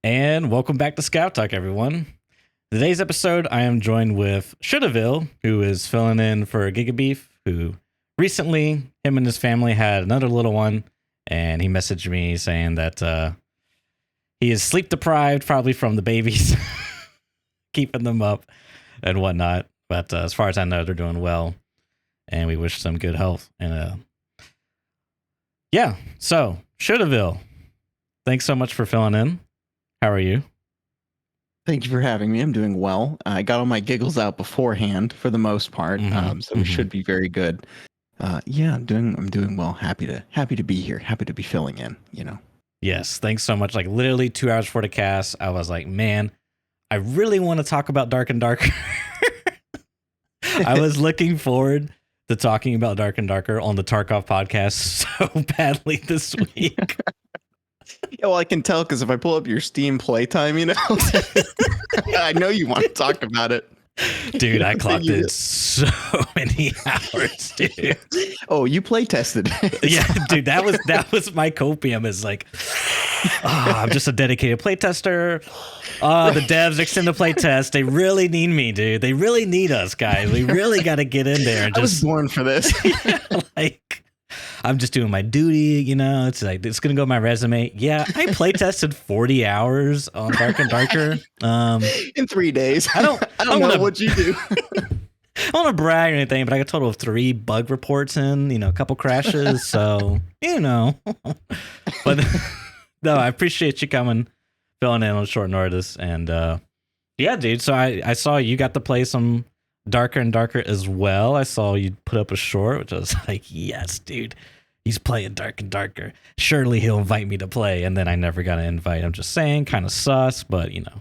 And welcome back to ScavTalk, everyone. Today's episode, I am joined with Shouldaville, who is filling in for GigaBeef, who recently, him and his family had another little one, and he messaged me saying that he is sleep deprived, probably from the babies, keeping them up and whatnot. But as far as I know, they're doing well, and we wish them good health. And yeah, so Shouldaville, thanks so much for filling in. How are you? Thank you for having me. I'm doing well. I got all my giggles out beforehand for the most part, so we should be very good. Yeah, I'm doing well. Happy to be here. Happy to be filling in. You know. Yes, thanks so much. Like literally 2 hours before the cast, I was like, man, I really want to talk about Dark and Darker. I was looking forward to talking about Dark and Darker on the Tarkov podcast so badly this week. Yeah, well, I can tell because if I pull up your Steam playtime, you know, I know you want to talk about it. Dude, I clocked in so many hours, dude. Oh, you play tested. Yeah, dude, that was my copium. Is like, I'm just a dedicated playtester. The devs extend the playtest. They really need me, dude. They really need us, guys. We really got to get in there. And I was born for this. Yeah, like, I'm just doing my duty, you know. It's like it's gonna go on my resume. Yeah, I play tested 40 hours on Dark and Darker. In 3 days. I don't know what you do. I don't want to brag or anything, but I got a total of 3 bug reports in, you know, a couple crashes. So, you know. But no, I appreciate you coming, filling in on short notice. And yeah, dude. So I saw you got to play some Darker and Darker as well. I saw you put up a short, which I was like, yes, dude, he's playing Dark and Darker. Surely he'll invite me to play. And then I never got an invite. I'm just saying, kind of sus, but you know.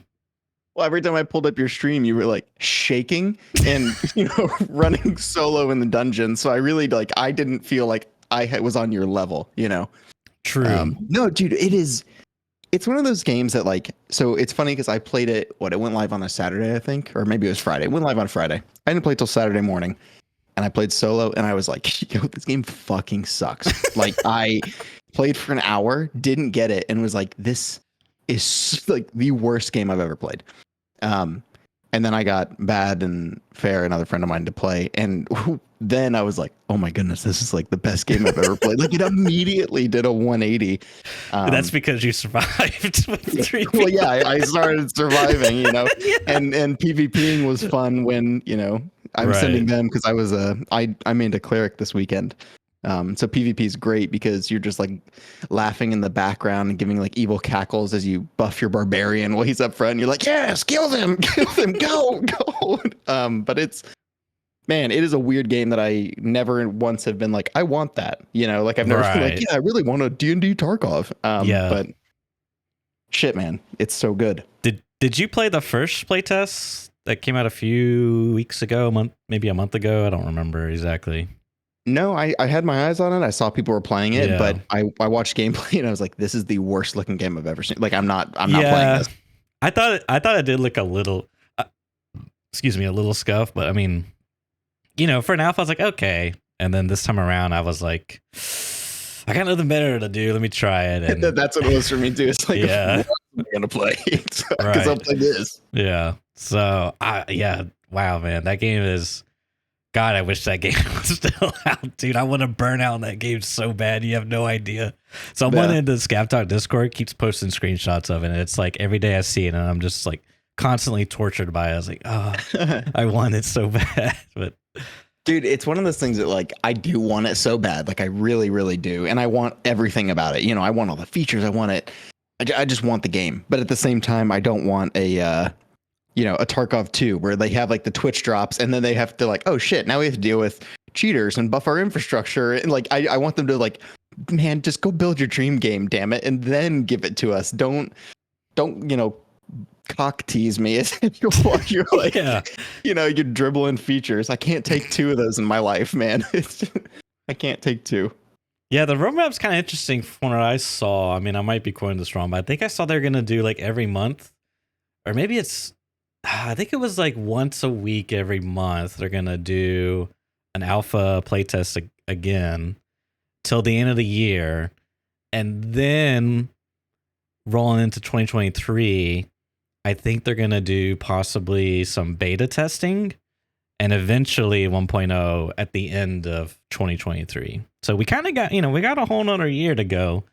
Well, every time I pulled up your stream, you were like shaking and, you know, running solo in the dungeon. So I really I didn't feel like I was on your level, you know? True. No, dude, it's one of those games that so it's funny because I played it, it went live on a Saturday, I think, or maybe it was Friday. It went live on Friday. I didn't play till Saturday morning and I played solo and I was like, yo, this game fucking sucks. Like I played for an hour, didn't get it, and was like, this is like the worst game I've ever played. And then I got Bad and Fair, another friend of mine, to play. And then I was like, oh my goodness, this is like the best game I've ever played. Like it immediately did a 180. That's because you survived with 3 people. Well, yeah, I started surviving, you know, Yeah. and PvPing was fun when, you know, I'm sending them because I made a cleric this weekend. So PvP is great because you're just like laughing in the background and giving like evil cackles as you buff your barbarian while he's up front. And you're like, yes, kill them, go. But it is a weird game that I never once have been like, I want that, you know, like I've never been like, yeah, I really want a D&D Tarkov. But shit, man, it's so good. Did you play the first playtest that came out a few weeks ago, maybe a month ago? I don't remember exactly. No, I had my eyes on it. I saw people were playing it, but I watched gameplay and I was like, this is the worst looking game I've ever seen. Like I'm not playing this. I thought it did look a little, a little scuff, but I mean, you know, for an alpha, I was like, okay. And then this time around, I was like, I got nothing better to do. Let me try it. And that's what it was for me too. It's like, yeah, I'm gonna play because I'll play this. Yeah. So wow, man, that game is. God, I wish that game was still out, dude. I want to burn out in that game so bad. You have no idea. Someone in the ScavTalk Discord keeps posting screenshots of it. And it's like every day I see it and I'm just like constantly tortured by it. I was like, oh, I want it so bad. But dude, it's one of those things that like I do want it so bad. Like I really, really do. And I want everything about it. You know, I want all the features. I want it. I just want the game. But at the same time, I don't want a Tarkov 2 where they have like the Twitch drops and then they have to like, oh shit, now we have to deal with cheaters and buff our infrastructure. And like, I want them to like, man, just go build your dream game, damn it. And then give it to us. Don't, you know, cock tease me as you're like, you know, you're dribbling features. I can't take 2 of those in my life, man. I can't take 2. Yeah, the roadmap's kind of interesting from what I saw. I mean, I might be quoting this wrong, but I think I saw they're going to do like every month, or maybe I think it was like once a week every month. They're going to do an alpha playtest again till the end of the year. And then rolling into 2023, I think they're going to do possibly some beta testing and eventually 1.0 at the end of 2023. So we kind of got, we got a whole nother year to go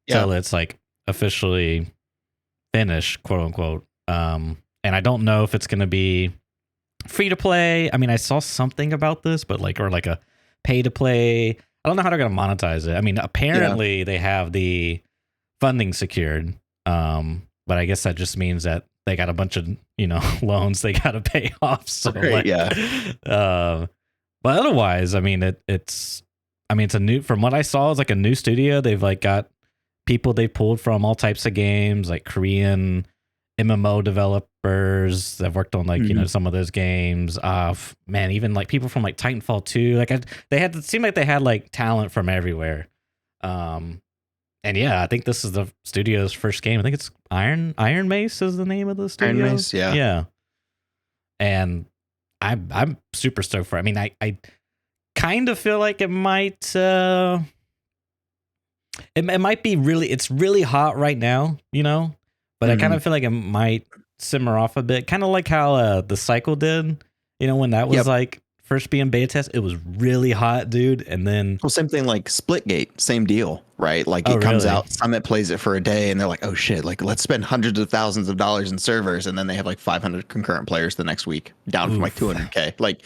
till it's like officially finished, quote unquote. And I don't know if it's going to be free to play. I mean, I saw something about this, but like a pay to play. I don't know how they're going to monetize it. I mean, apparently they have the funding secured. But I guess that just means that they got a bunch of, loans they got to pay off. So Right, but otherwise, I mean, it's a new, from what I saw, it's like a new studio. They've like got people they pulled from all types of games, like Korean MMO developers that worked on like, some of those games. Man, even like people from like Titanfall 2, like it seemed like they had like talent from everywhere. And yeah, I think this is the studio's first game. I think it's Iron Mace is the name of the studio. Iron Mace, yeah. Yeah. And I'm super stoked for it. I mean, I kind of feel like it might it might be it's really hot right now, but I kind of feel like it might simmer off a bit. Kind of like how the Cycle did, when that was like first being beta test, it was really hot, dude. And then same thing like Splitgate, same deal, right? Like it comes out, Summit plays it for a day, and they're like, "Oh shit! Like let's spend hundreds of thousands of dollars in servers," and then they have like 500 concurrent players the next week, down from like 200K. Like,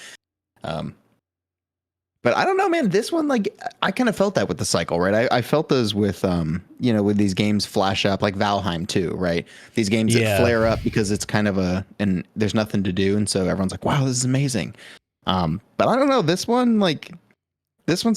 but I don't know, man. This one, like, I kind of felt that with the Cycle, right? I felt those with with these games flash up, like Valheim too, right? These games that flare up because it's kind of and there's nothing to do, and so everyone's like, "Wow, this is amazing." But I don't know, this one's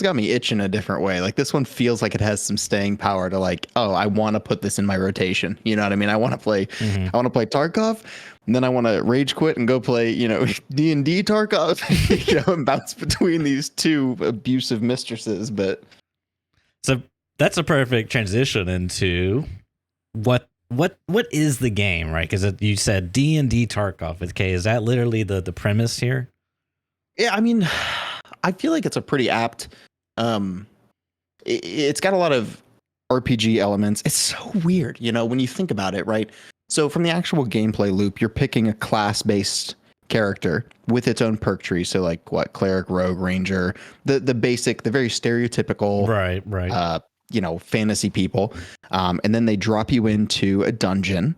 got me itching a different way. Like this one feels like it has some staying power to like, oh, I want to put this in my rotation. You know what I mean? I want to play Tarkov, and then I want to rage quit and go play, D&D Tarkov, and bounce between these two abusive mistresses. But so that's a perfect transition into what is the game, right? Because you said D&D Tarkov. Okay, is that literally the premise here? Yeah, I mean, I feel like it's a pretty apt. It's got a lot of RPG elements. It's so weird, when you think about it, right? So from the actual gameplay loop, you're picking a class-based character with its own perk tree. So like what, cleric, rogue, ranger, the basic, the very stereotypical, right. Fantasy people. And then they drop you into a dungeon,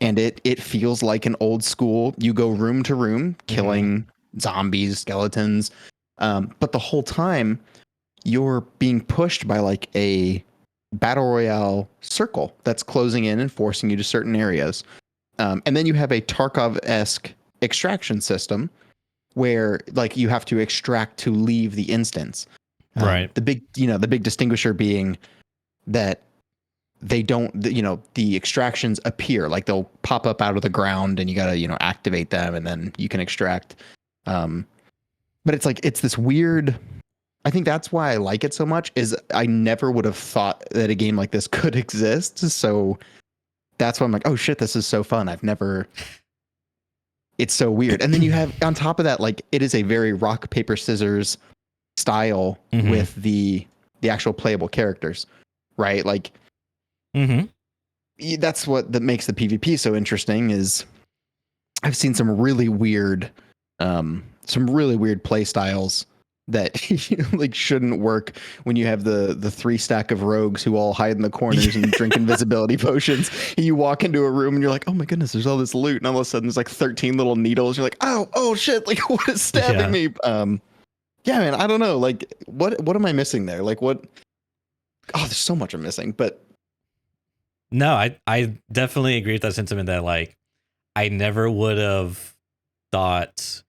and it feels like an old school. You go room to room, killing zombies, skeletons. But the whole time you're being pushed by like a battle royale circle that's closing in and forcing you to certain areas. And then you have a Tarkov-esque extraction system where like you have to extract to leave the instance. Right. The big distinguisher being that they don't, the extractions appear, like they'll pop up out of the ground and you got to, activate them and then you can extract. But it's like, it's this weird, I think that's why I like it so much, is I never would have thought that a game like this could exist. So that's why I'm like, oh shit, this is so fun. It's so weird. And then you have on top of that, like it is a very rock, paper, scissors style with the actual playable characters, right? Like, that's that makes the PvP so interesting. Is I've seen some really weird play styles that like shouldn't work when you have the 3 stack of rogues who all hide in the corners and drink invisibility potions. You walk into a room and you're like, oh my goodness, there's all this loot, and all of a sudden there's like 13 little needles. You're like, oh shit, like what is stabbing me? Yeah, man, I don't know, like what am I missing there? Like what? Oh, there's so much I'm missing. But no, I definitely agree with that sentiment that like I never would have thought.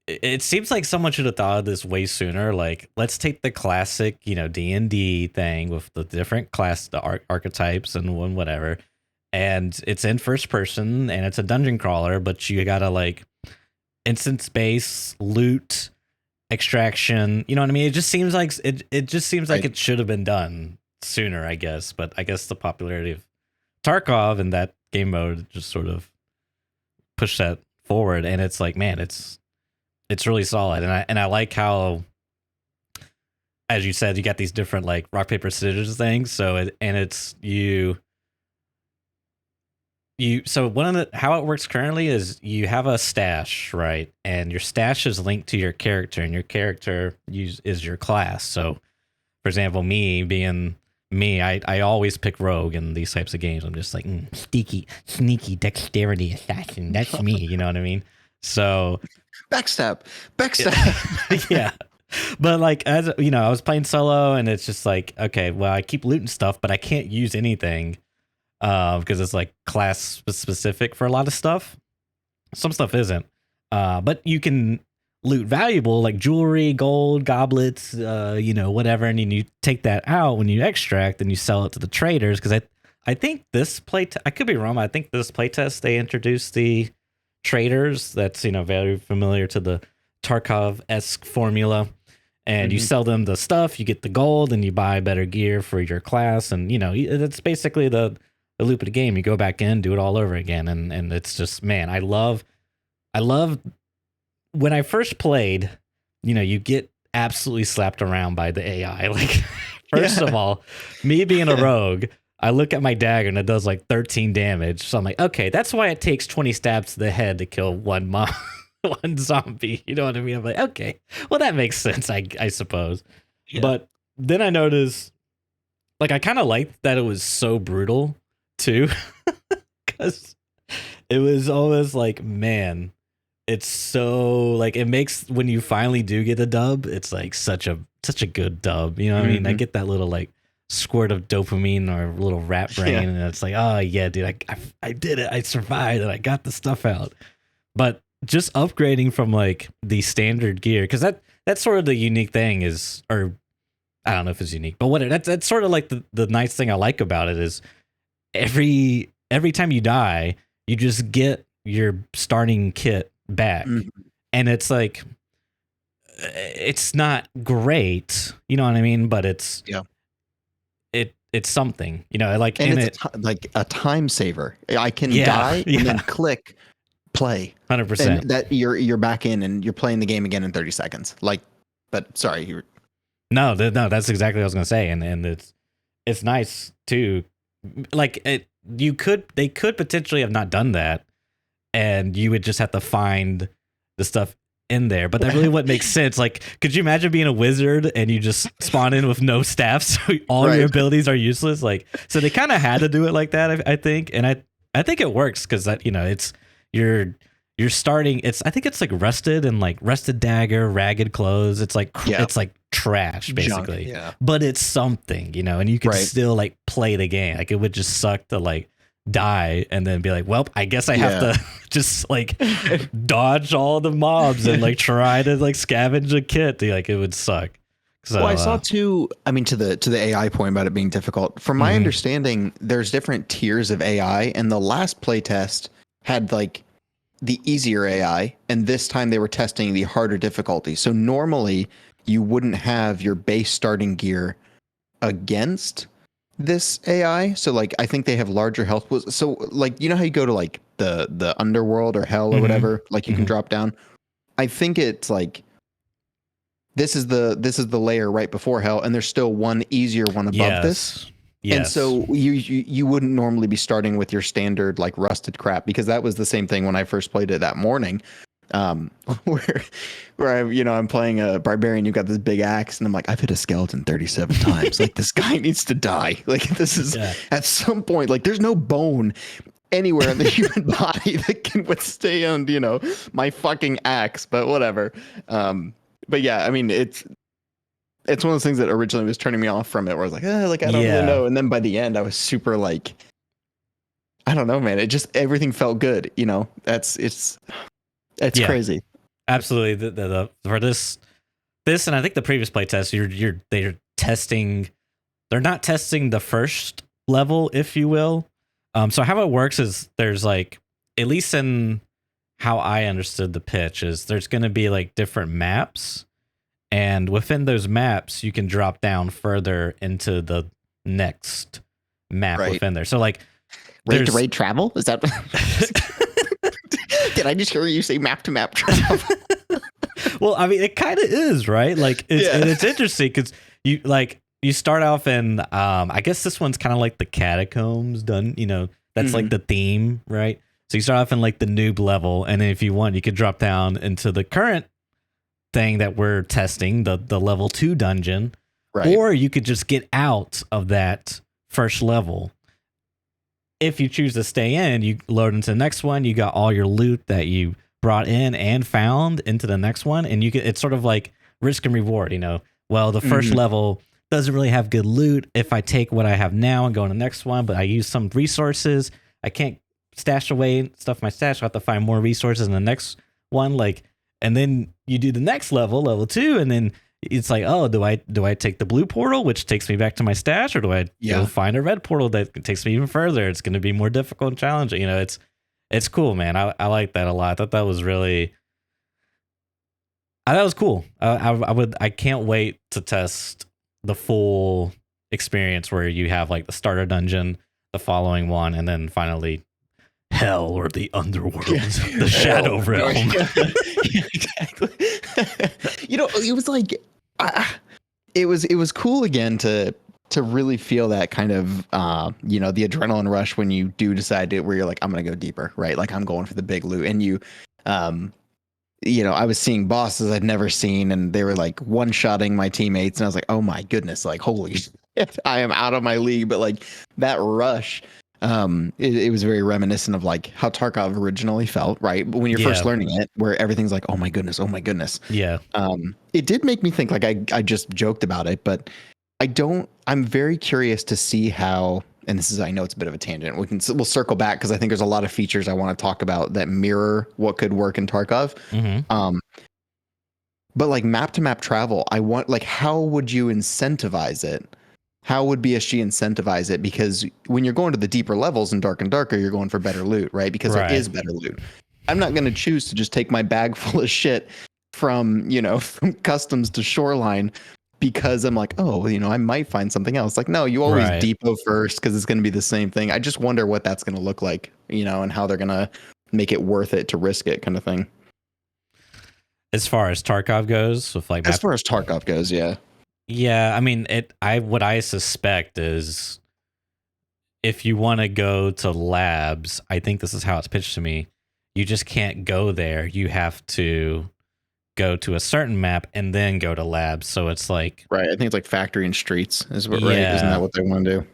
It seems like someone should have thought of this way sooner. Like, let's take the classic, D&D thing with the different archetypes and whatever, and it's in first person and it's a dungeon crawler, but you gotta like instance base loot extraction. You know what I mean? It just seems like it should have been done sooner, I guess. But I guess the popularity of Tarkov and that game mode just sort of pushed that forward, and it's like, man, it's really solid, and I like how, as you said, you got these different like rock paper scissors things. So it's you so one of the how it works currently is you have a stash, right? And your stash is linked to your character, and your character is your class. So, for example, me being me, I always pick rogue in these types of games. I'm just like sneaky dexterity assassin. That's me. You know what I mean? So Backstab. yeah. But like, as you know, I was playing solo, and it's just like, okay, well, I keep looting stuff, but I can't use anything because it's like class specific for a lot of stuff. Some stuff isn't, but you can loot valuable like jewelry, gold, goblets, whatever, and then you take that out when you extract, and you sell it to the traders. Because I think this I could be wrong. I think this playtest they introduced the traders. That's very familiar to the Tarkov-esque formula. And you sell them the stuff, you get the gold, and you buy better gear for your class. And, it's basically the loop of the game. You go back in, do it all over again. And it's just, man, I love when I first played, you get absolutely slapped around by the AI. Like, first of all, me being a rogue, I look at my dagger and it does like 13 damage. So I'm like, okay, that's why it takes 20 stabs to the head to kill one mob. One zombie, you know what I mean? I'm like, okay, well, that makes sense, I suppose. Yeah. But then I noticed, like, I kind of liked that it was so brutal too, because it was always like, man, it's so like it makes when you finally do get a dub, it's like such a good dub. You know what I mean? I get that little like squirt of dopamine or little rat brain, and it's like, oh yeah, dude, I did it, I survived, and I got the stuff out. But just upgrading from like the standard gear, because that's sort of the unique thing is, or I don't know if it's unique, but that's sort of like the nice thing I like about it is every time you die, you just get your starting kit back, and it's like it's not great, you know what I mean? But it's it's something, like, and in it's it like a time saver. I can die and then click play 100%. That you're back in and you're playing the game again in 30 seconds. Like, but sorry, you were... No, that's exactly what I was gonna say, and it's nice too. Like they could potentially have not done that, and you would just have to find the stuff in there. But that really wouldn't make sense. Like, could you imagine being a wizard and you just spawn in with no staff, so all your abilities are useless? Like, so they kind of had to do it like that, I think, and I think it works because that it's. You're starting. I think it's like rusted and like rusted dagger, ragged clothes. It's like it's like trash basically. Junk, but it's something, and you can still like play the game. Like, it would just suck to like die and then be like, well, I guess I have to just like dodge all the mobs and like try to like scavenge a kit. Like, it would suck. So, well, I saw too. I mean, to the AI point about it being difficult. From my understanding, there's different tiers of AI, and the last playtest had like the easier AI, and this time they were testing the harder difficulty. So normally you wouldn't have your base starting gear against this AI. So like, I think they have larger health pools. So like, how you go to like the underworld or hell or whatever, like you can drop down. I think it's like this is the layer right before hell, and there's still one easier one above this. Yes. And so you wouldn't normally be starting with your standard like rusted crap, because that was the same thing when I first played it that morning, where I'm playing a barbarian. You've got this big axe, and I'm like, I've hit a skeleton 37 times. Like, this guy needs to die. Like, this is at some point, like, there's no bone anywhere in the human body that can withstand my fucking axe. But whatever. But yeah, I mean, it's one of those things that originally was turning me off from it, where I was like, I don't really know. And then by the end, I was super like, I don't know, man. It just, everything felt good. It's crazy. Absolutely. The for this, and I think the previous playtest, they're testing. They're not testing the first level, if you will. So how it works is there's like, at least in how I understood the pitch, is there's going to be like different maps. And within those maps, you can drop down further into the next map within there. So like, raid to raid travel? Is that? Did I just hear you say map to map travel? Well, I mean, it kind of is, right? Like, and it's interesting because you start off in, I guess this one's kind of like the catacombs done, That's like the theme, right? So you start off in like the noob level, and then if you want, you could drop down into the current thing that we're testing, the level 2 dungeon, Right. or you could just get out of that first level. If you choose to stay in, you load into the next one. You got all your loot that you brought in and found into the next one, and you get it's sort of like risk and reward. You know, well, the first level doesn't really have good loot. If I take what I have now and go on the next one, but I use some resources, I can't stash away stuff in my stash. I have to find more resources in the next one. Like, and then you do the next level 2, and then it's like, oh, do I take the blue portal, which takes me back to my stash, or do I go find a red portal that takes me even further? It's going to be more difficult and challenging. You know, it's cool, man. I like that a lot. I thought that was really, that was cool. I can't wait to test the full experience where you have like the starter dungeon, the following one, and then finally hell or the underworld, the shadow realm. Yeah, exactly. You know, it was like it was cool again to really feel that kind of you know, the adrenaline rush when you do decide to, where you're like, I'm gonna go deeper, right? Like I'm going for the big loot, and you know, I was seeing bosses I'd never seen, and they were like one-shotting my teammates, and I was like, oh my goodness, like holy shit, I am out of my league. But like that rush, it was very reminiscent of like how Tarkov originally felt, right? But when you're first learning it, where everything's like, oh my goodness, oh my goodness. Yeah. It did make me think, like I just joked about it, but I'm very curious to see how, and this is, I know it's a bit of a tangent. We'll circle back, because I think there's a lot of features I want to talk about that mirror what could work in Tarkov. But like map to map travel, I want, like, how would you incentivize it? How would BSG incentivize it? Because when you're going to the deeper levels and darker, you're going for better loot, right? Because there is better loot. I'm not going to choose to just take my bag full of shit from, you know, from customs to shoreline, because I'm like, oh, you know, I might find something else. Like, no, you always depot first, because it's going to be the same thing. I just wonder what that's going to look like, you know, and how they're going to make it worth it to risk it, kind of thing. As far as Tarkov goes, with like as far as Tarkov goes, yeah. Yeah, I mean, what I suspect is, if you want to go to labs, I think this is how it's pitched to me. You just can't go there. You have to go to a certain map and then go to labs. So it's like, right. I think it's like factory and streets is what, right? Isn't that what they want to do?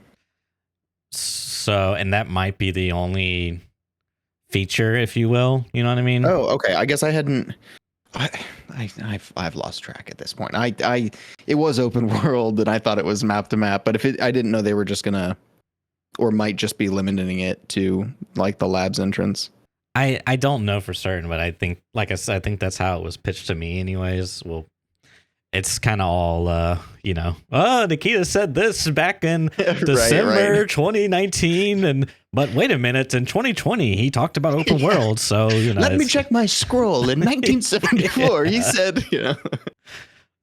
So, and that might be the only feature, if you will. You know what I mean? Oh, okay. I guess I hadn't. I've lost track at this point. It was open world, and I thought it was map to map, but I didn't know they were just gonna, or might just be limiting it to like the labs entrance. I don't know for certain, but I think, like I said, I think that's how it was pitched to me anyways. Well, it's kind of all, you know, oh, Nikita said this back in December 2019, but wait a minute, in 2020 he talked about open world, so you know. Let me check my scroll in 1974. He said, you know.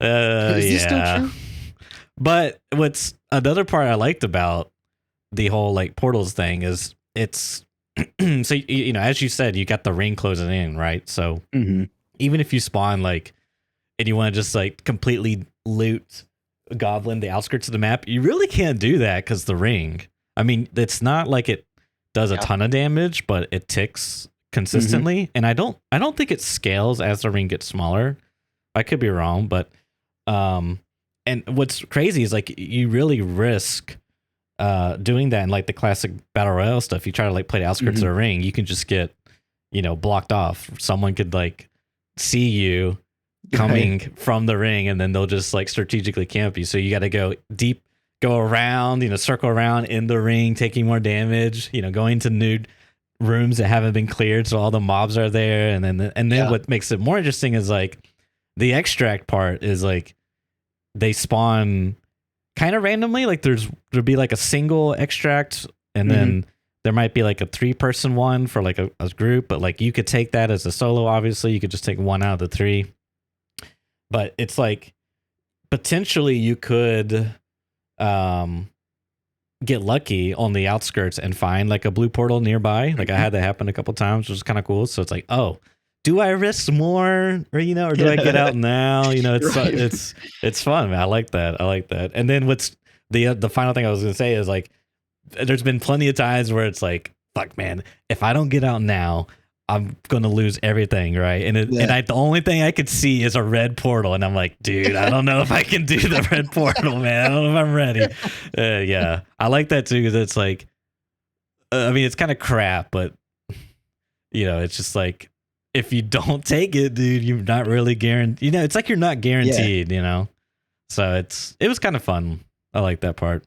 Is this still true? But what's another part I liked about the whole like portals thing is it's so, you know, as you said, you got the ring closing in, right? So even if you spawn like, and you want to just like completely loot Goblin, the outskirts of the map, you really can't do that, because the ring, I mean, it's not like it does a ton of damage, but it ticks consistently. And I don't think it scales as the ring gets smaller. I could be wrong, but and what's crazy is like you really risk doing that in like the classic battle royale stuff. You try to like play the outskirts of the ring, you can just get, you know, blocked off. Someone could like see you coming from the ring, and then they'll just like strategically camp you. So you got to go deep, go around, you know, circle around in the ring, taking more damage, you know, going to new rooms that haven't been cleared, so all the mobs are there. And then what makes it more interesting is like the extract part is like they spawn kind of randomly. Like there'll be like a single extract, and then there might be like a 3-person one for like a group, but like you could take that as a solo. Obviously you could just take one out of the 3. But it's like potentially you could get lucky on the outskirts and find like a blue portal nearby. Like I had that happen a couple times, which was kind of cool. So it's like, oh, do I risk more, or you know, or do I get out now? You know, it's fun, man. I like that. And then what's the final thing I was gonna say is like, there's been plenty of times where it's like fuck, man, if I don't get out now, I'm gonna lose everything, right? And the only thing I could see is a red portal, and I'm like, dude, I don't know if I can do the red portal, man. I don't know if I'm ready. Yeah, I like that too because it's like, I mean, it's kind of crap, but it's just like if you don't take it, dude, you're not really guaranteed. It's like you're not guaranteed, So it was kind of fun. I like that part.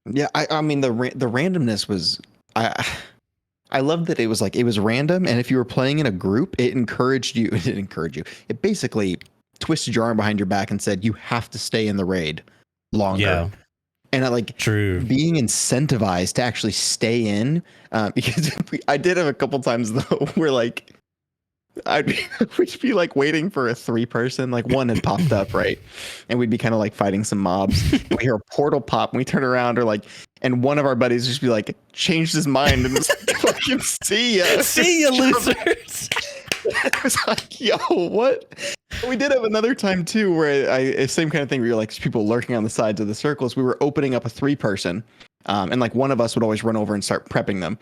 Yeah, I mean the randomness was I loved that it was random, and if you were playing in a group, it encouraged you. It didn't encourage you. It basically twisted your arm behind your back and said you have to stay in the raid longer. Yeah. And I like being incentivized to actually stay in because I did have a couple times though where like we'd be like waiting for a 3-person, like one had popped up, right? And we'd be kind of like fighting some mobs. We hear a portal pop and we turn around and one of our buddies just be like changed his mind and was like, fucking see ya. See ya, losers. I was like, yo, what? We did have another time too where same kind of thing where you're like people lurking on the sides of the circles. We were opening up a 3-person and like one of us would always run over and start prepping them.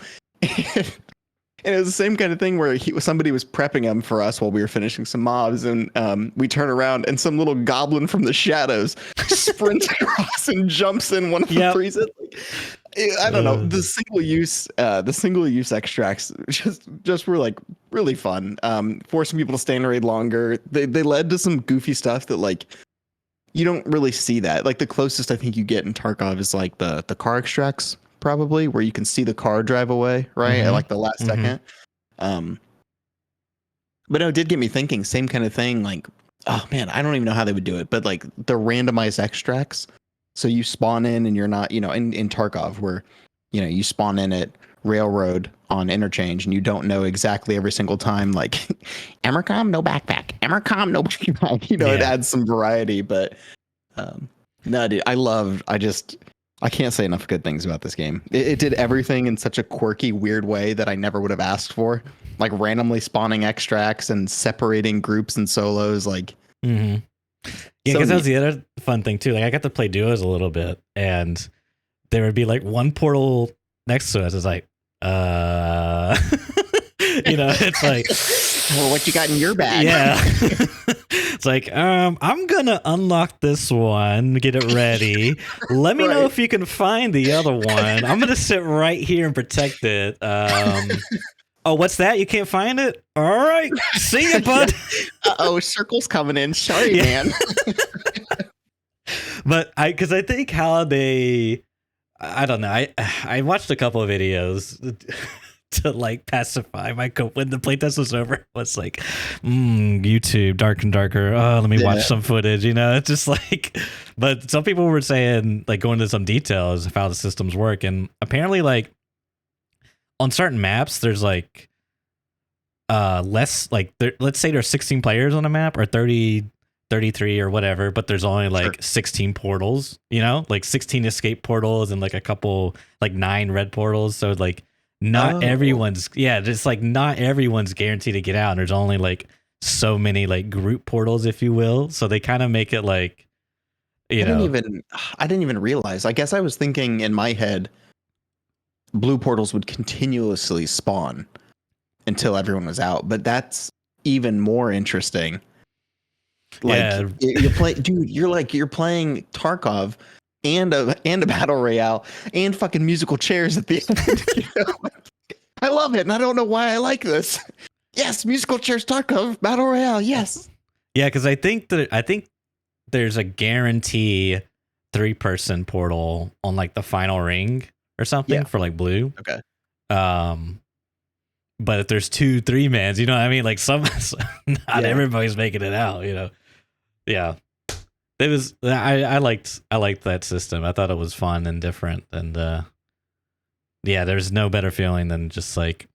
And it was the same kind of thing where somebody was prepping them for us while we were finishing some mobs, and we turn around and some little goblin from the shadows sprints across and jumps in one of the threes. I don't know. The single use extracts just were like really fun. Forcing people to stay in raid longer. They led to some goofy stuff that like you don't really see that. Like the closest I think you get in Tarkov is like the car extracts. Probably where you can see the car drive away, right? At like the last second. But no, it did get me thinking, same kind of thing. Like, oh man, I don't even know how they would do it, but like the randomized extracts. So you spawn in and you're not, in Tarkov where, you spawn in at Railroad on interchange and you don't know exactly every single time, like Emercom, no backpack, Emercom, no backpack, it adds some variety, but no, dude, I can't say enough good things about this game. It did everything in such a quirky, weird way that I never would have asked for. Like randomly spawning extracts and separating groups and solos. Like, yeah, because that was the other fun thing too. Like I got to play duos a little bit, and there would be like one portal next to us. It's like, it's like, well, what you got in your bag? Yeah. It's like, I'm gonna unlock this one, get it ready. Let me know if you can find the other one. I'm gonna sit right here and protect it. Oh, what's that? You can't find it? All right. See you, bud. Circle's coming in. Sorry, man. But I think how I don't know. I watched a couple of videos to like pacify my when the playtest was over. It was like, YouTube, dark and darker. Oh, let me watch some footage. It's just like, but some people were saying like going into some details of how the systems work, and apparently like on certain maps there's like less like let's say there's 16 players on a map or 30, 33 or whatever, but there's only like 16 portals. Like 16 escape portals and like a couple like 9 red portals. So like. Not everyone's guaranteed to get out. And there's only like so many like group portals, if you will. So they kind of make it like, I didn't even realize. I guess I was thinking in my head, blue portals would continuously spawn until everyone was out. But that's even more interesting. Like you're playing, dude. You're playing Tarkov. And a battle royale and fucking musical chairs at the end. I love it, and I don't know why I like this. Yes, musical chairs, Tarkov battle royale. Yes. Yeah, because I think there's a guarantee 3-person portal on like the final ring or something for like blue. Okay. But if there's 2 3-mans, you know what I mean? Like not everybody's making it out. Yeah. It was I liked that system. I thought it was fun and different, and there's no better feeling than just like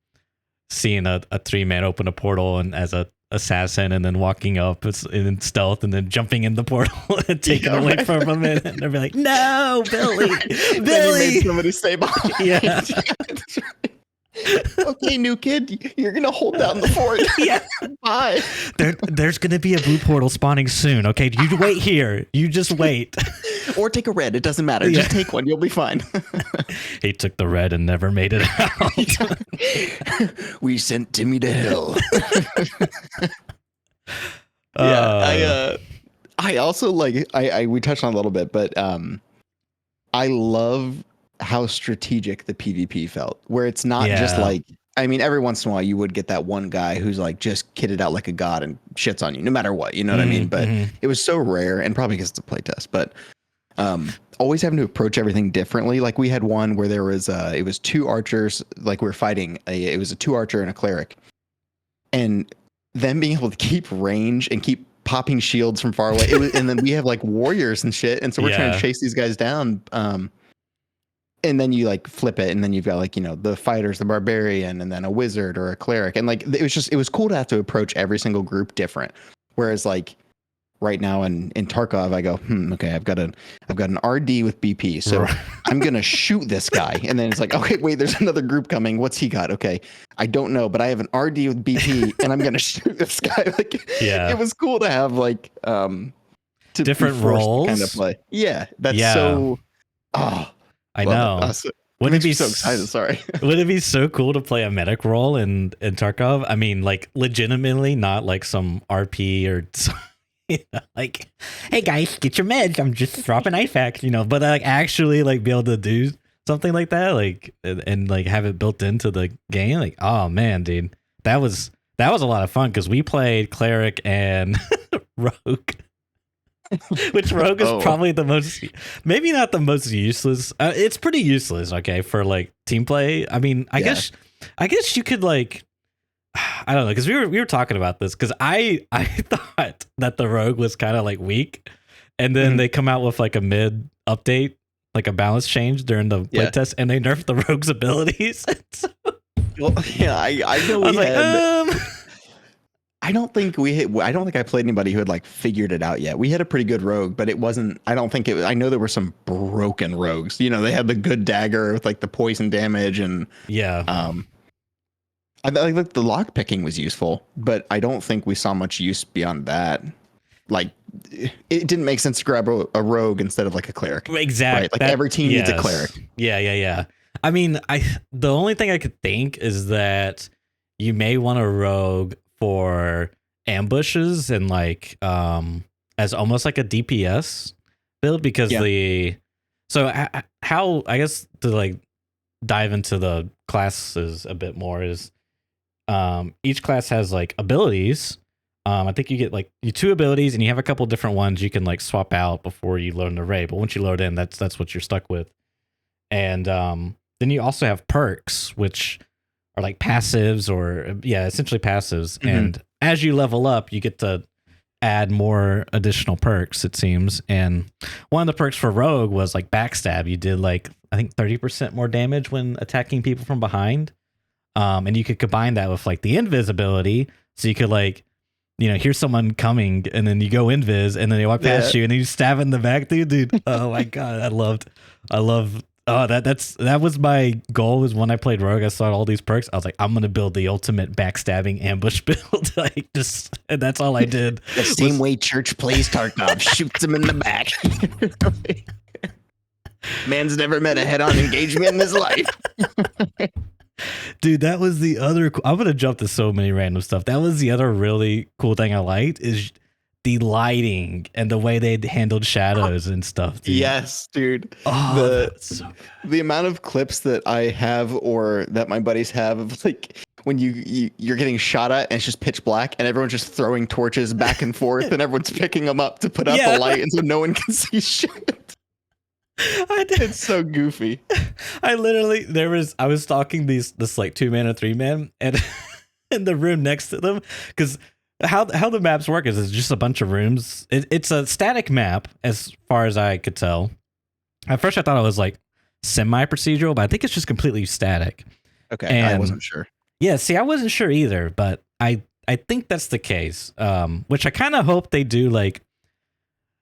seeing a 3-man open a portal and as a assassin and then walking up in stealth and then jumping in the portal and taking away from him and they'll be like, no, Billy. Then you made somebody stay behind. Yeah. Okay, new kid, you're gonna hold down the fort. Bye. There's gonna be a blue portal spawning soon. Okay, you wait here. You just wait. or take a red. It doesn't matter. Just take one. You'll be fine. He took the red and never made it out. We sent Timmy to hell. I also like, we touched on it a little bit, but I love how strategic the PvP felt, where it's not just like, I mean, every once in a while you would get that one guy who's like just kitted out like a god and shits on you no matter what, you know what I mean? But it was so rare, and probably because it's a playtest, but always having to approach everything differently. Like we had one where there was it was 2 archers, like we were fighting it was a 2 archer and a cleric, and them being able to keep range and keep popping shields from far away. And then we have like warriors and shit, and so we're trying to chase these guys down. And then you like flip it, and then you've got like, you know, the fighters, the barbarian, and then a wizard or a cleric, and like it was cool to have to approach every single group different. Whereas like right now in Tarkov, I go, okay, I've got an RD with BP, so I'm gonna shoot this guy, and then it's like, okay, wait, there's another group coming. What's he got? Okay, I don't know, but I have an RD with BP, and I'm gonna shoot this guy. Like, it was cool to have like different roles kind of play. Yeah, that's so. Oh, I know. Wouldn't it be so excited? Sorry. Would it be so cool to play a medic role in Tarkov? I mean, like legitimately, not like some RP or some, you know, like, hey guys, get your meds. I'm just dropping IFAK, you know. But like actually, like be able to do something like that, like and like have it built into the game. Like, oh man, dude, that was a lot of fun because we played cleric and rogue. Which rogue is probably the most, maybe not the most useless. It's pretty useless, okay, for like team play. I mean, I guess you could like, I don't know, because we were talking about this because I thought that the rogue was kind of like weak, and then they come out with like a mid update, like a balance change during the playtest, and they nerfed the rogue's abilities. Well, yeah, I know. I don't think I played anybody who had like figured it out yet. We had a pretty good rogue, but it wasn't. I don't think it was. I know there were some broken rogues. You know, they had the good dagger with like the poison damage, and I like the lock picking was useful, but I don't think we saw much use beyond that. Like, it didn't make sense to grab a rogue instead of like a cleric. Exactly. Right? Like every team needs a cleric. Yeah. I mean, the only thing I could think is that you may want a rogue for ambushes and like as almost like a DPS build, because how I guess to like dive into the classes a bit more is each class has like abilities. I think you get like 2 abilities, and you have a couple different ones you can like swap out before you load an array, but once you load in, that's what you're stuck with. And then you also have perks, which are like passives, or essentially passives. And as you level up, you get to add more additional perks, it seems. And one of the perks for rogue was like backstab. You did like, I think 30% more damage when attacking people from behind. And you could combine that with like the invisibility, so you could like, you know, hear someone coming, and then you go invis, and then they walk past you, and you stab in the back, dude. Oh my god, I love. Oh, that was my goal. Was when I played rogue, I saw all these perks. I was like, I'm gonna build the ultimate backstabbing ambush build. Like, just, and that's all I did. The same way Church plays Tarkov, shoots him in the back. Man's never met a head-on engagement in his life. Dude, that was the other. I'm gonna jump to so many random stuff. That was the other really cool thing I liked, is the lighting and the way they handled shadows and stuff. Dude. Yes, dude. Oh, the amount of clips that I have, or that my buddies have, of like when you're getting shot at and it's just pitch black, and everyone's just throwing torches back and forth, and everyone's picking them up to put out the light, and so no one can see shit. It's so goofy. I was stalking this like 2-man or 3-man, and in the room next to them, because how the maps work is it's just a bunch of rooms. It's a static map as far as I could tell. At first I thought it was like semi-procedural, but I think it's just completely static. Okay, and I wasn't sure. Yeah, see, I wasn't sure either, but I think that's the case. Which I kind of hope they do, like,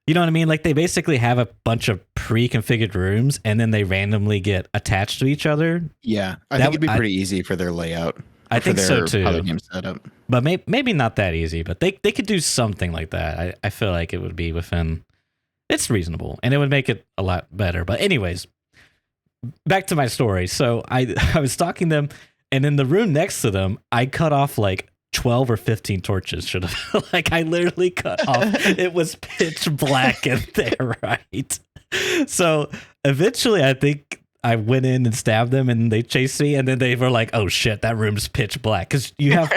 you know what I mean? Like, they basically have a bunch of pre-configured rooms, and then they randomly get attached to each other. Yeah, I think it'd be pretty easy for their layout. I think so too. How the game's set up. But maybe not that easy, but they could do something like that. I feel like it would be within It's reasonable, and it would make it a lot better. But anyways, back to my story. So I was stalking them, and in the room next to them, I cut off like 12 or 15 torches. Should have like I literally cut off. It was pitch black in there, right? So eventually, I think I went in and stabbed them, and they chased me, and then they were like, "Oh shit, that room's pitch black." Because you have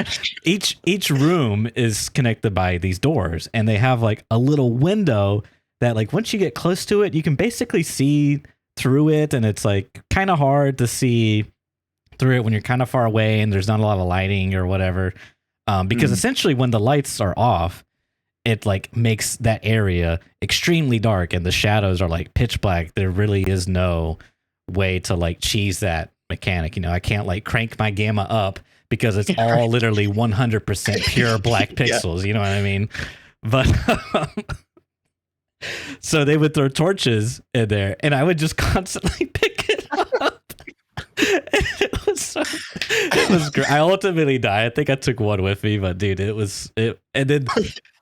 each room is connected by these doors, and they have like a little window that, like, once you get close to it, you can basically see through it, and it's like kind of hard to see through it when you're kind of far away and there's not a lot of lighting or whatever. Because essentially, when the lights are off, it like makes that area extremely dark, and the shadows are like pitch black. There really is no way to like cheese that mechanic. You know, I can't like crank my gamma up because it's all literally 100% pure black pixels. You know what I mean? But so they would throw torches in there, and I would just constantly pick it up. It was great. I ultimately died. I think I took one with me, but dude, and then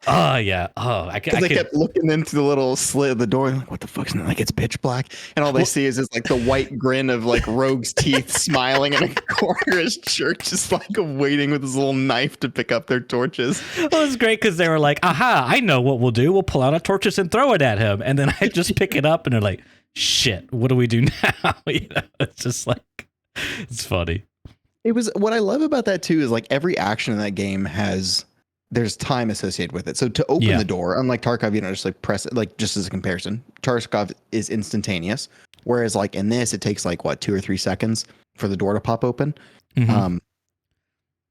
oh yeah, I kept looking into the little slit of the door, like, what the fuck's in it? Like, it's pitch black, and all they see is this like the white grin of like Rogue's teeth smiling in a corner of his shirt, just like waiting with his little knife to pick up their torches. Well, it was great because they were like, aha, I know what we'll do. We'll pull out our torches and throw it at him, and then I just pick it up, and they're like, shit, what do we do now? You know, it's just like, it's funny. It was, what I love about that too is like every action in that game there's time associated with it. So to open the door, unlike Tarkov, you know, just like press it, like just as a comparison, Tarkov is instantaneous. Whereas like in this, it takes like 2 or 3 seconds for the door to pop open. So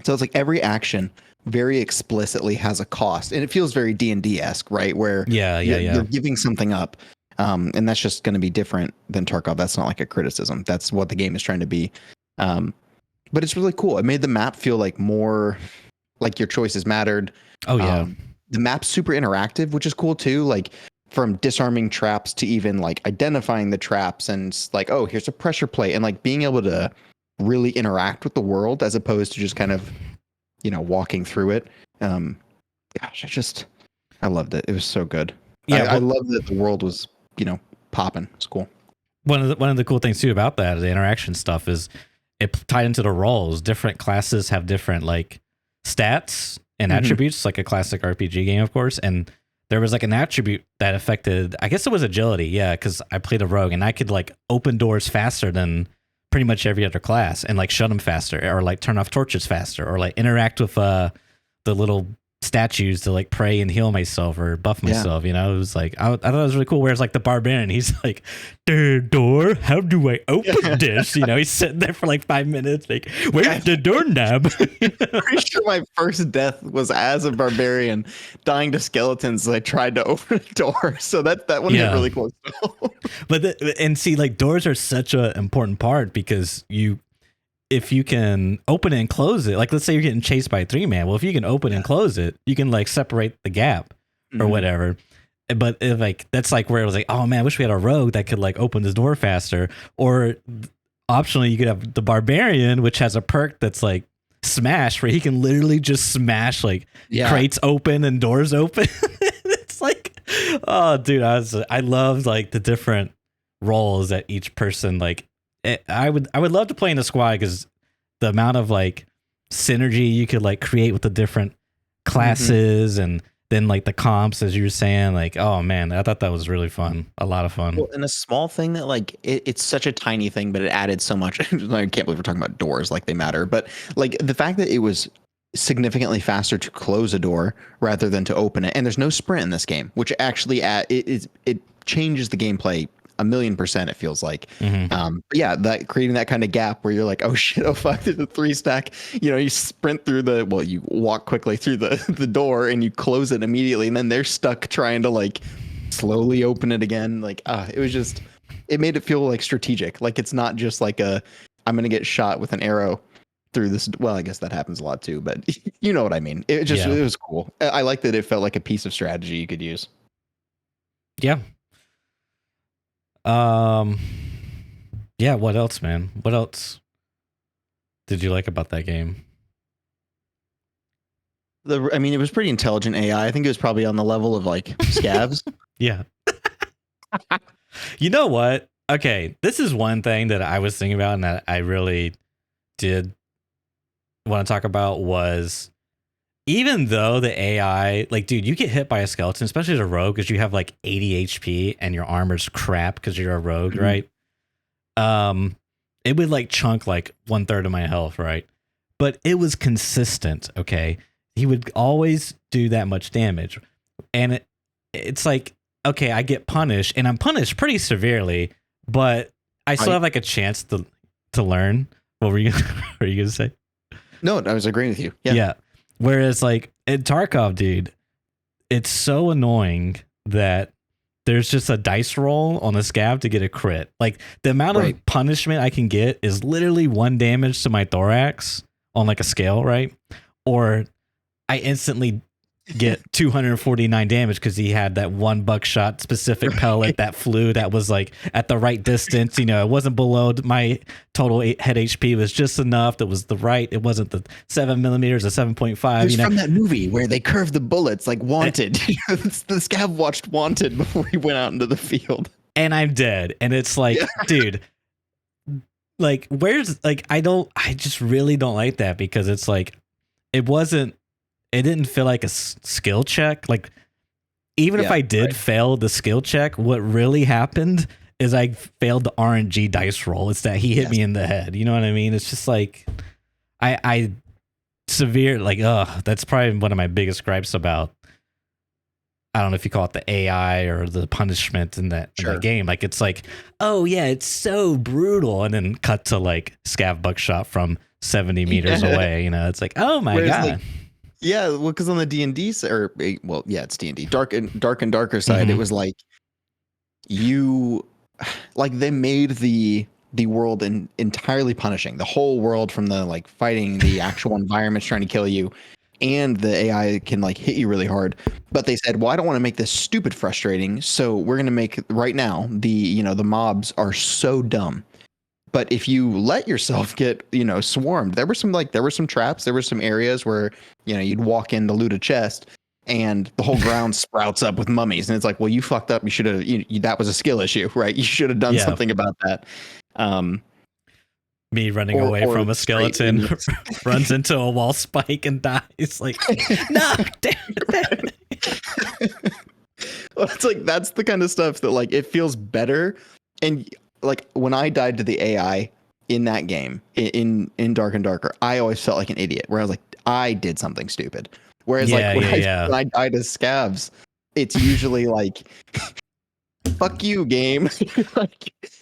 it's like every action very explicitly has a cost, and it feels very D&D-esque, right? Where you're giving something up. And that's just going to be different than Tarkov. That's not like a criticism. That's what the game is trying to be. But it's really cool. It made the map feel like more like your choices mattered. Oh yeah. The map's super interactive, which is cool too. Like from disarming traps to even like identifying the traps and like, oh, here's a pressure plate, and like being able to really interact with the world as opposed to just kind of, you know, walking through it. Gosh, I loved it. It was so good. Yeah, I love that the world was, you know, popping. It's cool. One of the cool things too about that, the interaction stuff, is it tied into the roles. Different classes have different like stats and attributes, like a classic RPG game, of course. And there was like an attribute that affected, I guess it was agility. Yeah, because I played a rogue, and I could like open doors faster than pretty much every other class, and like shut them faster, or like turn off torches faster, or like interact with the little statues to like pray and heal myself or buff myself. You know, it was like I thought it was really cool. Whereas like the barbarian, he's like, door, how do I open this? You know, he's sitting there for like 5 minutes, like, where's the doorknob? Pretty sure my first death was as a barbarian dying to skeletons as I tried to open a door. So that one hit really close. But and see, like, doors are such an important part, because if you can open it and close it, like let's say you're getting chased by a 3-man. Well, if you can open and close it, you can like separate the gap or whatever. But if like, that's like where it was like, oh man, I wish we had a rogue that could like open this door faster. Or optionally, you could have the barbarian, which has a perk that's like smash, where he can literally just smash like crates open and doors open. It's like, oh dude, I loved like the different roles that each person like. I would love to play in a squad, because the amount of like synergy you could like create with the different classes, and then like the comps, as you were saying, like, oh man, I thought that was really fun. A lot of fun. Well, and a small thing that like it's such a tiny thing, but it added so much. I can't believe we're talking about doors like they matter, but like the fact that it was significantly faster to close a door rather than to open it, and there's no sprint in this game, which actually it changes the gameplay 1,000,000%. It feels like, but yeah, that creating that kind of gap where you're like, oh shit, oh fuck, there's a 3-stack. You know, you sprint through you walk quickly through the door and you close it immediately, and then they're stuck trying to like slowly open it again. Like, it made it feel like strategic. Like it's not just like I'm gonna get shot with an arrow through this. Well, I guess that happens a lot too, but you know what I mean. It was cool. I like that it felt like a piece of strategy you could use. Yeah. Yeah, what else, man? What else did you like about that game? It was pretty intelligent AI. I think it was probably on the level of like Scavs. Yeah. You know what? Okay, this is one thing that I was thinking about and that I really did want to talk about was even though the AI, like, dude, you get hit by a skeleton, especially as a rogue, because you have like 80 HP and your armor's crap because you're a rogue, right? It would like chunk like 1/3 of my health, right? But it was consistent, okay? He would always do that much damage. And it's like, okay, I get punished, and I'm punished pretty severely, but I still have like a chance to learn. What were you what were you gonna say? No, I was agreeing with you. Yeah. Whereas like in Tarkov, dude, it's so annoying that there's just a dice roll on a scav to get a crit. Like the amount of punishment I can get is literally 1 damage to my thorax on like a scale, right? Or I instantly get 249 damage because he had that 1 buckshot specific pellet that flew that was like at the right distance. You know, it wasn't below my total head HP. It was just enough. That was the right. It wasn't the 7mm or 7.5. It's from that movie where they curve the bullets like Wanted. The scav watched Wanted before he went out into the field. And I'm dead. And it's like, dude, like, where's like, I just really don't like that because it's like, it didn't feel like a skill check. Like, even if I did fail the skill check, what really happened is I failed the RNG dice roll. It's that he hit me in the head. You know what I mean? It's just like, I severe, like, that's probably one of my biggest gripes about, I don't know if you call it the AI or the punishment in that game. Like, it's like, oh yeah, it's so brutal. And then cut to like scav buckshot from 70 meters away. You know, it's like, oh my God. Like, yeah, well, because on the D&D it's D&D, dark and darker side, it was like they made the world entirely punishing the whole world, from the like fighting the actual environments trying to kill you, and the AI can like hit you really hard. But they said, well, I don't want to make this stupid frustrating, so we're gonna make right now the mobs are so dumb. But if you let yourself get, swarmed, there were some traps, there were some areas where, you'd walk in to loot a chest and the whole ground sprouts up with mummies. And it's like, well, you fucked up. You should have, that was a skill issue, right? You should have done something about that. Me running away from a skeleton runs into a wall spike and dies. Like, no, damn it. Well, it's like, that's the kind of stuff that like, it feels better. And like when I died to the AI in that game, in Dark and Darker, I always felt like an idiot, where I was like, I did something stupid. Whereas when I die to scavs, it's usually like, fuck you, game.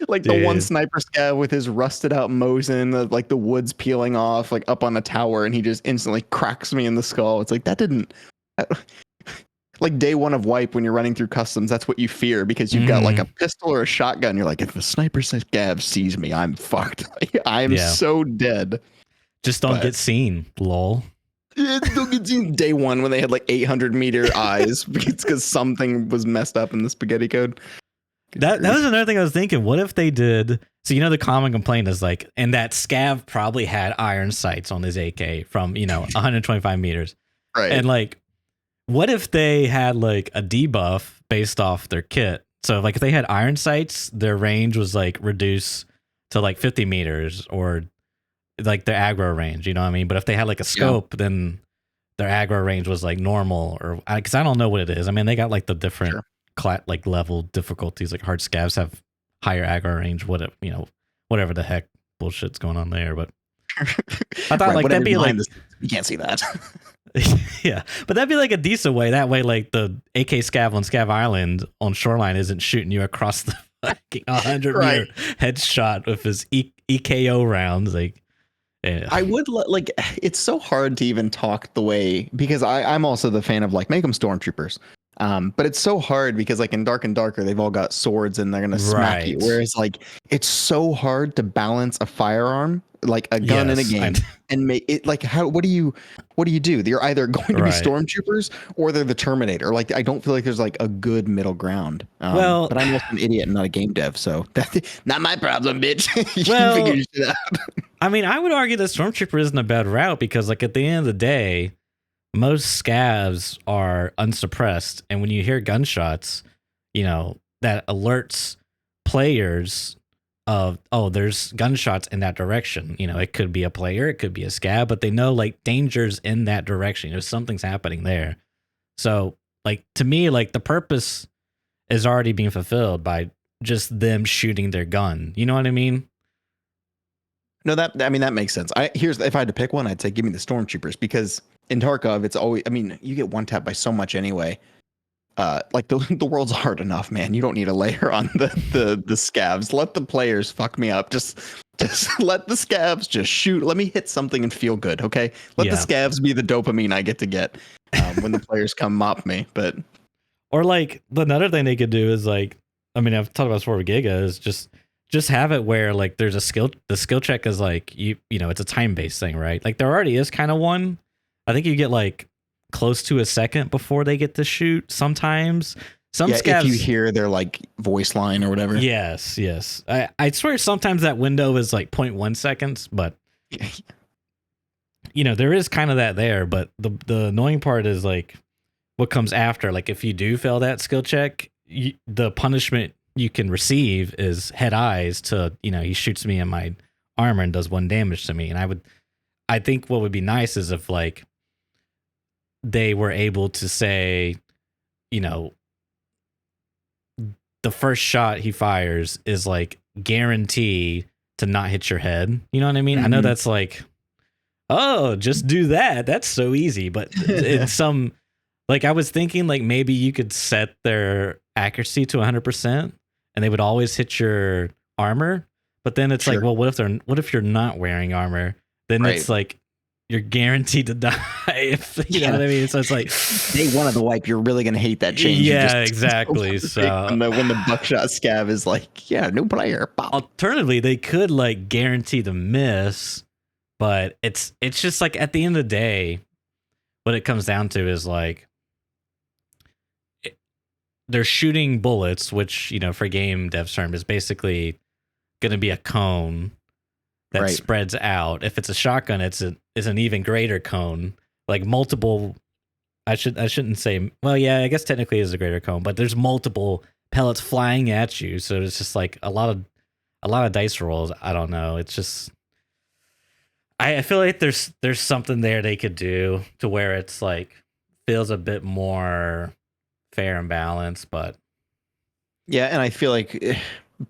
like the one sniper scav with his rusted out Mosin, like the wood's peeling off, like up on a tower, and he just instantly cracks me in the skull. It's like, that didn't... Like day one of wipe, when you're running through customs, that's what you fear, because you've got like a pistol or a shotgun. You're like, if a sniper scav sees me, I'm fucked. I'm so dead. Just don't get seen, lol. Don't get seen day one when they had like 800-meter eyes because something was messed up in the spaghetti code. That was another thing I was thinking. What if they did? So the common complaint is like, and that scav probably had iron sights on his AK from 125 meters, right? And like, what if they had like a debuff based off their kit? So like if they had iron sights, their range was like reduced to like 50 meters, or like their aggro range, you know what I mean? But if they had like a scope, then their aggro range was like normal, or because I don't know what it is. I mean, they got like the different like level difficulties. Like hard scavs have higher aggro range, whatever the heck bullshit's going on there. But I thought like that'd be like, you can't see that. Yeah, but that'd be like a decent way. That way, like the AK scav on Scav Island on Shoreline isn't shooting you across the fucking 100-meter headshot with his EKO rounds. Like, I would like. It's so hard to even talk the way, because I'm also the fan of like, make them stormtroopers. But it's so hard because like in Dark and Darker, they've all got swords and they're gonna smack you. Whereas like, it's so hard to balance a firearm, like a gun in a game, and make it like, what do you do? They're either going to be stormtroopers or they're the Terminator. Like, I don't feel like there's like a good middle ground. But I'm also an idiot and not a game dev, so that's not my problem, bitch. You figure your shit out. I mean, I would argue that stormtrooper isn't a bad route, because like at the end of the day, most scavs are unsuppressed, and when you hear gunshots, that alerts players of, oh, there's gunshots in that direction. You know, it could be a player, it could be a scav, but they know like dangers in that direction. You know, something's happening there. So like to me, like the purpose is already being fulfilled by just them shooting their gun. You know what I mean? No, that makes sense. If I had to pick one, I'd say give me the stormtroopers, because in Tarkov it's always, I mean, you get one tap by so much anyway. Like the world's hard enough, man. You don't need a layer on the scavs. Let the players fuck me up. Just let the scavs just shoot. Let me hit something and feel good. Okay. Let the scavs be the dopamine I get to get when the players come mop me. But or like another thing they could do is like, I mean, I've talked about this before with Giga, is just have it where like there's the skill check is like you know, it's a time based thing, right? Like there already is kind of one. I think you get like close to a second before they get to shoot sometimes. Scavs, if you hear their like voice line or whatever. Yes. I swear sometimes that window is like 0.1 seconds, but you know, there is kind of that there, but the annoying part is like what comes after. Like if you do fail that skill check, the punishment you can receive is head eyes to, you know, he shoots me in my armor and does 1 damage to me. And I think what would be nice is if like they were able to say, you know, the first shot he fires is like guarantee to not hit your head. You know what I mean? Mm-hmm. I know that's like, oh, just do that. That's so easy. But it's some, like I was thinking like maybe you could set their accuracy to 100% and they would always hit your armor. But then it's like, well, what if you're not wearing armor? Then it's like, you're guaranteed to die. If you know what I mean. So it's like day one of the wipe, you're really gonna hate that change. Yeah, exactly. So when the buckshot scav is like, yeah, new player. Pop. Alternatively, they could like guarantee the miss, but it's just like at the end of the day, what it comes down to is like they're shooting bullets, which, you know, for game devs term is basically going to be a cone that spreads out. If it's a shotgun, it's an even greater cone, like multiple. I shouldn't say. Well, yeah, I guess technically it is a greater cone, but there's multiple pellets flying at you, so it's just like a lot of dice rolls. I don't know. It's just I feel like there's something there they could do to where it's like feels a bit more fair and balanced, but yeah, and I feel like.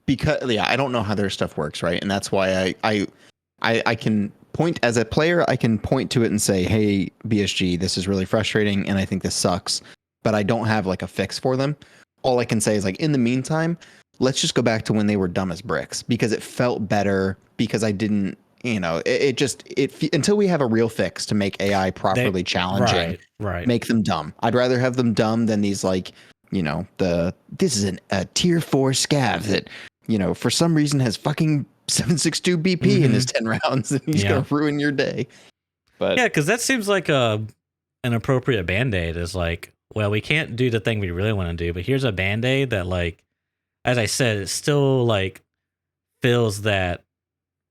Because I don't know how their stuff works, right? And that's why I can point as a player, I can point to it and say, hey, BSG, this is really frustrating and I think this sucks, but I don't have like a fix for them. All I can say is like, in the meantime, let's just go back to when they were dumb as bricks, because it felt better, because I didn't, you know, it until we have a real fix to make AI properly challenging, right, make them dumb. I'd rather have them dumb than these like, you know, this is a tier 4 scav that, you know, for some reason has fucking 7.62 BP in his 10 rounds and he's gonna ruin your day. But yeah, because that seems like an appropriate band-aid is like, well, we can't do the thing we really want to do, but here's a band-aid that, like, as I said, it still like fills that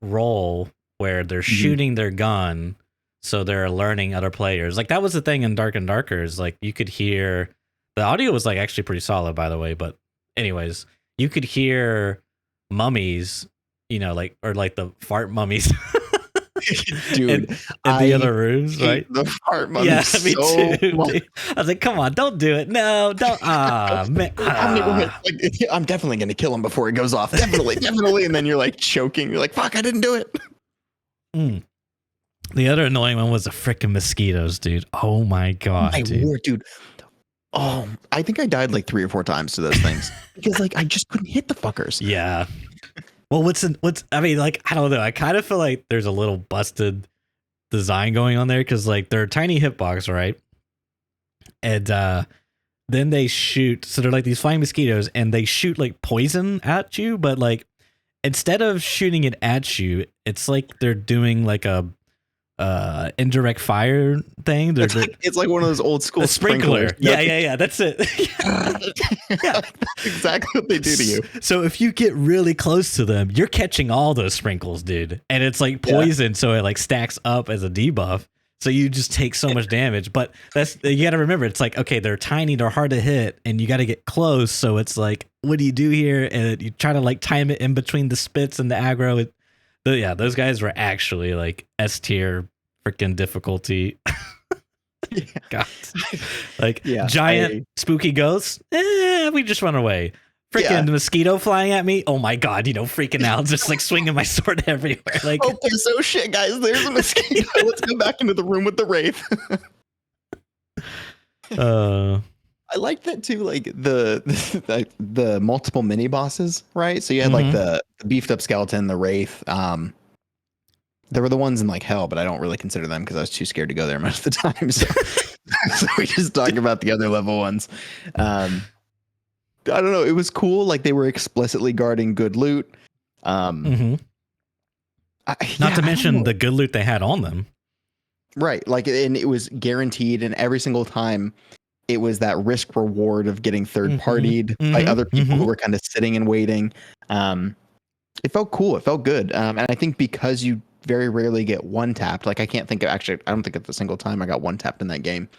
role where they're shooting their gun, so they're alerting other players. Like that was the thing in Dark and Darker, is like you could hear. The audio was like actually pretty solid, by the way. But anyways, you could hear mummies, you know, like, or like the fart mummies, dude, in the other rooms, right? The fart mummies. Yeah, me too. Dude. I was like, come on, don't do it. No, don't. Man. I'm definitely gonna kill him before he goes off. Definitely. And then you're like choking. You're like, fuck, I didn't do it. The other annoying one was the freaking mosquitoes, dude. Oh my god, dude. Oh, I think I died like 3 or 4 times to those things because like I just couldn't hit the fuckers. Yeah. Well, I mean, like, I don't know. I kind of feel like there's a little busted design going on there, because like they're a tiny hitbox, right? And then they shoot. So they're like these flying mosquitoes, and they shoot like poison at you, but like instead of shooting it at you, it's like they're doing like a indirect fire thing. It's like one of those old school sprinklers. Yeah. That's it. Yeah, that's exactly what they do to you. So if you get really close to them, you're catching all those sprinkles, dude. And it's like poison, so it like stacks up as a debuff. So you just take so much damage. But you got to remember, it's like, okay, they're tiny, they're hard to hit, and you got to get close. So it's like, what do you do here? And you try to like time it in between the spits and the aggro. Those guys were actually like S tier freaking difficulty. Yeah. God. Like giant spooky ghosts, we just run away. Freaking mosquito flying at me. Oh my God, freaking out, just like swinging my sword everywhere. Like, okay, so shit, guys, there's a mosquito. Let's go back into the room with the wraith. I like that too, like the multiple mini bosses, right? So you had like the beefed up skeleton, the wraith. There were the ones in like hell, but I don't really consider them because I was too scared to go there most of the time. So, so we just talk about the other level ones. I don't know. It was cool. Like they were explicitly guarding good loot. Not to mention the good loot they had on them. Right. Like, and it was guaranteed. And every single time it was that risk reward of getting third partied by other people who were kind of sitting and waiting. It felt cool. It felt good. And I think because you very rarely get one tapped, like I don't think it's a single time I got one tapped in that game.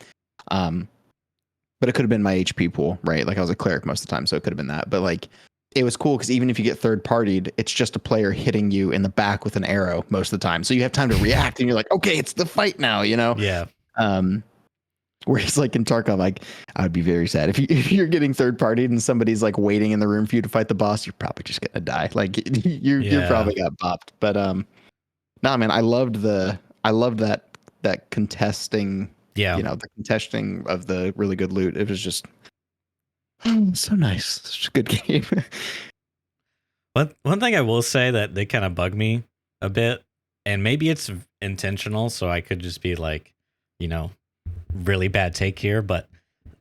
But it could have been my HP pool, right? Like I was a cleric most of the time, so it could have been that. But like, it was cool because even if you get third partied, it's just a player hitting you in the back with an arrow most of the time. So you have time to react, and you're like, okay, it's the fight now, Yeah. Whereas like in Tarkov, like I would be very sad if you're getting third partied and somebody's like waiting in the room for you to fight the boss. You're probably just gonna die. Like you probably got bopped. But nah, man, I loved that contesting. Yeah, the contesting of the really good loot. It was just so nice. Such a good game. One thing I will say that they kind of bug me a bit, and maybe it's intentional, so I could just be like, really bad take here, but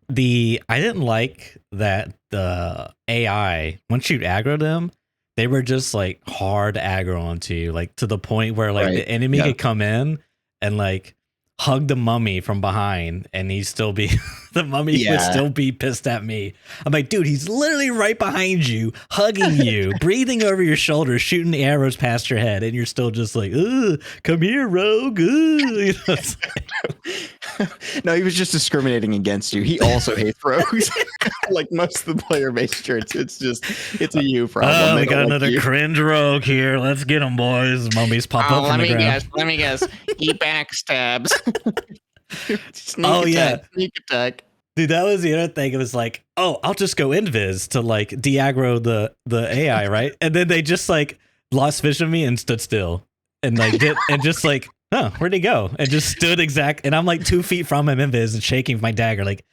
I didn't like that the AI, once you aggro them, they were just like hard aggro onto you, like to the point where like the enemy could come in and like hug the mummy from behind, and he'd still be the mummy would still be pissed at me. I'm like, dude, he's literally right behind you, hugging you, breathing over your shoulder, shooting arrows past your head, and you're still just like, come here, rogue. No, he was just discriminating against you. He also hates rogues. Like most of the player base, sure, it's a you problem. We got another cringe rogue here. Let's get him, boys. Mummies pop up from the ground. Let me guess. He backstabs. Sneak attack. Dude, that was the other thing. It was like, I'll just go invis to like de-aggro the AI, right? And then they just like lost vision of me and stood still, and like did and just like, where'd he go? And just stood and I'm like 2 feet from him, invis, and shaking with my dagger, like,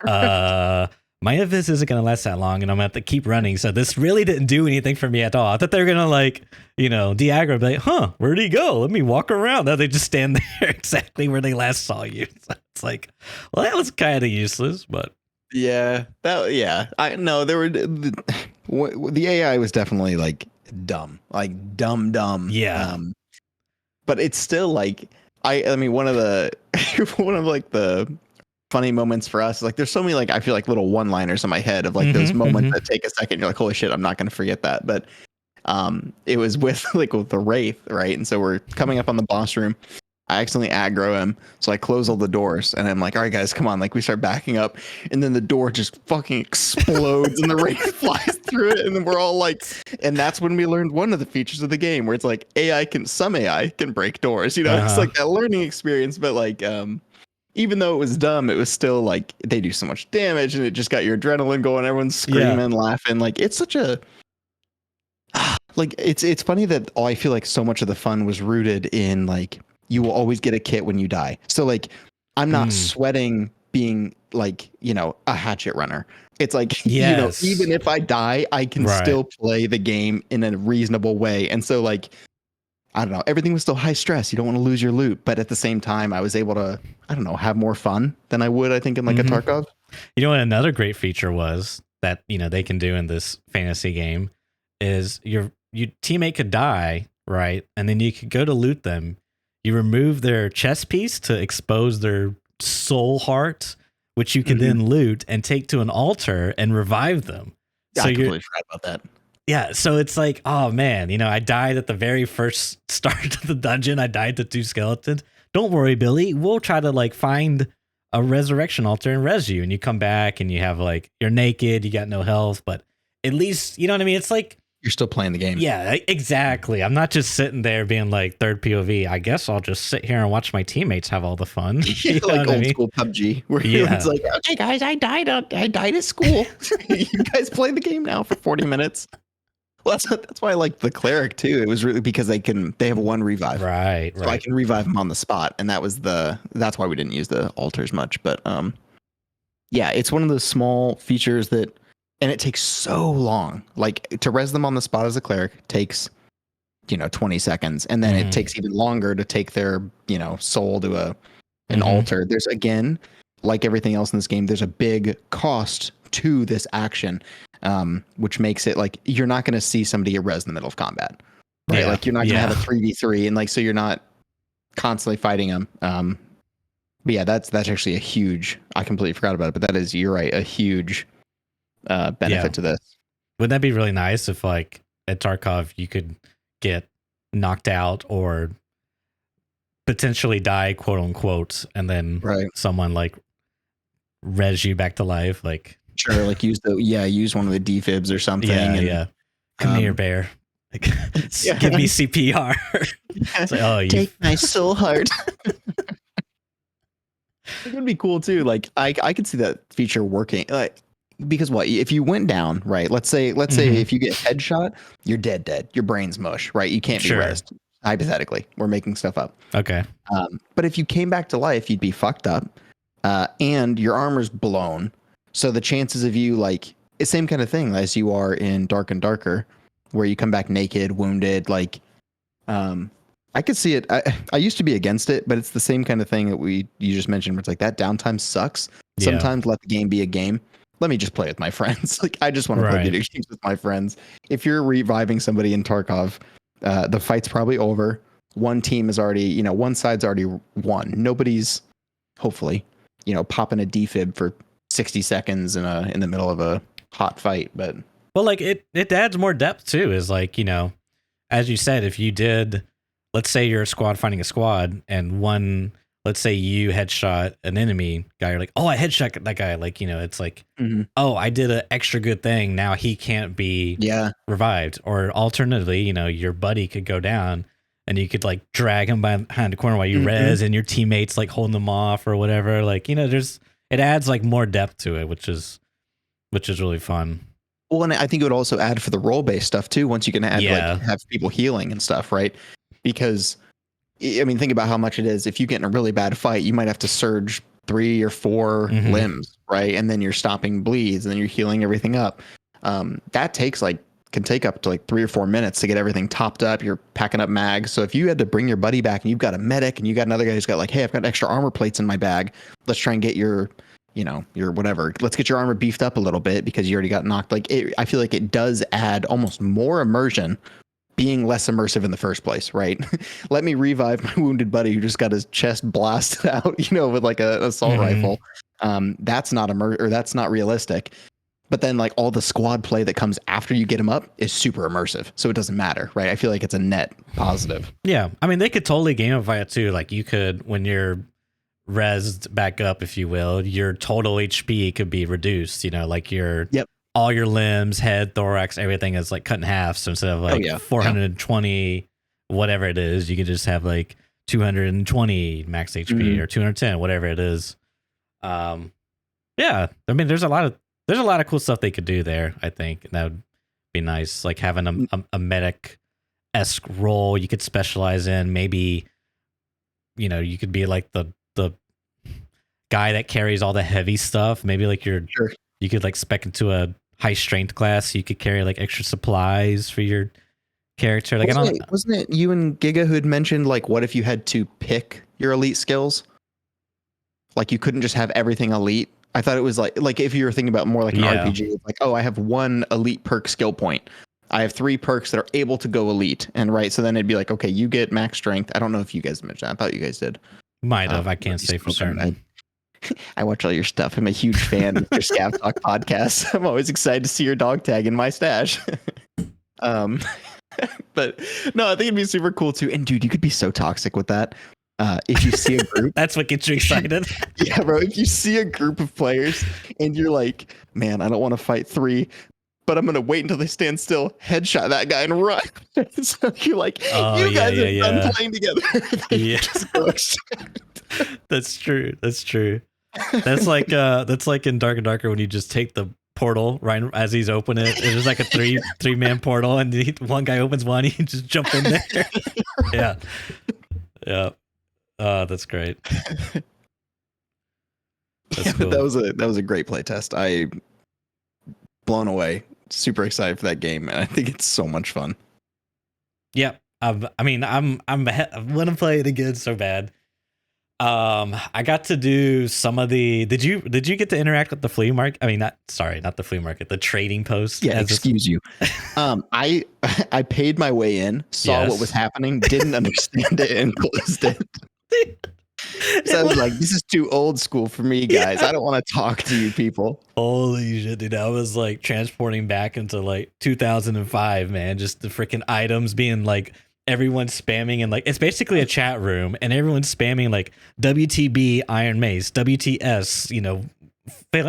my invis isn't gonna last that long, and I'm gonna have to keep running. So this really didn't do anything for me at all. I thought they were gonna like, de-aggro, be like, where'd he go? Let me walk around. Now they just stand there exactly where they last saw you. So it's like, well, that was kind of useless, but I know there were the AI was definitely like dumb, yeah. But it's still like I mean one of like the funny moments for us, like there's so many like I feel like little one-liners in my head of like those moments that take a second. You're like, holy shit, I'm not gonna forget that. But it was with the wraith, right? And so we're coming up on the boss room. I accidentally aggro him, so I close all the doors, and I'm like, all right, guys, come on. Like we start backing up, and then the door just fucking explodes, and the wraith flies through it, and then we're all like, and that's when we learned one of the features of the game, where it's like some AI can break doors. It's like that learning experience, but like even though it was dumb, it was still like they do so much damage, and it just got your adrenaline going. Everyone's screaming, laughing. Like it's such a like it's funny that I feel like so much of the fun was rooted in like you will always get a kit when you die. So like I'm not sweating being like a hatchet runner. It's like even if I die, I can still play the game in a reasonable way. And so like I don't know, everything was still high stress. You don't want to lose your loot, but at the same time, I was able to, I don't know, have more fun than I would, I think, in like a Tarkov. You know what another great feature was that, they can do in this fantasy game is your teammate could die, right? And then you could go to loot them. You remove their chest piece to expose their soul heart, which you can then loot and take to an altar and revive them. Yeah, so I completely forgot about that. Yeah, so it's like, oh man, I died at the very first start of the dungeon. I died to 2 skeletons. don't worry, Billy. We'll try to like find a resurrection altar and res you. And you come back and you have like, you're naked, you got no health, but at least, you know what I mean? It's like, You're still playing the game. yeah, exactly. I'm not just sitting there being like third POV. I guess I'll just sit here and watch my teammates have all the fun. You know Like what I old mean? school PUBG, where Yeah. it's like, okay, guys, I died at school. You guys play the game now for 40 minutes. Well, that's why I like the cleric too. It was really because they have one revive, Right. so I can revive them on the spot, and that's why we didn't use the altars much. But yeah, it's one of those small features that, and it takes so long. Like to res them on the spot as a cleric takes, 20 seconds, and then it takes even longer to take their, soul to an altar. There's, again, like everything else in this game, there's a big cost to this action, which makes it like you're not going to see somebody get res in the middle of combat, right? Yeah. Like you're not going to have a 3v3, and like so you're not constantly fighting them. But yeah, that's actually a huge. I completely forgot about it, but that is, you're right, a huge benefit to this. Wouldn't that be really nice if like at Tarkov you could get knocked out or potentially die, quote unquote, and then someone like res you back to life, like sure, like use one of the defibs or something. Yeah. Come here, bear. Like, give me CPR. It's like, take my soul heart. It would be cool too. Like I could see that feature working. Like, because what if you went down, right? Let's say if you get headshot, you're dead. Your brain's mush, right? You can't be rezzed. Hypothetically, we're making stuff up. Okay. But if you came back to life, you'd be fucked up, and your armor's blown. So the chances of you, like, it's same kind of thing as you are in Dark and Darker, where you come back naked, wounded. Like, I could see it. I used to be against it, but it's the same kind of thing that you just mentioned. Where it's like that downtime sucks. Yeah. Sometimes let the game be a game. Let me just play with my friends. Like I just want to play video games with my friends. If you're reviving somebody in Tarkov, the fight's probably over. One team is already, one side's already won. Nobody's, hopefully, popping a defib for 60 seconds in the middle of a hot fight. But well, like it adds more depth too. Is like, as you said, if you did, let's say you're a squad fighting a squad, and let's say you headshot an enemy guy, you're like, oh, I headshot that guy. Like, it's like, oh, I did an extra good thing. Now he can't be revived. Or alternatively, your buddy could go down and you could like drag him behind the corner while you res, and your teammates like holding them off or whatever. Like, it adds like more depth to it, which is really fun. Well, and I think it would also add for the role-based stuff too. Once you can add like have people healing and stuff, right? Because I mean, think about how much it is. If you get in a really bad fight, you might have to surge 3 or 4 limbs, right? And then you're stopping bleeds, and then you're healing everything up. That can take up to like 3 or 4 minutes to get everything topped up. You're packing up mags. So if you had to bring your buddy back and you've got a medic and you got another guy who's got like, hey, I've got extra armor plates in my bag. Let's try and get your whatever. Let's get your armor beefed up a little bit because you already got knocked. Like I feel like it does add almost more immersion, being less immersive in the first place, right? Let me revive my wounded buddy who just got his chest blasted out, with like an assault rifle. That's not that's not realistic. But then like all the squad play that comes after you get him up is super immersive. So it doesn't matter, right? I feel like it's a net positive. Yeah. I mean, they could totally gamify it too. Like you could, when you're rezzed back up, if you will, your total HP could be reduced, like your all your limbs, head, thorax, everything is like cut in half. So instead of like 420, whatever it is, you could just have like 220 max HP or 210, whatever it is. Yeah. I mean, there's a lot of cool stuff they could do there. I think that would be nice. Like having a medic-esque role you could specialize in. Maybe, you could be like the guy that carries all the heavy stuff. Maybe like you could like spec into a high strength class. You could carry like extra supplies for your character. Like wasn't it you and Giga who'd mentioned like what if you had to pick your elite skills? Like you couldn't just have everything elite. I thought it was like if you were thinking about more like an RPG, like, oh, I have 1 elite perk skill point. I have 3 perks that are able to go elite. And so then it'd be like, okay, you get max strength. I don't know if you guys mentioned that. I thought you guys did. Might have. I can't say for certain. I watch all your stuff. I'm a huge fan of your ScavTalk podcast. I'm always excited to see your dog tag in my stash. But no, I think it'd be super cool too. And dude, you could be so toxic with that. If you see a group, That's what gets you excited. yeah, bro. If you see a group of players and you're like, man, I don't want to fight 3, but I'm gonna wait until they stand still, headshot that guy and run. So you're like, Oh, you yeah, guys yeah, are done yeah. playing together. Yeah. Just go extract. That's true. That's true. That's like in Dark and Darker when you just take the portal right as he's opening it. It was like a three-man portal, and one guy opens one, he just jump in there. Yeah. Yeah. That's great. That's Yeah, cool. but that was a great play test. I blown away. Super excited for that game, and I think it's so much fun. Yeah. I want to play it again so bad. I got to do some of the. Did you get to interact with the flea market? I mean, not the flea market, the trading post. Yeah, excuse you. I paid my way in, saw what was happening, didn't understand it, and closed it. So I was like, this is too old school for me, guys. Yeah. I don't want to talk to you people. Holy shit, dude. I was like transporting back into like 2005, man. Just the freaking items being like everyone's spamming, and like it's basically a chat room and everyone's spamming like WTB Iron Mace, WTS,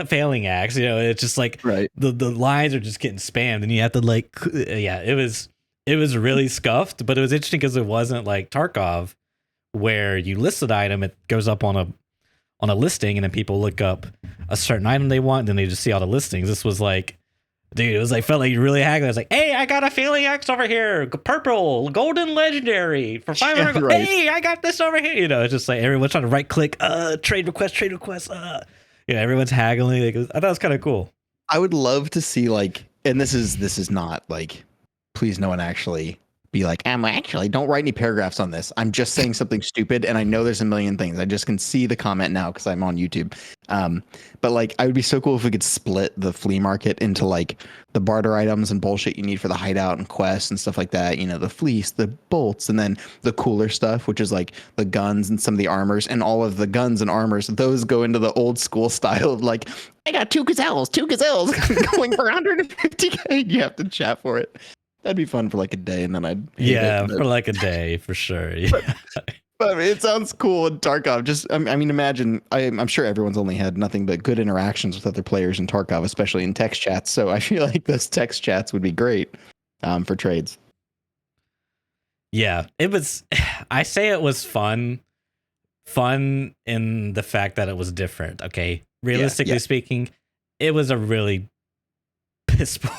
failing axe. It's just like Right. the lines are just getting spammed, and you have to like, yeah, it was really scuffed, but it was interesting because it wasn't like Tarkov where you list an item, it goes up on a listing, and then people look up a certain item they want, and then they just see all the listings. This was like, dude, it was like, felt like you really haggling. I was like, hey, I got a failing axe over here, purple, golden legendary for 500. Yeah, right. Hey, I got this over here. It's just like everyone's trying to right click, trade request. Everyone's haggling. Like, I thought it was kind of cool. I would love to see like, and this is not like, please no one actually be like, actually don't write any paragraphs on this. I'm just saying something stupid, and I know there's a million things. I just can see the comment now because I'm on YouTube. But like, I would be so cool if we could split the flea market into like the barter items and bullshit you need for the hideout and quests and stuff like that. The fleece, the bolts, and then the cooler stuff, which is like the guns and some of the armors, and all of the guns and armors. Those go into the old school style of like, I got two gazelles going for 150K. You have to chat for it. That'd be fun for like a day, and then I'd hate it, for like a day for sure. Yeah. But I mean, it sounds cool in Tarkov. Just, I mean, imagine. I'm sure everyone's only had nothing but good interactions with other players in Tarkov, especially in text chats. So I feel like those text chats would be great for trades. Yeah, it was. I say it was fun in the fact that it was different. Okay, realistically speaking, it was a really piss poor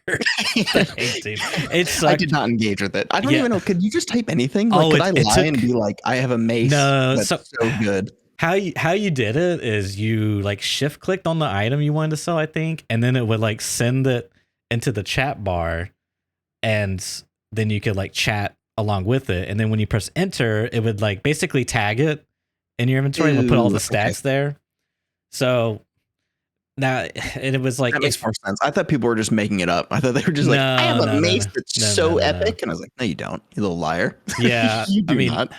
thing, it sucked. I did not engage with it. I don't even know. Could you just type anything? Like, could I lie and be like, I have a mace? No, that's so good. How you did it is you like shift clicked on the item you wanted to sell, I think, and then it would like send it into the chat bar, and then you could like chat along with it, and then when you press enter, it would like basically tag it in your inventory and would put all the stats there. So now it was like, that makes more sense. I thought people were just making it up. I thought they were just like, I have a mace that's so epic, and I was like, no, you don't, you little liar. Yeah, you do not.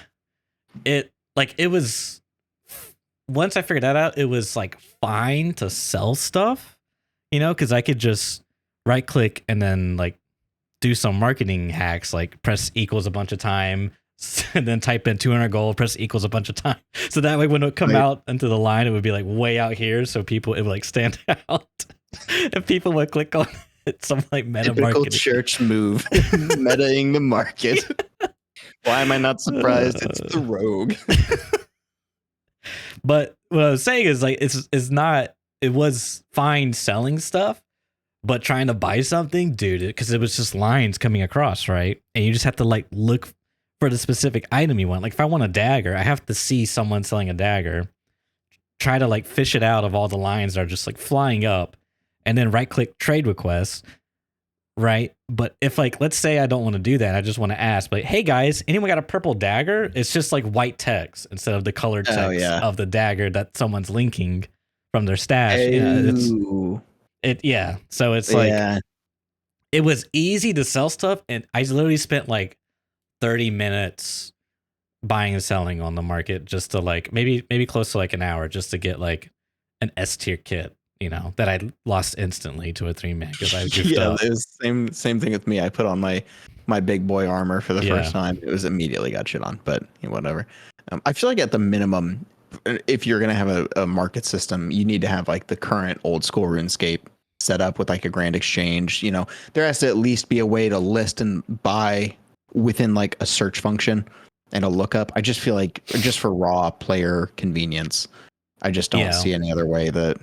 It was, once I figured that out, it was like fine to sell stuff, because I could just right click and then like do some marketing hacks, like press equals a bunch of time and then type in 200 gold, press equals a bunch of time. So that way when it would come out into the line, it would be like way out here. So it would like stand out and people would click on it. Some like meta marketing. Church move, metaing the market. Why am I not surprised? It's the rogue. But what I was saying is like, it was fine selling stuff, but trying to buy something, dude, because it was just lines coming across, right? And you just have to like look for the specific item you want. Like if I want a dagger, I have to see someone selling a dagger, try to like fish it out of all the lines that are just like flying up, and then right click trade requests, right? But if like, let's say I don't want to do that, I just want to ask, like, hey guys, anyone got a purple dagger? It's just like white text instead of the colored text of the dagger that someone's linking from their stash. So it's like, it was easy to sell stuff, and I literally spent like 30 minutes buying and selling on the market just to like maybe close to like an hour just to get like an S tier kit, that I lost instantly to a 3-man because I goofed up. It was same thing with me. I put on my big boy armor for the first time. It was immediately got shit on, but whatever. I feel like at the minimum, if you're gonna have a market system, you need to have like the current old school RuneScape set up with like a grand exchange. You know, there has to at least be a way to list and buy within like a search function and a lookup. I just feel like just for raw player convenience, I just don't see any other way that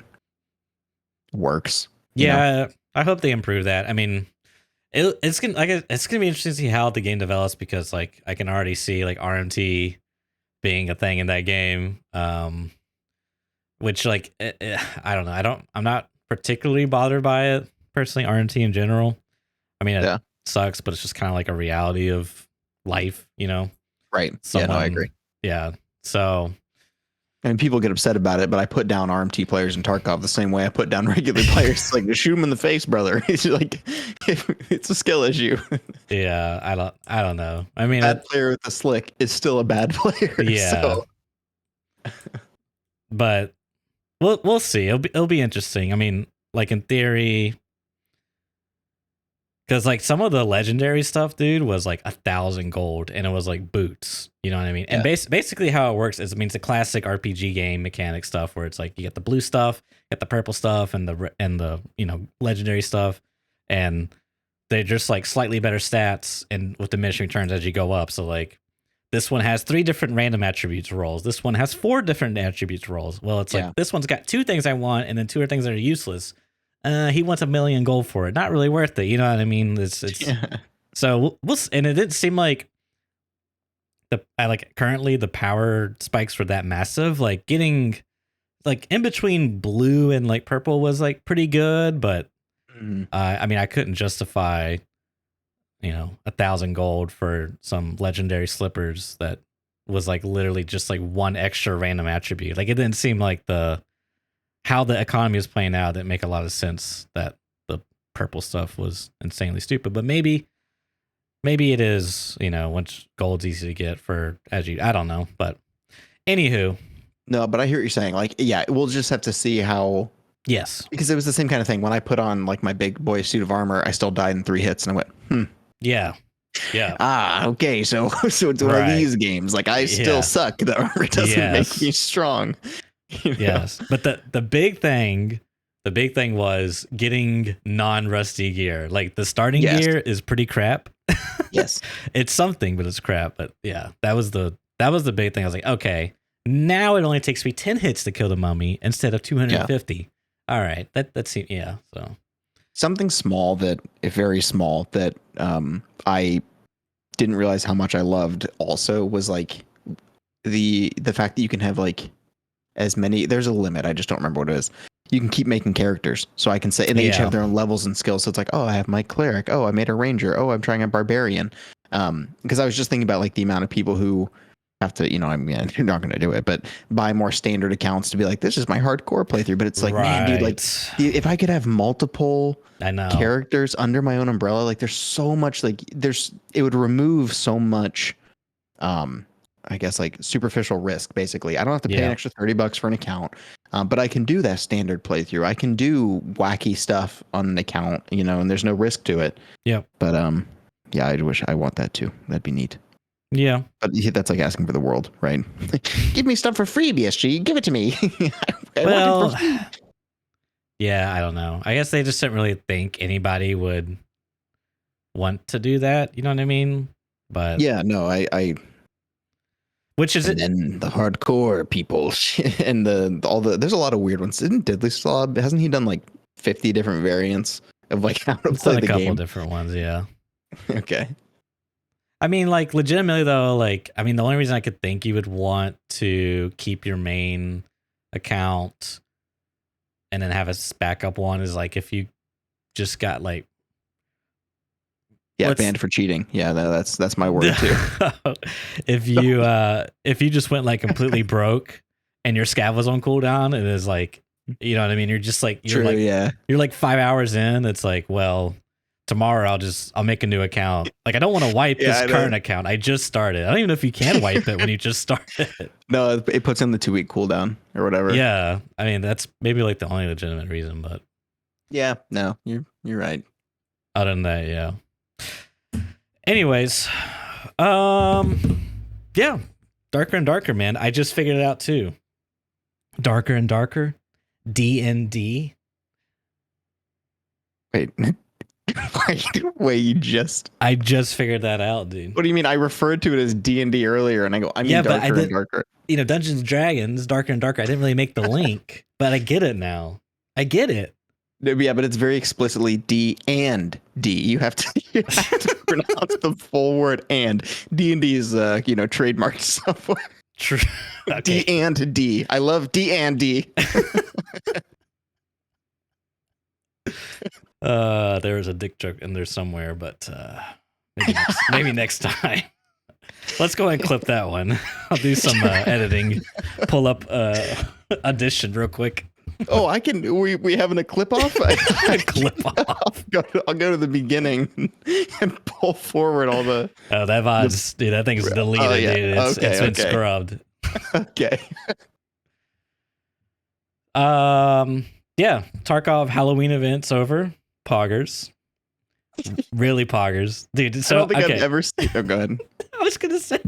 works. Yeah, I hope they improve that. I mean, it's gonna be interesting to see how the game develops, because like I can already see like RMT being a thing in that game, which like I don't know. I'm not particularly bothered by it personally. RMT in general. I mean, it sucks, but it's just kind of like a reality of life, you know. Right. Yeah, no, I agree. Yeah. So. And people get upset about it, but I put down RMT players in Tarkov the same way I put down regular players. It's like, shoot them in the face, brother. It's like, it's a skill issue. Yeah, I don't know. I mean, bad player with the slick is still a bad player. Yeah. So. But we'll see. It'll be interesting. I mean, like in theory, because like some of the legendary stuff, dude, was like 1,000 gold, and it was like boots. You know what I mean? Yeah. And basically how it works is, I mean, it's a classic RPG game mechanic stuff where it's like you get the blue stuff, you get the purple stuff, and the you know, legendary stuff, and they're just like slightly better stats and with diminishing returns as you go up. So like this one has 3 different random attributes rolls. This one has 4 different attributes rolls. Well, it's like this one's got 2 things I want and then 2 other things that are useless. He wants 1 million gold for it. Not really worth it. You know what I mean? It's So we'll and it didn't seem like currently the power spikes were that massive. Like getting like in between blue and like purple was like pretty good, but I mean, I couldn't justify, you know, 1,000 gold for some legendary slippers that was like literally just like 1 extra random attribute. Like it didn't seem like how the economy is playing out didn't make a lot of sense, that the purple stuff was insanely stupid. But maybe it is, you know, once gold's easy to get I don't know. But anywho. No, but I hear what you're saying. Like, yeah, we'll just have to see how. Yes. Because it was the same kind of thing. When I put on like my big boy suit of armor, I still died in 3 hits, and I went, Yeah. Yeah. Okay. So it's one of these games. Like I still suck. The armor doesn't make me strong. Yes. But the big thing was getting non-rusty gear. Like the starting gear is pretty crap. Yes. It's something, but it's crap. But yeah, that was the big thing. I was like, okay, now it only takes me 10 hits to kill the mummy instead of 250. All right. That seems, so something small very small that I didn't realize how much I loved also was like the fact that you can have like as many, there's a limit, I just don't remember what it is. You can keep making characters, so I can say, and they each have their own levels and skills. So it's like, oh, I have my cleric, oh, I made a ranger, oh, I'm trying a barbarian. Because I was just thinking about like the amount of people who have to, you know, I mean, you're not going to do it, but buy more standard accounts to be like, this is my hardcore playthrough. But it's like, man, dude, like if I could have multiple characters under my own umbrella, like there's so much, like it would remove so much, I guess like superficial risk. Basically, I don't have to pay an extra $30 for an account, but I can do that standard playthrough. I can do wacky stuff on an account, you know, and there's no risk to it. Yeah. But yeah, I want that too. That'd be neat. Yeah. But that's like asking for the world, right? Give me stuff for free, BSG. Give it to me. I want it for free. Yeah, I don't know. I guess they just didn't really think anybody would want to do that. You know what I mean? But yeah, no, I which is and then the hardcore people and there's a lot of weird ones. Isn't Deadly Slob, hasn't he done like 50 different variants of like how to play the game? A couple different ones, yeah. Okay. I mean, like, legitimately, though, like, I mean, the only reason I could think you would want to keep your main account and then have a backup one is, like, if you just got, like... Yeah, banned for cheating. Yeah, that's my word, too. If you just went, like, completely broke and your scav was on cooldown, and it's like, you know what I mean? You're just, like... You're like 5 hours in, it's like, well... Tomorrow I'll make a new account. Like I don't want to wipe this current account. I just started. I don't even know if you can wipe it when you just started. No, it puts in the 2-week cooldown or whatever. Yeah, I mean that's maybe like the only legitimate reason, but yeah, no, you're right. Other than that, yeah. Anyways, yeah, Darker and darker, man. I just figured it out too. Darker and darker. D&D. Wait, wait, you just... I just figured that out, dude. What do you mean? I referred to it as D&D earlier, and I go, I mean darker and darker. You know, Dungeons and Dragons, darker and darker. I didn't really make the link, but I get it now. I get it. Yeah, but it's very explicitly D and D. You have to pronounce the full word and. D&D is, trademarked somewhere. True. Okay. D and D. I love D and D. There was a dick joke in there somewhere, but maybe next time. Let's go ahead and clip that one. I'll do some editing. Pull up Audition real quick. Oh, I can. We having a clip off? Clip off. I'll go to the beginning and pull forward all the. Oh, that VOD's, dude. That thing's deleted, dude. It's been scrubbed. Okay. Yeah. Tarkov Halloween event's over. Poggers. Really poggers, dude. So I don't think I've ever seen. Oh, go ahead. I was gonna say,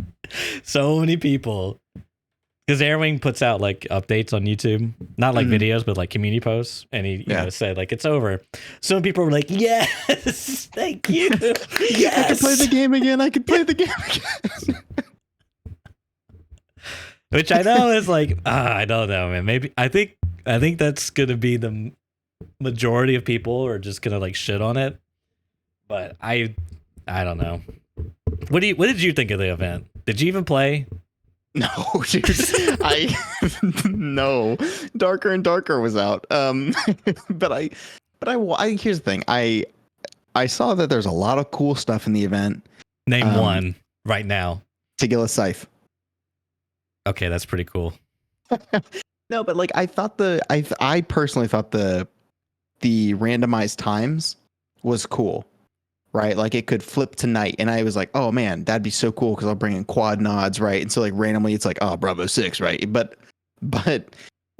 so many people, because Airwing puts out like updates on YouTube, not like videos, but like community posts, and he said like it's over. Some people were like, yes, thank you, yes, I can play the game again. I can play the game again. Which I know is like, I don't know, man. Maybe I think that's gonna be the majority of people are just gonna like shit on it. But I don't know. What did you think of the event? Did you even play? No, dude. No. Darker and Darker was out. But I here's the thing. I saw that there's a lot of cool stuff in the event. Name one right now. Tigilla Scythe. Okay, that's pretty cool. No, but like I personally thought the randomized times was cool. Right, like it could flip to night, and I was like, "Oh man, that'd be so cool!" Because I'll bring in quad nods, right? And so like randomly, it's like, "Oh, Bravo 6, right?" But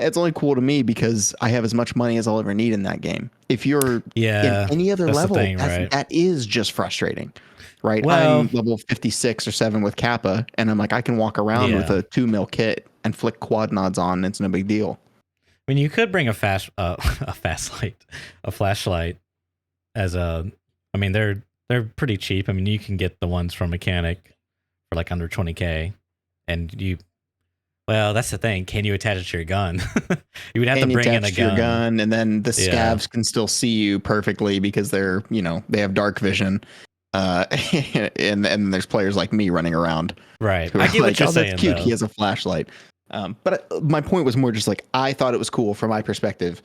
it's only cool to me because I have as much money as I'll ever need in that game. If you're in any other level, that is just frustrating, right? Well, I'm level 56 or 7 with Kappa, and I'm like, I can walk around with a 2 mil kit and flick quad nods on. And it's no big deal. I mean, you could bring a flashlight as a. I mean, they're pretty cheap. I mean, you can get the ones from Mechanic for like under 20K, and that's the thing. Can you attach it to your gun? You would have to bring in a gun. Your gun, and then the scavs can still see you perfectly because they're they have dark vision. And there's players like me running around. Right. I get what you're saying. That's cute. Though. He has a flashlight. But my point was more just like I thought it was cool from my perspective,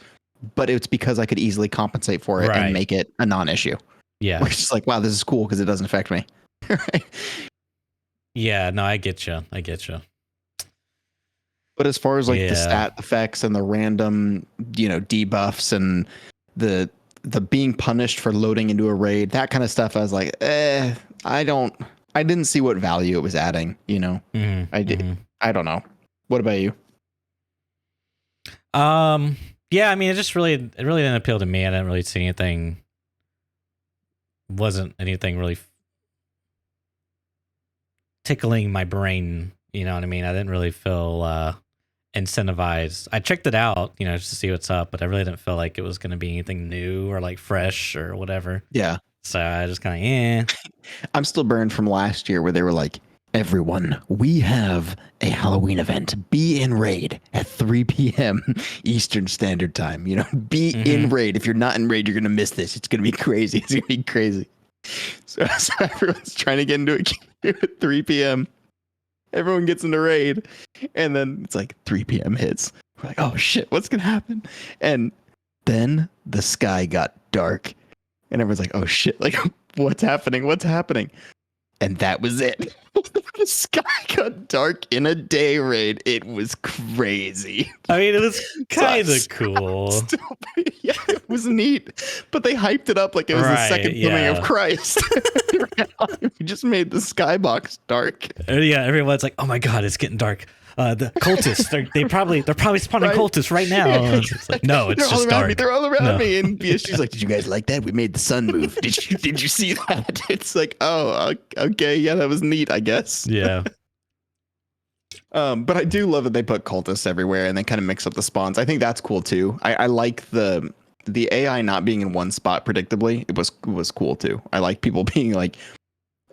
but it's because I could easily compensate for it and make it a non-issue. Yeah. Which is like, wow, this is cool because it doesn't affect me. Right? Yeah, no, I get you. But as far as like the stat effects and the random, debuffs and the being punished for loading into a raid, that kind of stuff, I was like, I didn't see what value it was adding, Mm-hmm, I did. Mm-hmm. I don't know. What about you? Yeah, I mean, it really didn't appeal to me. I didn't really see anything. Wasn't anything really tickling my brain, you know what I mean? I didn't really feel incentivized. I checked it out, just to see what's up, but I really didn't feel like it was going to be anything new or like fresh or whatever. Yeah. So I just kind of, I'm still burned from last year where they were like, everyone, we have a Halloween event. Be in raid at 3 p.m. Eastern Standard Time. Be in raid. If you're not in raid, you're going to miss this. It's going to be crazy. It's going to be crazy. So everyone's trying to get into a queue at 3 p.m. Everyone gets into raid. And then it's like 3 p.m. hits. We're like, oh shit, what's going to happen? And then the sky got dark. And everyone's like, oh shit, like what's happening? What's happening? And that was it. The sky got dark in a day raid. It was crazy. I mean, it was kind of cool. Yeah, it was neat. But they hyped it up like it was the second coming of Christ. We just made the skybox dark. Yeah, everyone's like, oh my God, it's getting dark. The cultists, they're probably spawning cultists right now. It's like, no, it's just dark. They're all around me. And BSG's like, did you guys like that? We made the sun move. Did you see that? It's like, oh, okay, yeah, that was neat, I guess. Yeah. But I do love that they put cultists everywhere and they kind of mix up the spawns. I think that's cool too. I like the AI not being in one spot predictably. It was cool too. I like people being like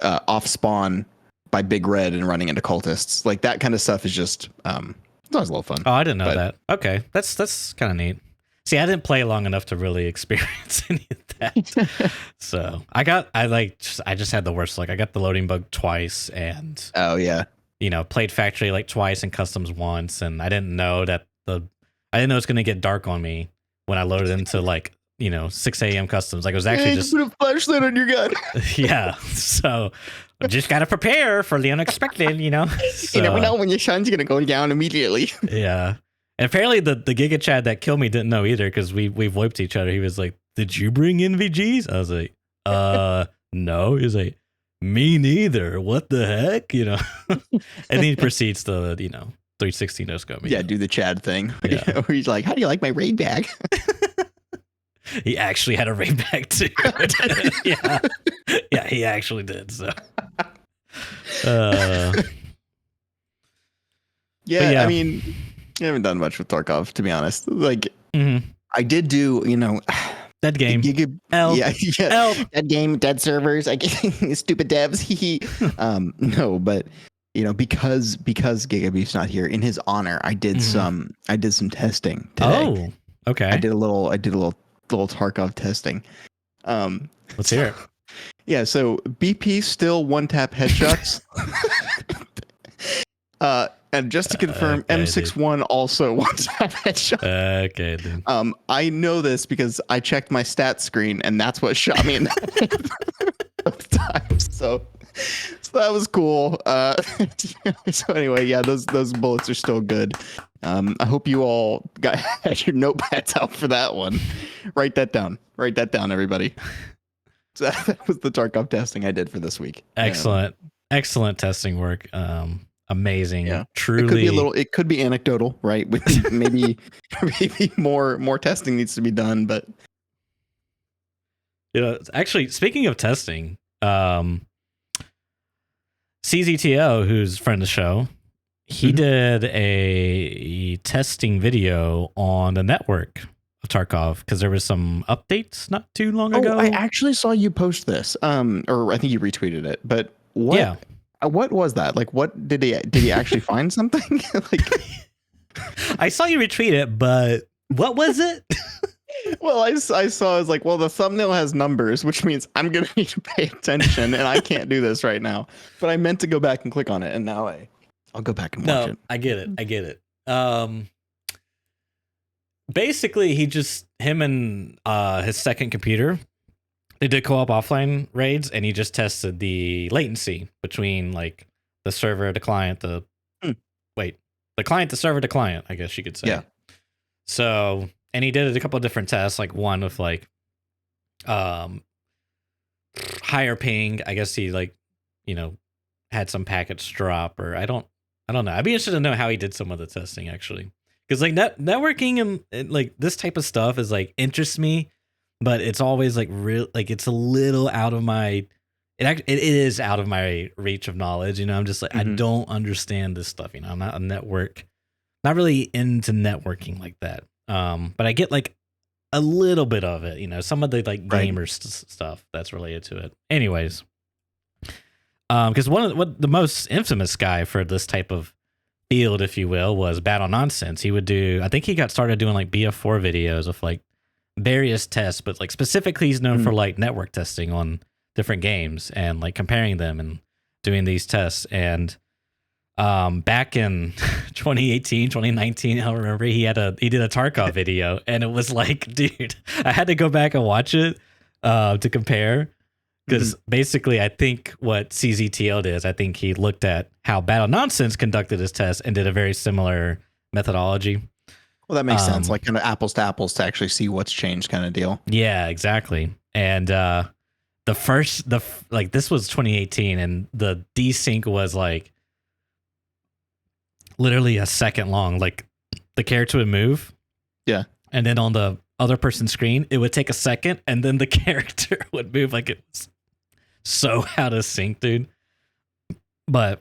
off spawn by Big Red and running into cultists. Like that kind of stuff is just it's always a little fun. Oh, I didn't know that. Okay, that's kind of neat. See, I didn't play long enough to really experience any of that. So I just had the worst luck. I got the loading bug twice, and oh yeah, played factory like twice and customs once, and I didn't know it's gonna get dark on me when I loaded into 6 a.m. customs. Like it was actually just put a flashlight on your gun. Yeah, so just gotta prepare for the unexpected, So, you never know when your sun's gonna go down immediately. Yeah. And apparently the Giga Chad that killed me didn't know either, because we've wiped each other. He was like, "Did you bring NVGs?" I was like, no. He was like, "Me neither. What the heck?" And he proceeds to 360 no scope me. Yeah, do the Chad thing. Yeah. Where he's like, "How do you like my raid bag?" He actually had a raid bag too. Yeah, he actually did. So, yeah, I mean, I haven't done much with Tarkov, to be honest. Like, I did do, dead game. L. Dead game, dead servers. Stupid devs. No, but because GigaBeef's not here, in his honor, I did some testing today. Oh, okay. I did a little Tarkov testing. Let's hear it. Yeah, so BP still one tap headshots. And just to confirm, okay, M61 also one tap headshots. Okay, dude. I know this because I checked my stat screen and that's what shot me in the times. So that was cool. So anyway, yeah, those bullets are still good. I hope you all had your notepads out for that one. Write that down, everybody. So that was the Tarkov testing I did for this week. Excellent testing work. Amazing. Yeah. Truly. It could be anecdotal, right? maybe more testing needs to be done, but actually, speaking of testing, CZTO, who's a friend of the show, he did a testing video on the network of Tarkov because there was some updates not too long ago. I actually saw you post this, or I think you retweeted it. But what was that? Like, what did he actually find something? Like, I saw you retweet it, but what was it? Well, I saw, I was like, well, the thumbnail has numbers, which means I'm going to need to pay attention, and I can't do this right now. But I meant to go back and click on it, and now I'll go back and watch it. I get it. Basically, him and his second computer, they did co-op offline raids, and he just tested the latency between like the server to client, the client to server to client, I guess you could say. Yeah. So, and he did a couple of different tests, like one with like higher ping. I guess he had some packets drop, or I don't know. I'd be interested to know how he did some of the testing actually, because like networking and like this type of stuff is like interests me, but it's always like real, like it's a little out of my. It is out of my reach of knowledge. I'm just like I don't understand this stuff. I'm not not really into networking like that. But I get like a little bit of it. Some of the like gamer stuff that's related to it. Anyways, because the most infamous guy for this type of field, if you will, was Battle Nonsense. He would do. I think he got started doing like BF4 videos of like various tests, but like specifically he's known for like network testing on different games and like comparing them and doing these tests. And back in 2018, 2019, I remember he did a Tarkov video, and it was like, dude, I had to go back and watch it to compare, because basically I think what CZTL did is I think he looked at how Battle Nonsense conducted his test and did a very similar methodology. Well, that makes sense, like kind of apples to apples to actually see what's changed kind of deal. Yeah, exactly. And this was 2018, and the desync was like literally a second long. Like the character would move, and then on the other person's screen it would take a second, and then the character would move. Like it was so out of sync, dude. But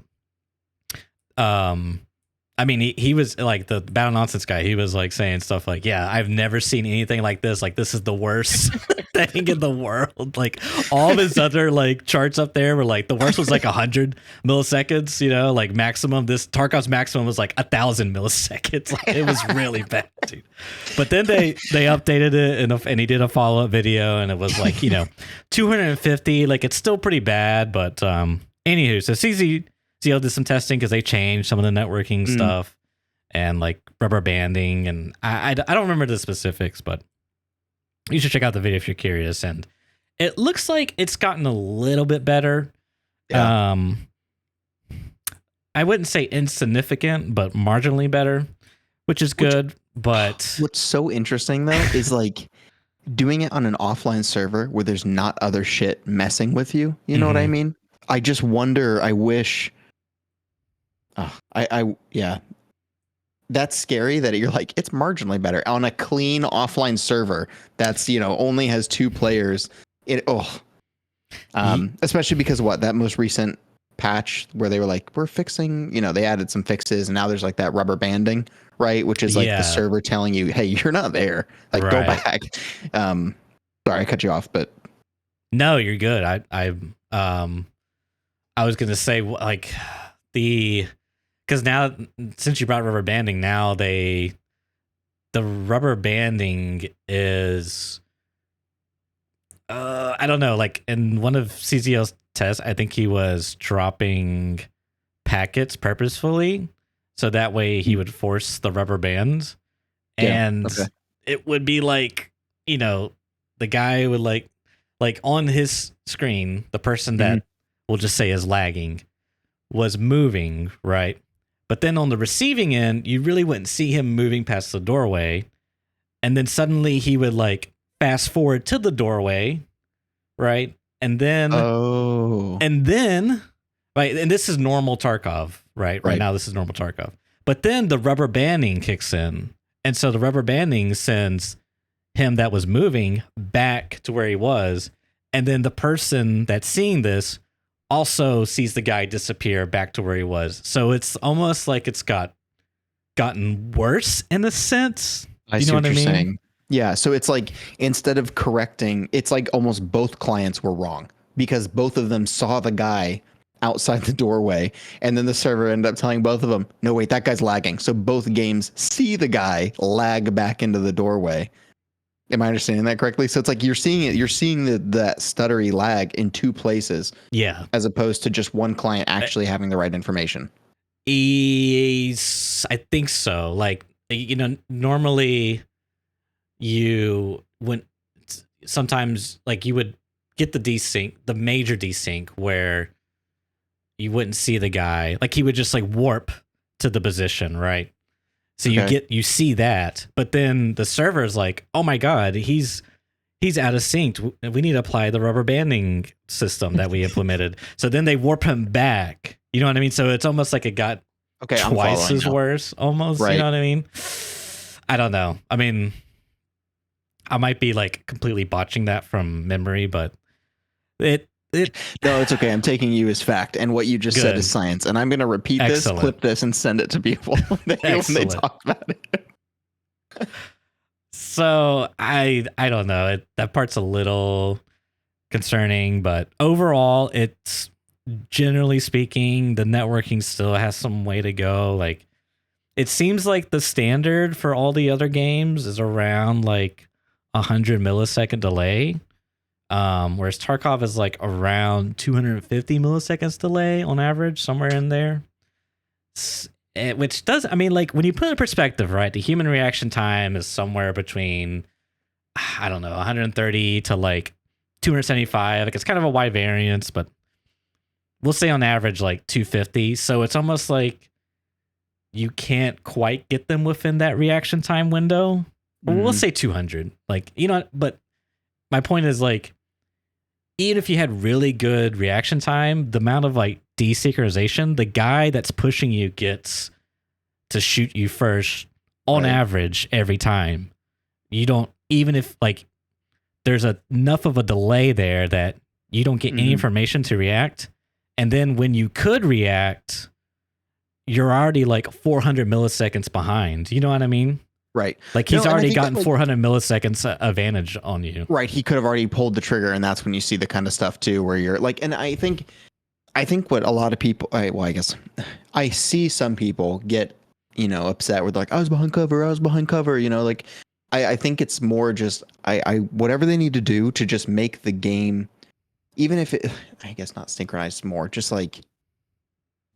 I mean, he was like the Battle Nonsense guy. He was like saying stuff like, yeah, I've never seen anything like this. Like, this is the worst thing in the world. Like, all of his other like charts up there were like, the worst was like 100 milliseconds, you know, like maximum. This Tarkov's maximum was like 1,000 milliseconds. Like, it was really bad, dude. But then they updated it and he did a follow up video and it was like, you know, 250. Like, it's still pretty bad. But anywho, so CZL did some testing because they changed some of the networking stuff and like rubber banding. And I don't remember the specifics, but you should check out the video if you're curious. And it looks like it's gotten a little bit better. Yeah. I wouldn't say insignificant, but marginally better, which is good. But what's so interesting though is like doing it on an offline server where there's not other shit messing with you. You know what I mean? I just wonder, I wish... yeah, that's scary that you're like, it's marginally better on a clean offline server that's, you know, only has 2 players. Especially because that most recent patch where they were like, we're fixing, you know, they added some fixes and now there's like that rubber banding, right? Which is like the server telling you, hey, you're not there, like go back. Sorry, I cut you off, but no, you're good. I was gonna say like because now, since you brought rubber banding, now the rubber banding is, I don't know, like in one of CZL's tests, I think he was dropping packets purposefully, so that way he would force the rubber bands, and it would be like, you know, the guy would like on his screen, the person that we'll just say is lagging was moving, right? But then on the receiving end, you really wouldn't see him moving past the doorway. And then suddenly he would like fast forward to the doorway, right? And then, right. And this is normal Tarkov, right? Right now, this is normal Tarkov. But then the rubber banding kicks in. And so the rubber banding sends him that was moving back to where he was. And then the person that's seeing this also sees the guy disappear back to where he was. So it's almost like it's gotten worse in a sense. You know what I mean? Saying. Yeah. So it's like, instead of correcting, it's like almost both clients were wrong because both of them saw the guy outside the doorway. And then the server ended up telling both of them, no, wait, that guy's lagging. So both games see the guy lag back into the doorway. Am I understanding that correctly? So it's like you're seeing that stuttery lag in 2 places. Yeah. As opposed to just one client actually having the right information. I think so. Like, you know, normally sometimes like you would get the desync, the major desync where you wouldn't see the guy. Like he would just like warp to the position, right? So you see that, but then the server is like, oh my God, he's out of sync. We need to apply the rubber banding system that we implemented. So then they warp him back. You know what I mean? So it's almost like it got twice as worse almost. Right. You know what I mean? I don't know. I mean, I might be like completely botching that from memory, but no, it's okay. I'm taking you as fact, and what you just said is science. And I'm going to repeat this, clip this, and send it to people when they talk about it. So I don't know. That part's a little concerning, but overall, it's generally speaking, the networking still has some way to go. Like, it seems like the standard for all the other games is around like 100 millisecond delay. Whereas Tarkov is like around 250 milliseconds delay on average, somewhere in there. Which does, I mean, like when you put it in perspective, right? The human reaction time is somewhere between, I don't know, 130 to like 275. Like it's kind of a wide variance, but we'll say on average like 250. So it's almost like you can't quite get them within that reaction time window. Well, we'll say 200. Like, you know, but my point is like, even if you had really good reaction time, the amount of like desynchronization, the guy that's pushing you gets to shoot you first on average every time. You don't, even if like there's enough of a delay there that you don't get any information to react. And then when you could react, you're already like 400 milliseconds behind. You know what I mean? Right. Like he's No, and I already think that, gotten like, 400 milliseconds advantage on you. right. He could have already pulled the trigger, and that's when you see the kind of stuff too, where you're like, and I think what a lot of people, I guess I see some people get, upset with like, I was behind cover, like I think it's more just, I whatever they need to do to just make the game, even if it, I guess not synchronized more, just like,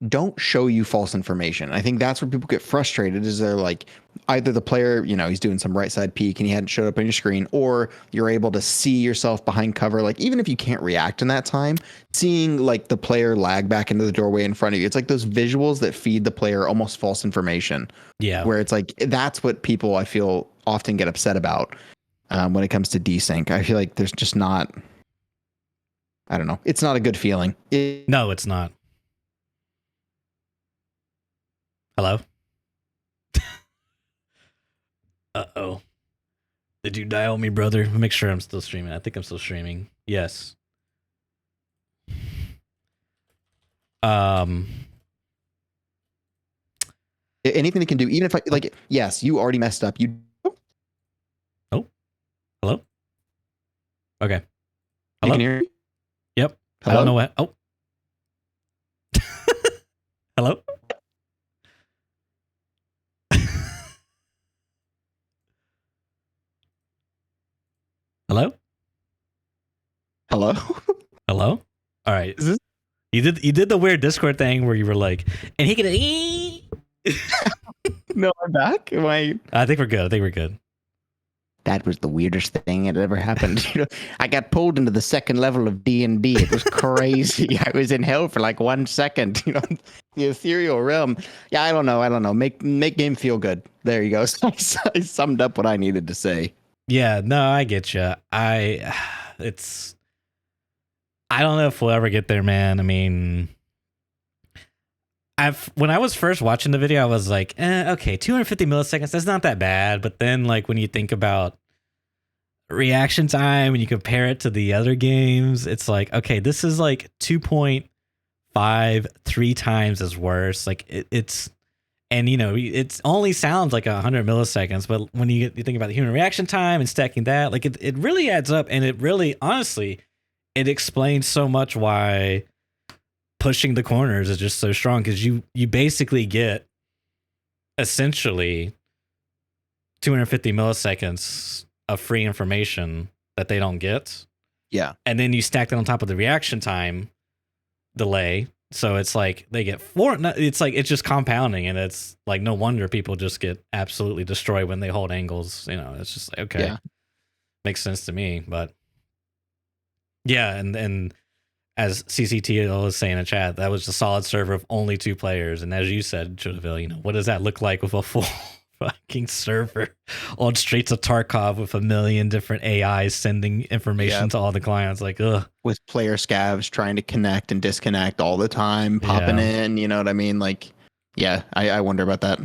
don't show you false information. I think that's where people get frustrated is they're like, either the player, he's doing some right side peek and he hadn't showed up on your screen, or you're able to see yourself behind cover. Like, even if you can't react in that time, seeing like the player lag back into the doorway in front of you, it's like those visuals that feed the player almost false information. Yeah. Where it's like, that's what people I feel often get upset about when it comes to desync. I feel like there's just not, I don't know. It's not a good feeling. No, it's not. Hello? Uh-oh. Did you dial me, brother? Make sure I'm still streaming. I think I'm still streaming. Yes. Anything they can do, even if I like, yes, you already messed up. Oh, hello? Okay. You Hello? can hear me? Yep. Hello? I don't know what. Oh. Hello? Hello? Hello? Hello? All right. Is this? You did the weird Discord thing where you were like, and he could. No, I'm back. Am I? I think we're good. That was the weirdest thing that ever happened. I got pulled into the second level of D&D. It was crazy. I was in hell for like 1 second. The ethereal realm. Yeah, I don't know. Make game feel good. There you go. I summed up what I needed to say. Yeah, no, I get you. I don't know if we'll ever get there, man. I mean, when I was first watching the video, I was like, okay, 250 milliseconds, that's not that bad. But then, like, when you think about reaction time and you compare it to the other games, it's like, okay, this is like 2.5, 3 times as worse. Like, it's, and it only sounds like 100 milliseconds, but when you think about the human reaction time and stacking that, like, it really adds up, and it really, honestly, it explains so much why pushing the corners is just so strong, because you basically get essentially 250 milliseconds of free information that they don't get. Yeah. And then you stack that on top of the reaction time delay. So it's like they get 4. It's like it's just compounding, and it's like no wonder people just get absolutely destroyed when they hold angles. It's just like, okay, makes sense to me. But yeah, and as CCTL is saying in chat, that was a solid server of only 2 players. And as you said, Shouldaville, what does that look like with a full fucking server on streets of Tarkov with 1 million different AIs sending information to all the clients? Like, ugh. With player scavs trying to connect and disconnect all the time, popping in, you know what I mean? Like, yeah, I wonder about that.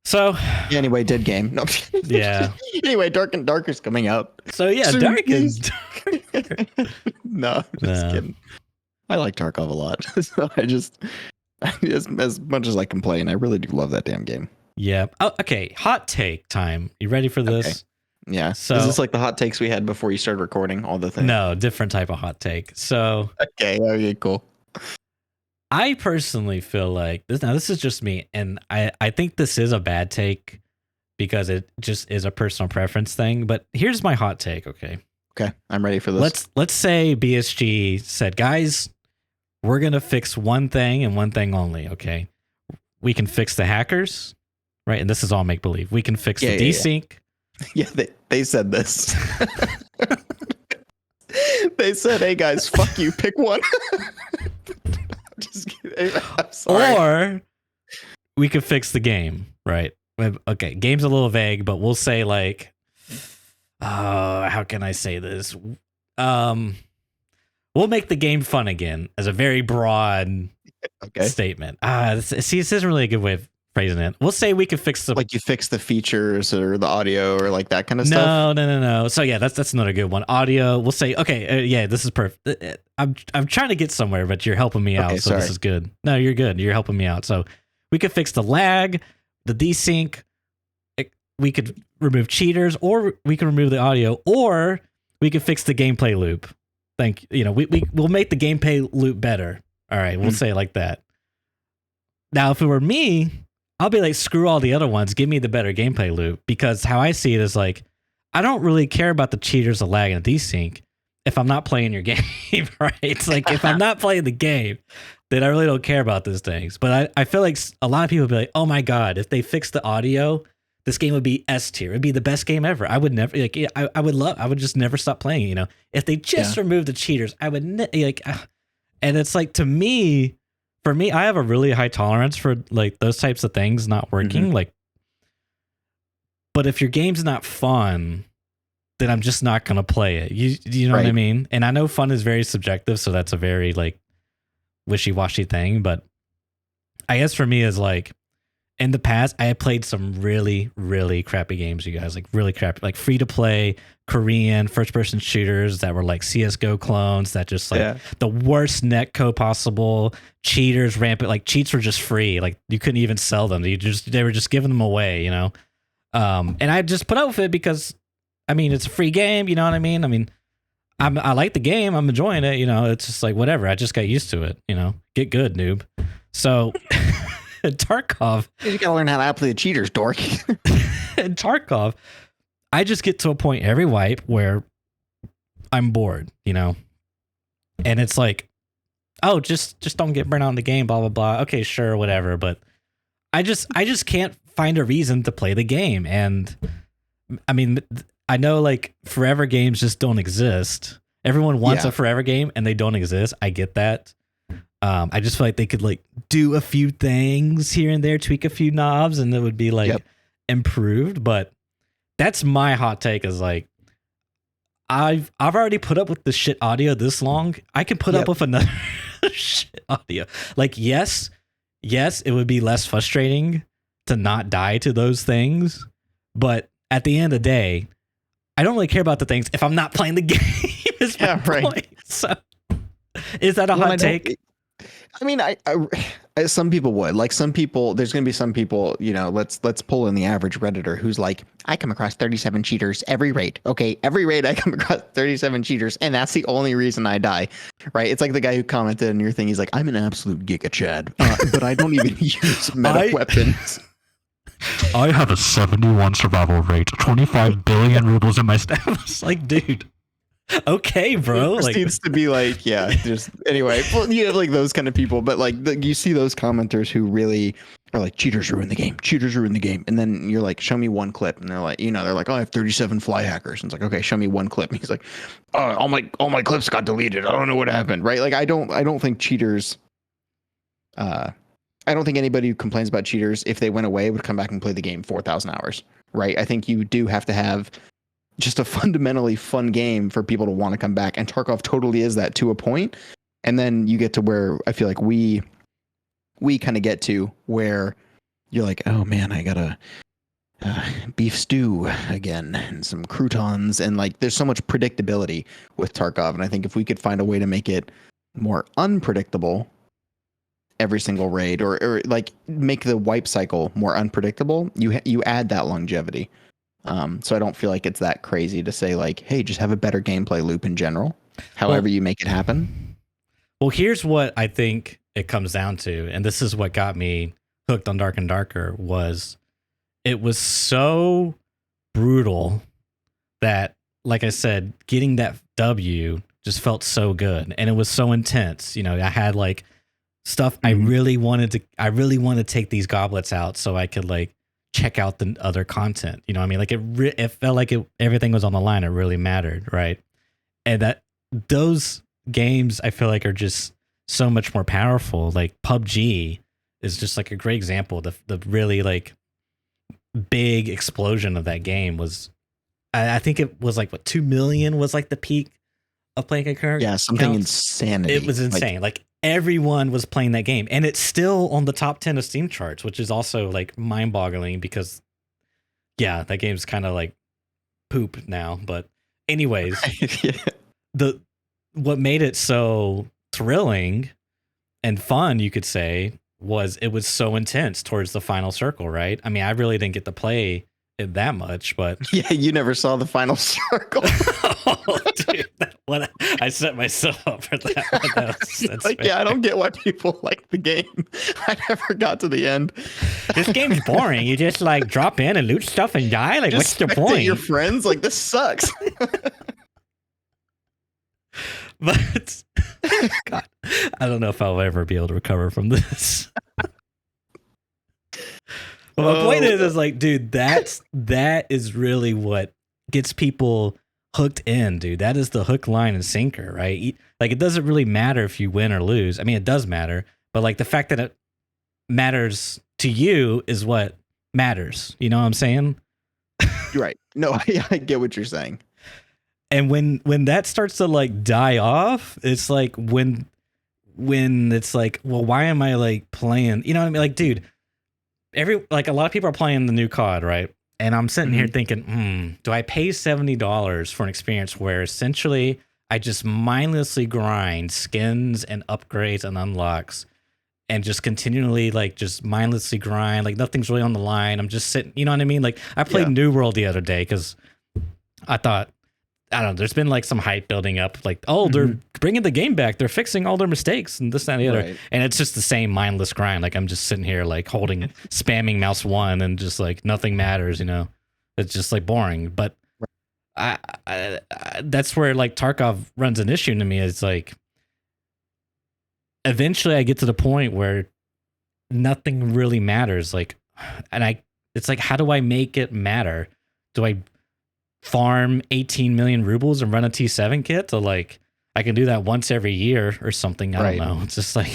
So anyway, dead game. No. Yeah. Anyway, Dark and Darker's coming out. So yeah, Dark is No, just kidding. I like Tarkov a lot. So as much as I complain, I really do love that damn game. Yeah. Oh, okay. Hot take time. You ready for this? Okay. Yeah. So is this like the hot takes we had before you started recording all the things? No, different type of hot take. So okay, cool. I personally feel like this is just me, and I think this is a bad take because it just is a personal preference thing. But here's my hot take. Okay, I'm ready for this. Let's say BSG said, guys, we're gonna fix one thing and one thing only. Okay, we can fix the hackers, right? And this is all make believe. We can fix the desync. Yeah, they said this. They said, "Hey guys, fuck you. Pick one." Just kidding. I'm sorry. Or we could fix the game, right? Okay, game's a little vague, but we'll say like, how can I say this? We'll make the game fun again as a very broad statement. See, this isn't really a good way of praising it. We'll say we could fix the Like you fix the features or the audio or like that kind of stuff. No. So yeah, that's another good one. Audio. We'll say okay. Yeah, this is perfect. I'm trying to get somewhere, but you're helping me out, so sorry. this is good. No, you're good. You're helping me out. So we could fix the leg, the desync. We could remove cheaters, or we can remove the audio, or we could fix the gameplay loop. We'll make the gameplay loop better. All right, we'll say it like that. Now, if it were me, I'll be like, screw all the other ones. Give me the better gameplay loop, because how I see it is like, I don't really care about the cheaters, the lag, and the desync if I'm not playing your game, right? It's like, if I'm not playing the game, then I really don't care about those things. But I feel like a lot of people would be like, oh my God, if they fix the audio, this game would be S tier. It'd be the best game ever. I would never I would just never stop playing, you know. If they just remove the cheaters, I would and it's like, for me, I have a really high tolerance for like those types of things not working. Like, but if your game's not fun, then I'm just not gonna play it. You know what I mean? And I know fun is very subjective, so that's a very like wishy-washy thing. But I guess for me is like, in the past, I had played some really, really crappy games, you guys, like really crappy, like free to play Korean first person shooters that were like CSGO clones that just like the worst netcode possible, cheaters rampant, like cheats were just free. Like you couldn't even sell them. They were just giving them away, you know? And I just put up with it because, I mean, it's a free game, you know what I mean? I mean, I like the game. I'm enjoying it. You know, it's just like, whatever. I just got used to it, you know, get good, noob. So Tarkov. You gotta learn how to outplay the cheaters, dork. And Tarkov, I just get to a point every wipe where I'm bored, you know? And it's like, oh, just don't get burnt out in the game, blah, blah, blah. Okay, sure, whatever. But I just can't find a reason to play the game. And I mean, I know like forever games just don't exist. Everyone wants a forever game and they don't exist. I get that. I just feel like they could like do a few things here and there, tweak a few knobs, and it would be like improved. But that's my hot take, is like, I've already put up with the shit audio this long. I can put up with another shit audio. Like, yes, it would be less frustrating to not die to those things. But at the end of the day, I don't really care about the things if I'm not playing the game. Is my point. So is that a hot take? I mean, I some people would, like, some people, there's going to be some people, you know, let's pull in the average Redditor who's like, I come across 37 cheaters every raid. Okay. Every raid I come across 37 cheaters. And that's the only reason I die. Right. It's like the guy who commented on your thing. He's like, I'm an absolute Giga Chad, but I don't even use meta weapons. I have a 71 survival rate, 25 billion rubles in my staff. It's like, dude. Okay, bro. It needs to be like, just anyway. Well, you have like those kind of people, but like you see those commenters who really are like, cheaters ruin the game. Cheaters ruin the game. And then you're like, show me one clip, and they're like, you know, they're like, oh, I have 37 fly hackers. And it's like, okay, show me one clip. And he's like, oh, all my clips got deleted. I don't know what happened. Right? Like, I don't think cheaters. I don't think anybody who complains about cheaters, if they went away, would come back and play the game 4,000 hours. Right? I think you do have to have just a fundamentally fun game for people to want to come back. And Tarkov totally is that to a point. And then you get to where I feel like we kind of get to where you're like, oh man, I gotta beef stew again and some croutons. And like, there's so much predictability with Tarkov. And I think if we could find a way to make it more unpredictable every single raid, or like make the wipe cycle more unpredictable, you add that longevity. So I don't feel like it's that crazy to say like, hey, just have a better gameplay loop in general, however you make it happen. Well, here's what I think it comes down to, and this is what got me hooked on Dark and Darker, was it was so brutal that, like I said, getting that W just felt so good, and it was so intense. You know, I had like stuff I really wanted to take these goblets out so I could like check out the other content. You know what I mean? Like it felt like everything was on the line. It really mattered, right? And that those games I feel like are just so much more powerful. Like PUBG is just like a great example. The really like big explosion of that game was, I think it was like, what, 2 million was like the peak of playing concurrent. Yeah, something insanity. It was insane. Like everyone was playing that game, and it's still on the top 10 of Steam charts, which is also like mind-boggling because yeah, that game's kind of like poop now. But anyways, Yeah. What made it so thrilling and fun, you could say, was it was so intense towards the final circle, right? I mean, I really didn't get to play it that much, but Yeah, you never saw the final circle. oh, dude, what I set myself up for that one. That's Like, yeah, I don't get why people like the game. I never got to the end. This game's boring. You just like drop in and loot stuff and die. Like, what's the point? Your friends, like, this sucks. But God, I don't know if I'll ever be able to recover from this. But my point is like, dude, that is really what gets people hooked in, dude. That is the hook, line, and sinker, right? Like, it doesn't really matter if you win or lose. I mean, it does matter, but like the fact that it matters to you is what matters. You know what I'm saying? You're right. No, I get what you're saying. And when that starts to like die off, it's like when it's like, well, why am I like playing? You know what I mean? Like, dude, a lot of people are playing the new COD, right? And I'm sitting here thinking, do I pay $70 for an experience where essentially I just mindlessly grind skins and upgrades and unlocks and just continually like just mindlessly grind, like nothing's really on the line. I'm just sitting, you know what I mean? Like, I played New World the other day because I thought, I don't know, there's been like some hype building up, like, oh, they're bringing the game back, they're fixing all their mistakes and this, that, and the other. Right. And it's just the same mindless grind. Like, I'm just sitting here like spamming mouse 1 and just like nothing matters, you know? It's just like boring. But I that's where like Tarkov runs an issue to me. It's like, eventually I get to the point where nothing really matters. Like, and it's like, how do I make it matter? Do I farm 18 million rubles and run a T7 kit? So like, I can do that once every year or something. I don't know. It's just like,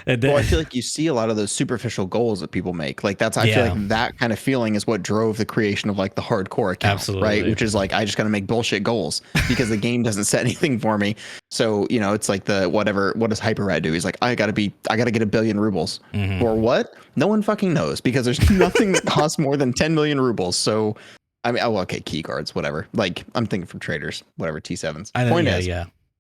well, I feel like you see a lot of those superficial goals that people make. Like, I feel like that kind of feeling is what drove the creation of like the hardcore account. Absolutely. Right? Which is like, I just got to make bullshit goals because the game doesn't set anything for me. So, you know, it's like what does Hyperrat do? He's like, I gotta get 1 billion rubles. For what? No one fucking knows, because there's nothing that costs more than 10 million rubles. So I mean, okay, key cards, whatever. Like, I'm thinking from traders, whatever, T7s. Point is,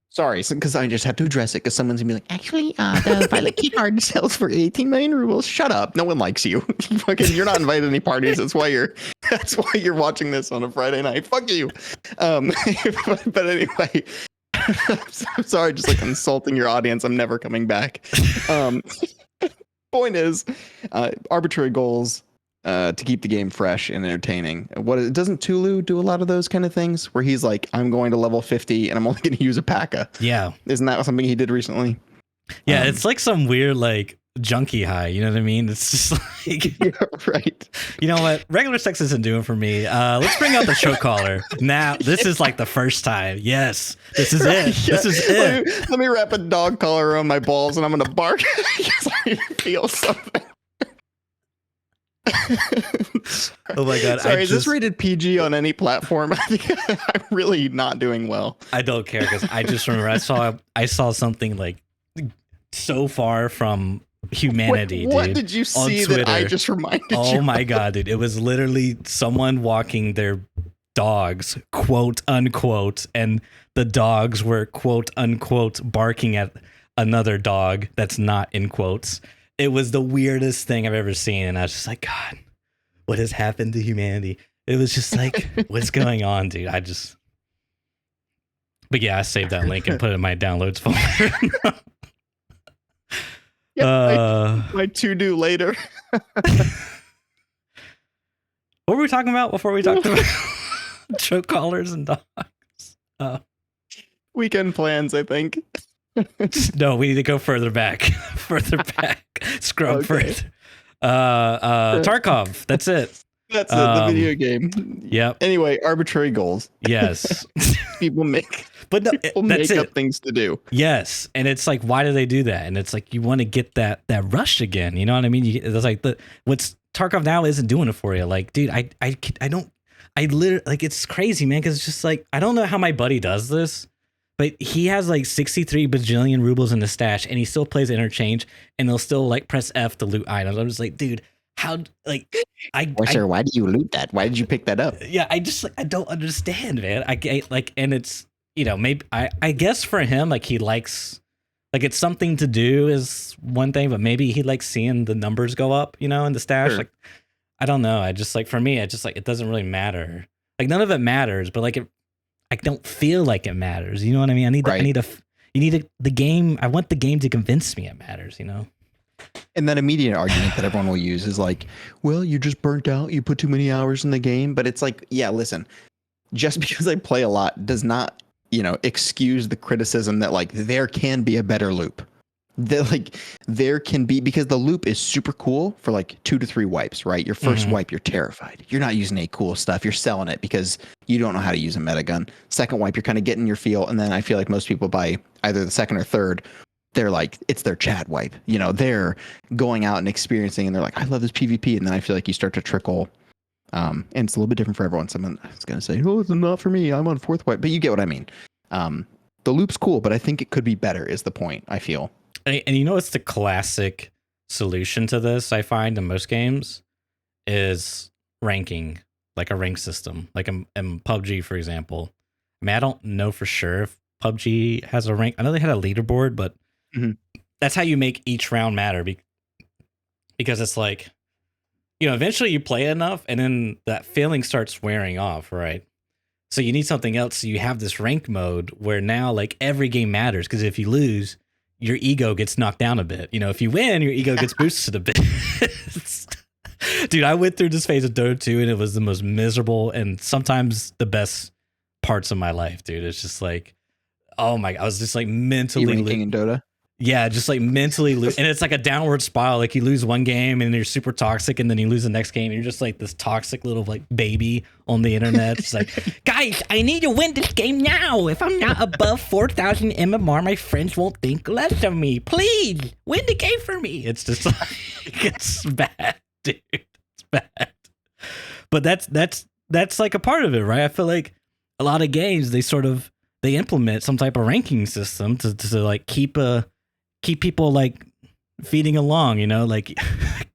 sorry, because I just have to address it because someone's gonna be like, actually, the Violet key card sells for 18 million rubles. Shut up, no one likes you. Fucking, you're not invited to any parties. That's why you're watching this on a Friday night. Fuck you. But anyway, I'm sorry, just like insulting your audience. I'm never coming back. Point is, arbitrary goals. To keep the game fresh and entertaining. Doesn't Tulu do a lot of those kind of things where he's like, I'm going to level 50 and I'm only going to use a P.A.K.A. Yeah. Isn't that something he did recently? Yeah, it's like some weird like junkie high, you know what I mean? It's just like, yeah, right. You know what? Regular sex isn't doing for me. Let's bring out the show caller. Now, this is like the first time. Yes, this is it. Yeah. This is it. Let me wrap a dog collar around my balls and I'm going to bark because I feel something. Oh my god! Sorry, is this rated PG on any platform? I think I'm really not doing well. I don't care because I just remember I saw something like so far from humanity. What dude, did you see that I just reminded you? Oh my god, dude! It was literally someone walking their dogs, quote unquote, and the dogs were quote unquote barking at another dog that's not in quotes. It was the weirdest thing I've ever seen. And I was just like, God, what has happened to humanity? It was just like, what's going on, dude? But yeah, I saved that link and put it in my downloads folder. My to-do later. What were we talking about before we talked about show collars and dogs? Weekend plans, I think. No, we need to go further back. Scrub further. Tarkov, that's it. That's it, the video game. Yep. Anyway, arbitrary goals. Yes. People make that's up things to do. Yes. And it's like, why do they do that? And it's like, you want to get that rush again. You know what I mean? It's like what's Tarkov now isn't doing it for you. Like, dude, I literally, like, it's crazy, man. Cause it's just like, I don't know how my buddy does this, But he has like 63 bajillion rubles in the stash, and he still plays interchange, and they'll still like press F to loot items. I'm just like, dude, how like Well, sir, why did you loot that? Why did you pick that up? yeah, I just like I don't understand, man. I like, and it's maybe I guess for him like he likes like it's something to do is one thing, but maybe he likes seeing the numbers go up, in the stash. Sure. Like I don't know. I just like for me, I just like it doesn't really matter. Like none of it matters, but like I don't feel like it matters. You know what I mean? The game. I want the game to convince me it matters. And that immediate argument that everyone will use is like, well, you just burnt out. You put too many hours in the game. But it's like, yeah, listen, just because I play a lot does not, excuse the criticism that like there can be a better loop. There can be, because the loop is super cool for like 2 to 3 wipes, right? Your first wipe, you're terrified. You're not using any cool stuff. You're selling it because you don't know how to use a meta gun. Second wipe, you're kind of getting your feel. And then I feel like most people by either the second or third, they're like, it's their Chad wipe. They're going out and experiencing and they're like, I love this PvP. And then I feel like you start to trickle. And it's a little bit different for everyone. Someone is going to say, oh, it's not for me. I'm on 4th wipe. But you get what I mean. The loop's cool, but I think it could be better is the point, I feel. And it's the classic solution to this, I find in most games, is ranking, like a rank system. Like in PUBG, for example. I mean, I don't know for sure if PUBG has a rank. I know they had a leaderboard, but that's how you make each round matter. Because it's like, eventually you play enough and then that feeling starts wearing off, right? So you need something else. So you have this rank mode where now like every game matters, because if you lose, your ego gets knocked down a bit. If you win, your ego gets boosted a bit. Dude, I went through this phase of Dota 2 and it was the most miserable and sometimes the best parts of my life, dude. It's just like, oh my, I was just like mentally ranking in Dota. Yeah, just like mentally lose. And it's like a downward spiral. Like you lose one game and you're super toxic, and then you lose the next game and you're just like this toxic little like baby on the internet. It's like, guys, I need to win this game now. If I'm not above 4,000 MMR, my friends won't think less of me. Please win the game for me. It's just like, it's bad, dude. It's bad. But that's like a part of it, right? I feel like a lot of games, they implement some type of ranking system to like keep people like feeding along, like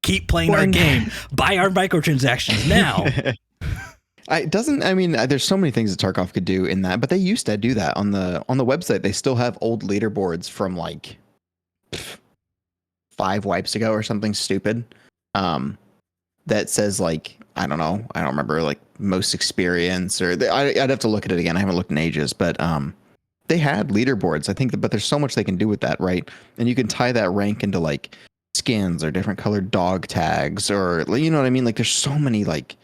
keep playing our game, buy our microtransactions now. There's so many things that Tarkov could do in that, but they used to do that on the website. They still have old leaderboards from like 5 wipes ago or something stupid. That says like, I don't know, I don't remember, like most experience I'd have to look at it again. I haven't looked in ages, but they had leaderboards, I think, but there's so much they can do with that, right? And you can tie that rank into like skins or different colored dog tags, or you know what I mean? Like there's so many, like,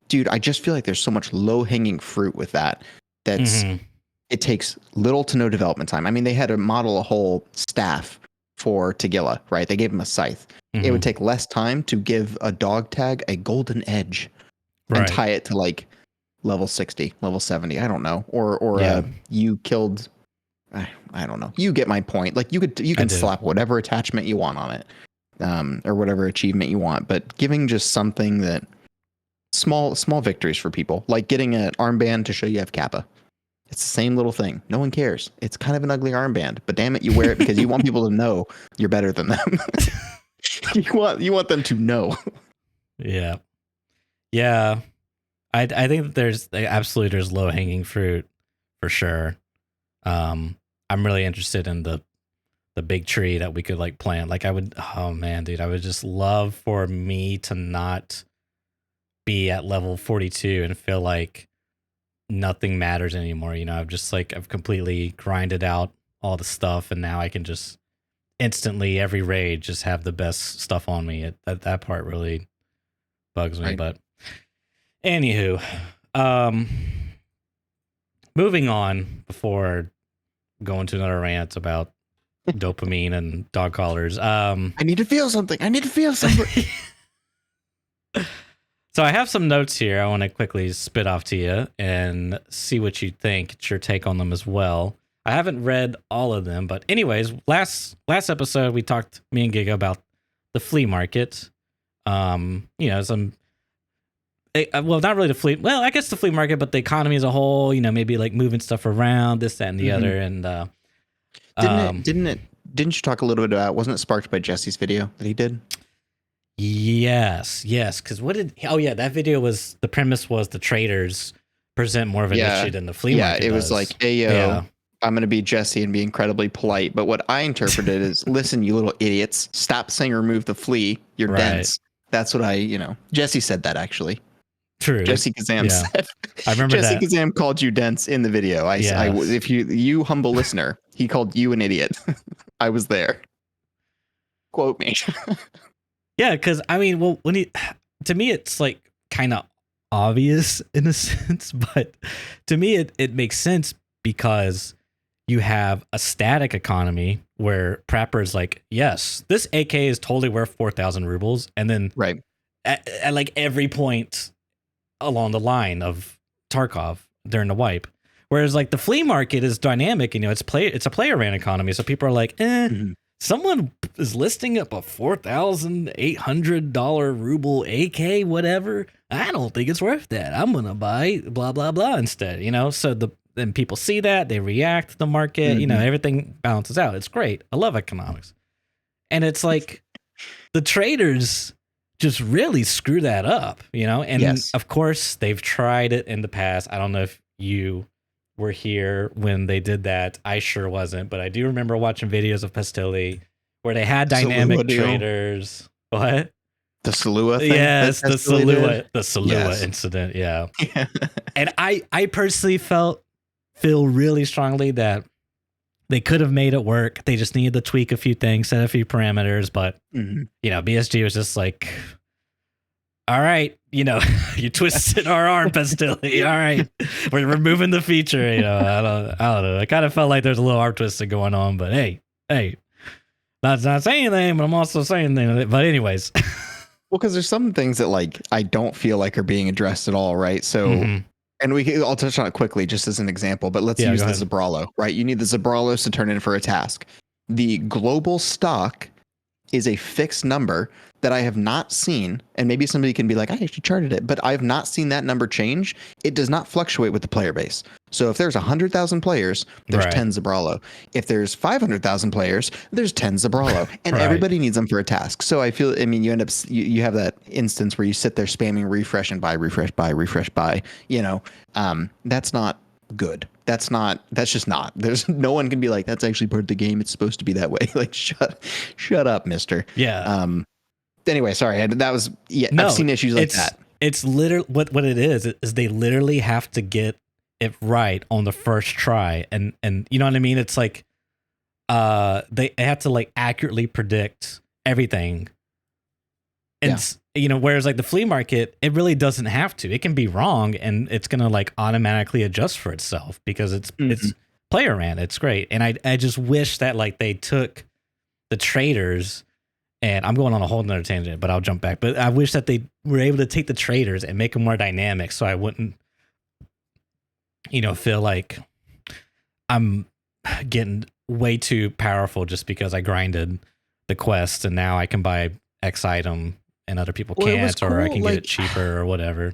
dude, I just feel like there's so much low hanging fruit with that. It takes little to no development time. I mean, they had to model a whole staff for Tagilla, right? They gave him a scythe. It would take less time to give a dog tag a golden edge and tie it to like level 60, level 70. I don't know. Or you killed, I don't know. You get my point. Like you can slap whatever attachment you want on it, or whatever achievement you want. But giving just something that small victories for people, like getting an armband to show you have Kappa. It's the same little thing. No one cares. It's kind of an ugly armband, but damn it, you wear it because you want people to know you're better than them. you want them to know. Yeah. I think that there's low hanging fruit for sure. I'm really interested in the big tree that we could like plant. Like I would just love for me to not be at level 42 and feel like nothing matters anymore. I've completely grinded out all the stuff, and now I can just instantly every raid just have the best stuff on me. That part really bugs me. Right. But anywho, moving on before going to another rant about dopamine and dog collars. I need to feel something. So I have some notes here I want to quickly spit off to you and see what you think. It's your take on them as well. I haven't read all of them, but anyways, last episode we talked, me and Giga, about the flea market. Some well, not really the flea. Well, I guess the flea market, but the economy as a whole. Maybe like moving stuff around, this, that, and the other. And didn't you talk a little bit about? Wasn't it sparked by Jesse's video that he did? Yes. Because what did? Oh yeah, that video was the premise was the traders present more of an issue than the flea market. Yeah, it was does. like, hey yo, I'm gonna be Jesse and be incredibly polite. But what I interpreted is, listen, you little idiots, stop saying remove the flea. You're dense. That's what Jesse said that actually. True. Jesse Kazam said. I remember Jesse that. Kazam called you dense in the video. If you humble listener, he called you an idiot. I was there. Quote me. Yeah, because I mean, well, to me, it's like kind of obvious in a sense, but to me, it makes sense because you have a static economy where Prapper is like, yes, this AK is totally worth 4,000 rubles, and then at like every point along the line of Tarkov during the wipe. Whereas like the flea market is dynamic, it's a player ran economy. So people are like, someone is listing up a $4,800 ruble AK, whatever. I don't think it's worth that. I'm going to buy blah, blah, blah instead, So then people see that, they react to the market, everything balances out. It's great. I love economics. And it's like the traders just really screw that up, and of course they've tried it in the past. I don't know if you were here when they did that. I sure wasn't, but I do remember watching videos of Pastilli where they had dynamic traders. What? The Salua thing? Yes, the Salua incident. Yeah. And I personally feel really strongly that they could have made it work. They just needed to tweak a few things, set a few parameters, but BSG was just like, all right, you twisted our arm, Pastilli. All right, we're removing the feature. I don't know. I kind of felt like there's a little arm twisting going on, but hey, not saying anything, but I'm also saying things. But anyways, well, because there's some things that like I don't feel like are being addressed at all, right? So. And I'll touch on it quickly just as an example, but let's use the Zabralo, right? You need the Zabralos to turn in for a task. The global stock is a fixed number that I have not seen, and maybe somebody can be like, I actually charted it, but I've not seen that number change. It does not fluctuate with the player base. So if there's 100,000 players, there's 10 Zabralo. If there's 500,000 players, there's 10 Zabralo, and everybody needs them for a task. So you end up, you have that instance where you sit there spamming refresh and buy, refresh, buy, refresh, buy, that's not good. That's just not. There's no one can be like, that's actually part of the game. It's supposed to be that way. Like, shut up, mister. Yeah. Anyway, sorry. That was, I've seen issues like that. It's literally what it is they literally have to get it right on the first try. And you know what I mean? It's like, they have to like accurately predict everything. And, whereas like the flea market, it really doesn't have to. It can be wrong and it's going to like automatically adjust for itself because it's player ran. It's great. And I just wish that like they took the traders, and I'm going on a whole nother tangent, but I'll jump back. But I wish that they were able to take the traders and make them more dynamic so I wouldn't, feel like I'm getting way too powerful just because I grinded the quest and now I can buy X item and other people can't, or I can get it cheaper or whatever.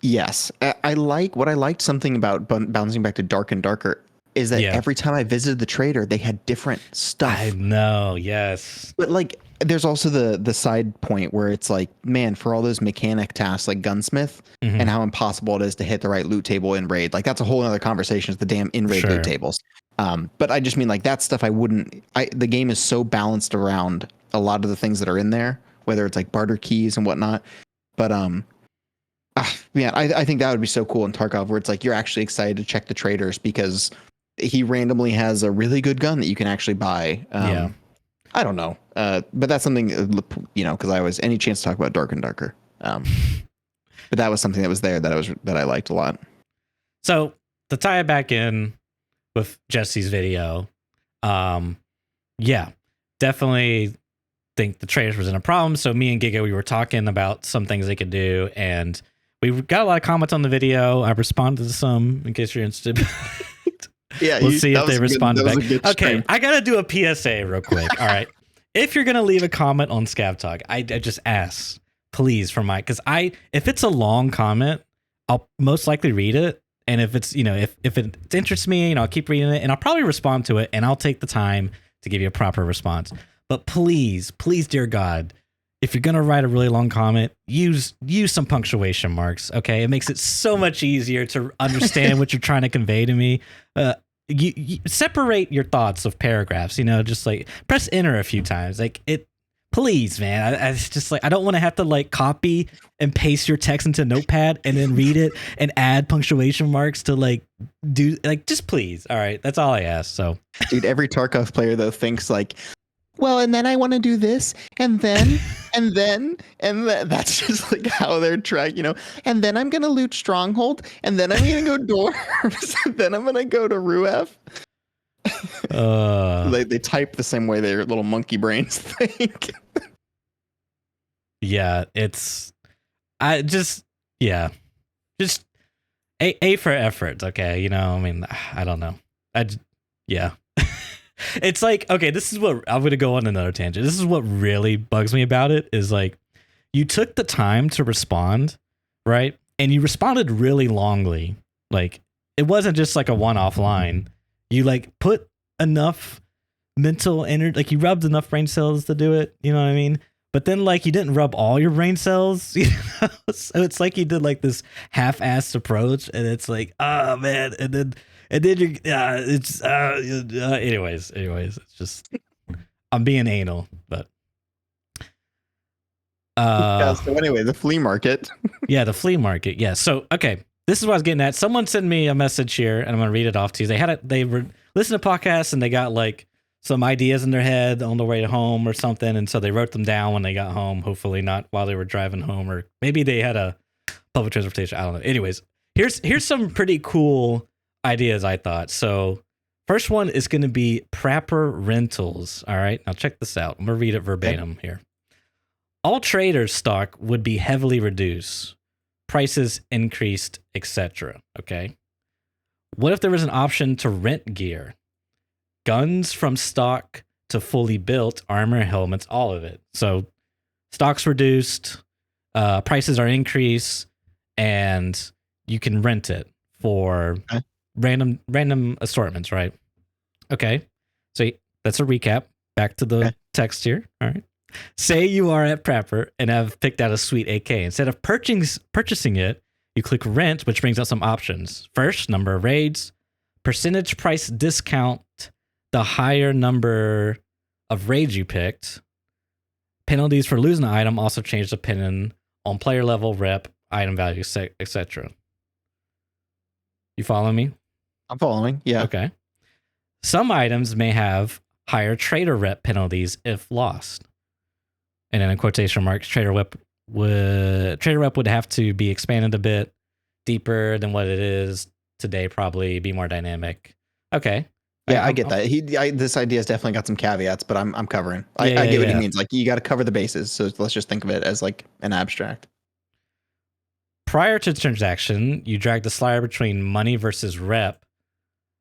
Yes. I liked something about bouncing back to Dark and Darker is that every time I visited the trader, they had different stuff. I know, yes. But like, there's also the side point where it's like, man, for all those mechanic tasks like gunsmith and how impossible it is to hit the right loot table in raid, like that's a whole other conversation. Is the damn in raid loot tables. But I just mean like that stuff. The game is so balanced around a lot of the things that are in there, whether it's like barter keys and whatnot. But I think that would be so cool in Tarkov where it's like you're actually excited to check the traders because he randomly has a really good gun that you can actually buy. I don't know. But that's something, because I always any chance to talk about Dark and Darker. But that was something that was there that I liked a lot. So to tie it back in with Jesse's video, definitely think the traders was in a problem. So me and Giga, we were talking about some things they could do, and we got a lot of comments on the video. I responded to some in case you're interested. Yeah, we'll see if they respond back. Okay, stream. I gotta do a PSA real quick. All right, if you're gonna leave a comment on ScavTalk, I just ask, please, for my, because if it's a long comment, I'll most likely read it. And if it's, if it interests me, I'll keep reading it and I'll probably respond to it and I'll take the time to give you a proper response. But please, dear God, if you're going to write a really long comment, use some punctuation marks. Okay. It makes it so much easier to understand what you're trying to convey to me. You separate your thoughts of paragraphs, just like press enter a few times. Please, man. I just I don't want to have to copy and paste your text into Notepad and then read it and add punctuation marks to do just please. All right. That's all I ask. So, dude, every Tarkov player though thinks well, and then I want to do this, and then, and then, and that's just how they're tracked, And then I'm gonna loot Stronghold, and then I'm gonna go Dwarves, and then I'm gonna go to Ruef. They type the same way their little monkey brains think. Yeah, just A for effort. Okay, I don't know. It's okay, this is what I'm gonna go on another tangent. This is what really bugs me about it is you took the time to respond, right? And you responded really longly. It wasn't just a one-off line. You put enough mental energy, you rubbed enough brain cells to do it. You know what I mean? But then you didn't rub all your brain cells. So it's you did this half-assed approach, and it's oh man, and then you anyways, it's just I'm being anal, but so anyway, the flea market. Yeah, the flea market. Yeah. So okay, this is what I was getting at. Someone sent me a message here, and I'm gonna read it off to you. They were listening to podcasts and they got some ideas in their head on the way home or something, and so they wrote them down when they got home. Hopefully not while they were driving home, or maybe they had a public transportation. I don't know. Anyways, here's some pretty cool ideas I thought. So first one is going to be Prapper Rentals. All right, now check this out. I'm gonna read it verbatim here. All traders' stock would be heavily reduced, prices increased, etc. Okay. What if there was an option to rent gear? Guns from stock to fully built, armor, helmets, all of it. So stock's reduced, prices are increased, and you can rent it for random assortments, right? Okay. So that's a recap. Back to the text here. All right. Say you are at Prapper and have picked out a sweet AK. Instead of purchasing it, you click rent, which brings out some options. First, number of raids, percentage price discount, the higher number of raids you picked. Penalties for losing an item also change depending on player level, rep, item value, etc. You follow me? I'm following. Yeah. Okay. Some items may have higher trader rep penalties if lost. And then in quotation marks, trader rep would have to be expanded a bit deeper than what it is today, probably be more dynamic. Okay. Yeah, I get that. This idea has definitely got some caveats, but I'm covering. I get what he means. You got to cover the bases. So let's just think of it as an abstract. Prior to the transaction, you drag the slider between money versus rep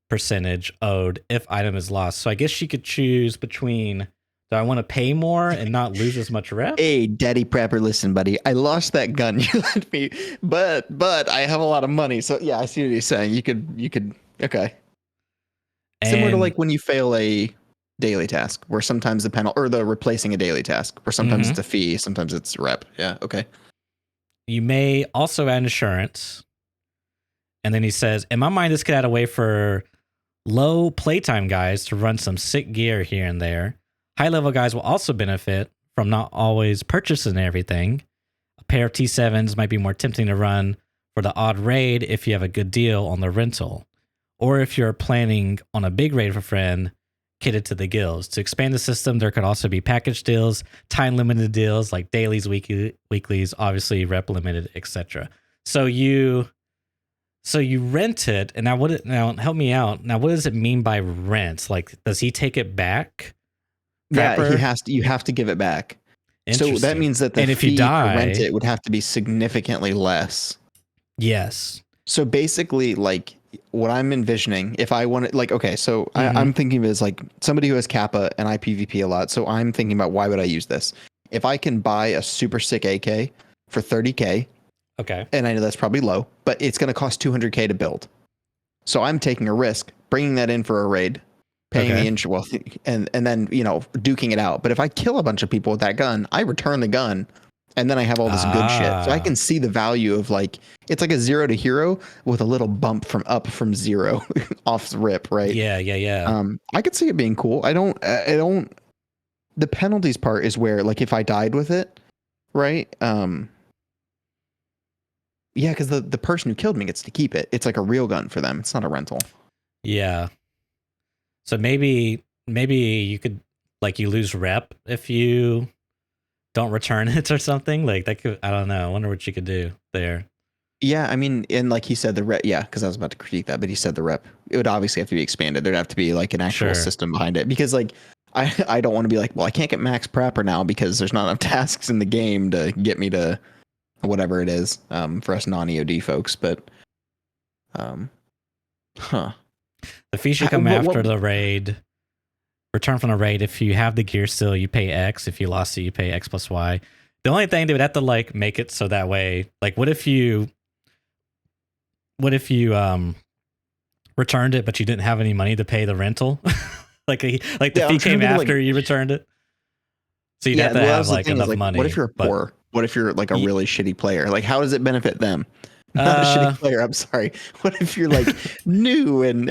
percentage owed if item is lost. So I guess she could choose between, do I want to pay more and not lose as much rep? Hey, Daddy Prapper, listen, buddy. I lost that gun you lent me, but I have a lot of money. So yeah, I see what he's saying. You could okay. Similar to when you fail a daily task, where sometimes the penalty or the replacing a daily task, where sometimes it's a fee, sometimes it's rep. Yeah, okay. You may also add insurance. And then he says, in my mind, this could add a way for low playtime guys to run some sick gear here and there. High level guys will also benefit from not always purchasing everything. A pair of T7s might be more tempting to run for the odd raid if you have a good deal on the rental. Or if you're planning on a big raid for a friend, kitted to the gills. To expand the system, there could also be package deals, time limited deals like dailies, weeklies, obviously rep limited, etc. So you rent it, and now help me out. Now, what does it mean by rent? Does he take it back? Prapper? Yeah, you have to give it back. So that means that the if you die, to rent it would have to be significantly less. Yes. So basically, what I'm envisioning, if I want to, okay, so I'm thinking of it as somebody who has Kappa and I PvP a lot. So I'm thinking about, why would I use this? if I can buy a super sick AK for 30K, Okay. and I know that's probably low, but it's going to cost 200K to build. So I'm taking a risk, bringing that in for a raid, paying the well, and then, you know, duking it out. But if I kill a bunch of people with that gun, I return the gun, and then I have all this good shit. So I can see the value of, like, it's like a 0 to hero with a little bump from 0 off the rip, right? Yeah. I could see it being cool. I don't. The penalties part is where, like, if I died with it, right? Yeah, because the person who killed me gets to keep it. It's like a real gun for them. It's not a rental. Yeah. So maybe you could, like, you lose rep if you don't return it or something. Like, that could, I don't know. I wonder what you could do there. Yeah, I mean, and like he said, the rep. Yeah, because I was about to critique that, but he said the rep. It would obviously have to be expanded. There'd have to be like an actual system behind it, because, like, I don't want to be like, well, I can't get max prepper now because there's not enough tasks in the game to get me to whatever it is, for us non-EOD folks. But the fees should come after the raid. Return from the raid. If you have the gear still, you pay X. If you lost it, you pay X plus Y. The only thing, they would have to, like, make it so that way, like, what if you returned it but you didn't have any money to pay the rental? like the fee came after you returned it. So you'd have to have, like, enough money. What if you're poor? What if you're, like, a really shitty player? Like, how does it benefit them? Not a shitty player. I'm sorry. What if you're, like, new and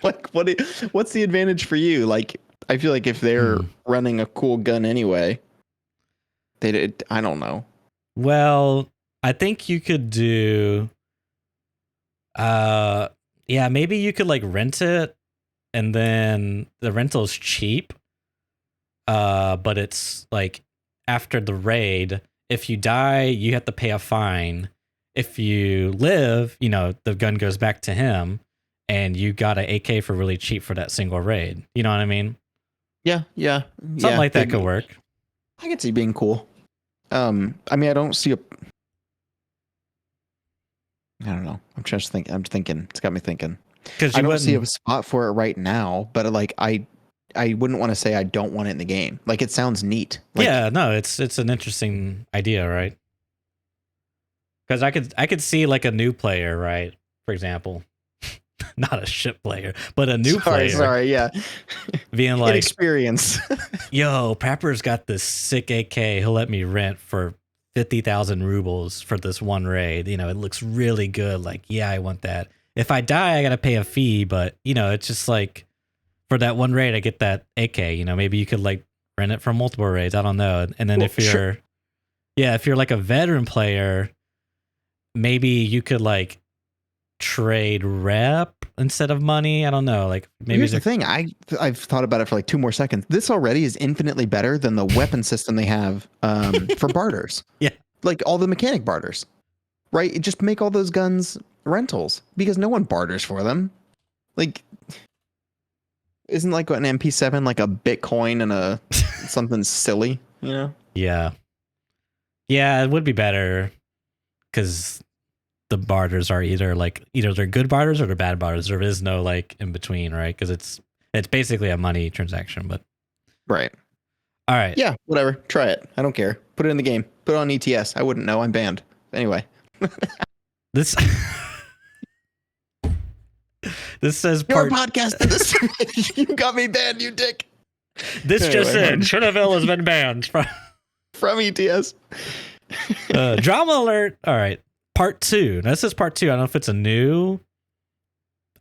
like, what's the advantage for you? Like, I feel like if they're running a cool gun anyway, I don't know. Well, I think you could do, yeah, maybe you could, like, rent it, and then the rental's cheap. But it's, like, after the raid, if you die, you have to pay a fine. If you live, you know, the gun goes back to him, and you got an AK for really cheap for that single raid. You know what I mean? Yeah. Something like that could work. I could see being cool. I mean, I don't see I don't know. I'm thinking. It's got me thinking. Because I don't see a spot for it right now, but, like, I wouldn't want to say I don't want it in the game. Like, it sounds neat. Like, yeah, no, it's an interesting idea, right? Because I could see, like, a new player, right? For example, not a ship player, but a new player. Sorry, yeah. Being like, experience. Yo, Prapper's got this sick AK. He'll let me rent for 50,000 rubles for this one raid. You know, it looks really good. Like, yeah, I want that. If I die, I got to pay a fee, but, you know, it's just like, for that one raid, I get that AK. You know, maybe you could, like, rent it for multiple raids. I don't know. And then if you're like a veteran player, maybe you could, like, trade rep instead of money. I don't know. Like, maybe here's the thing. I've thought about it for like 2 more seconds. This already is infinitely better than the weapon system they have for barters. Yeah, like all the mechanic barters, right? Just make all those guns rentals, because no one barters for them. Like, isn't, like, an MP7 like a Bitcoin and a something silly, you know? Yeah, it would be better, because the barters are either they're good barters or they're bad barters. There is no, like, in between, right? Because it's basically a money transaction. But right. All right. Yeah, whatever. Try it. I don't care. Put it in the game. Put it on ETS. I wouldn't know. I'm banned. Anyway. This says your podcast. This you got me banned, you dick. This anyway, just said Shouldaville has been banned from ETS. Drama alert. All right. Part 2. Now, this is part 2. I don't know if it's a new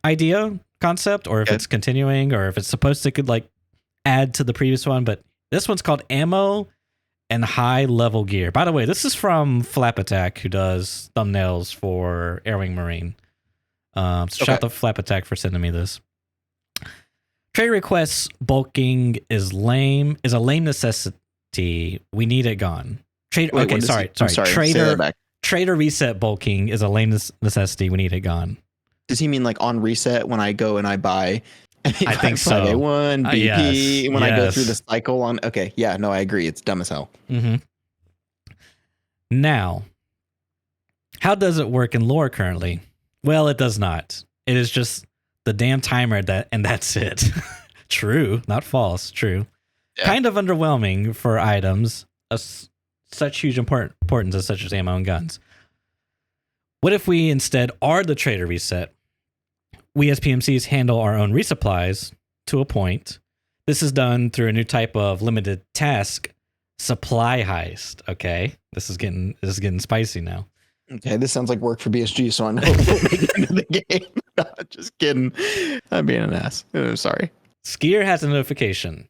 idea concept or if it's continuing or if it's supposed to could, like, add to the previous one, but this one's called ammo and high level gear. By the way, this is from Flap Attack, who does thumbnails for Airwing Marine. Shout out to Flap Attack for sending me this. Trade requests bulking is a lame necessity. We need it gone. Trader reset bulking is a lame necessity. We need it gone. Does he mean, like, on reset when I go and I buy? I think so. A1 BP when I go through the cycle on. Okay, yeah, no, I agree. It's dumb as hell. Mm-hmm. Now, how does it work in lore currently? Well, it does not. It is just the damn timer and that's it. True, not false. True. kind of underwhelming for items of such huge importance as such as ammo and guns. What if we instead are the trader reset? We as PMCs handle our own resupplies to a point. This is done through a new type of limited task, supply heist. Okay, this is getting spicy now. Okay, this sounds like work for BSG, so I know we'll make it into the game. Just kidding. I'm being an ass. Sorry. Skier has a notification.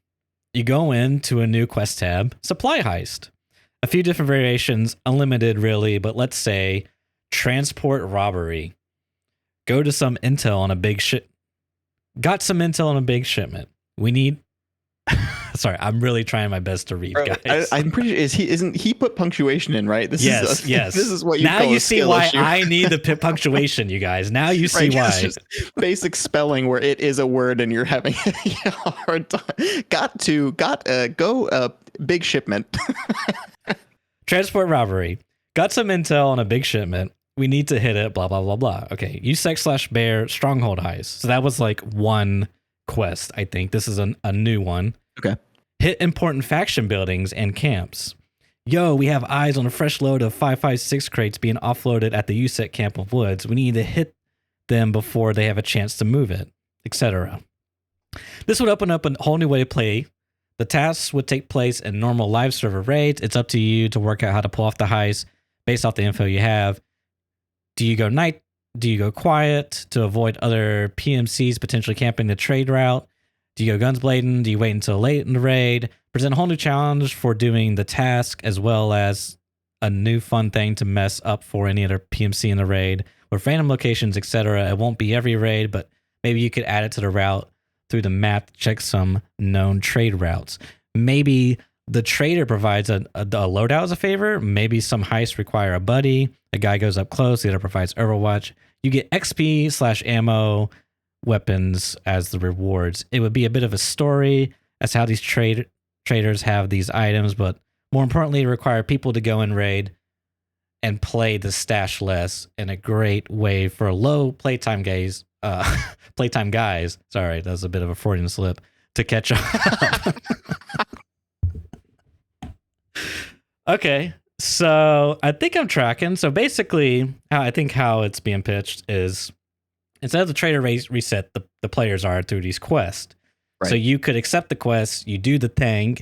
You go into a new quest tab, supply heist. A few different variations, unlimited really, but let's say transport robbery. Go to some intel on a big ship. Got some intel on a big shipment. We need. Sorry, I'm really trying my best to read, guys. I'm pretty sure isn't he put punctuation in, right? Yes. This is what you now call you a see skill why issue. I need the punctuation, you guys. Now you see why. It's just basic spelling where it is a word and you're having a hard time. Go big shipment. Transport robbery. Got some intel on a big shipment. We need to hit it. Blah blah blah blah. Okay, USEC/bear stronghold heist. So that was like one quest. I think this is a new one. Okay. Hit important faction buildings and camps. Yo, we have eyes on a fresh load of 5.56 crates being offloaded at the USEC camp of woods. We need to hit them before they have a chance to move it, etc. This would open up a whole new way to play. The tasks would take place in normal live server raids. It's up to you to work out how to pull off the heist based off the info you have. Do you go night? Do you go quiet to avoid other PMCs potentially camping the trade route? Do you go guns blazing? Do you wait until late in the raid? Present a whole new challenge for doing the task, as well as a new fun thing to mess up for any other PMC in the raid. With random locations, etc. It won't be every raid, but maybe you could add it to the route through the map to check some known trade routes. Maybe the trader provides a loadout as a favor. Maybe some heists require a buddy. A guy goes up close. The other provides Overwatch. You get XP/ammo, weapons as the rewards. It would be a bit of a story as how these traders have these items, but more importantly, require people to go and raid and play the stash less, and a great way for low playtime guys. Sorry, that was a bit of a Freudian slip to catch up. Okay, so I think I'm tracking. So basically, how it's being pitched is, instead of the trader reset, the players are through these quests. Right. So you could accept the quest, you do the thing,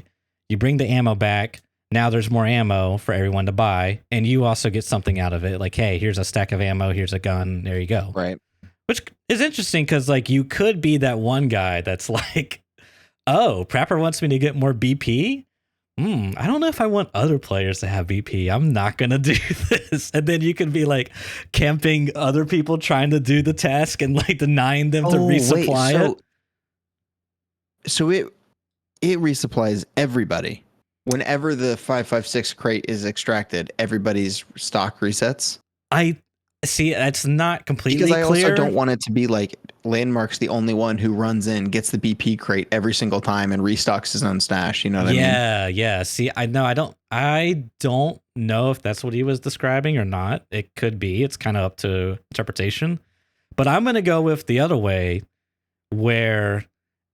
you bring the ammo back. Now there's more ammo for everyone to buy, and you also get something out of it. Like, hey, here's a stack of ammo, here's a gun, there you go. Right. Which is interesting because, like, you could be that one guy that's like, oh, Prapper wants me to get more BP? I don't know if I want other players to have BP. I'm not going to do this. And then you could be like camping other people trying to do the task and like denying them to resupply it. So it resupplies everybody. Whenever the 5.56 crate is extracted, everybody's stock resets. I see. That's not completely clear. Because I also don't want it to be like Landmark's the only one who runs in, gets the BP crate every single time, and restocks his own stash. You know what I mean? Yeah. See, I don't know if that's what he was describing or not. It could be. It's kind of up to interpretation. But I'm gonna go with the other way, where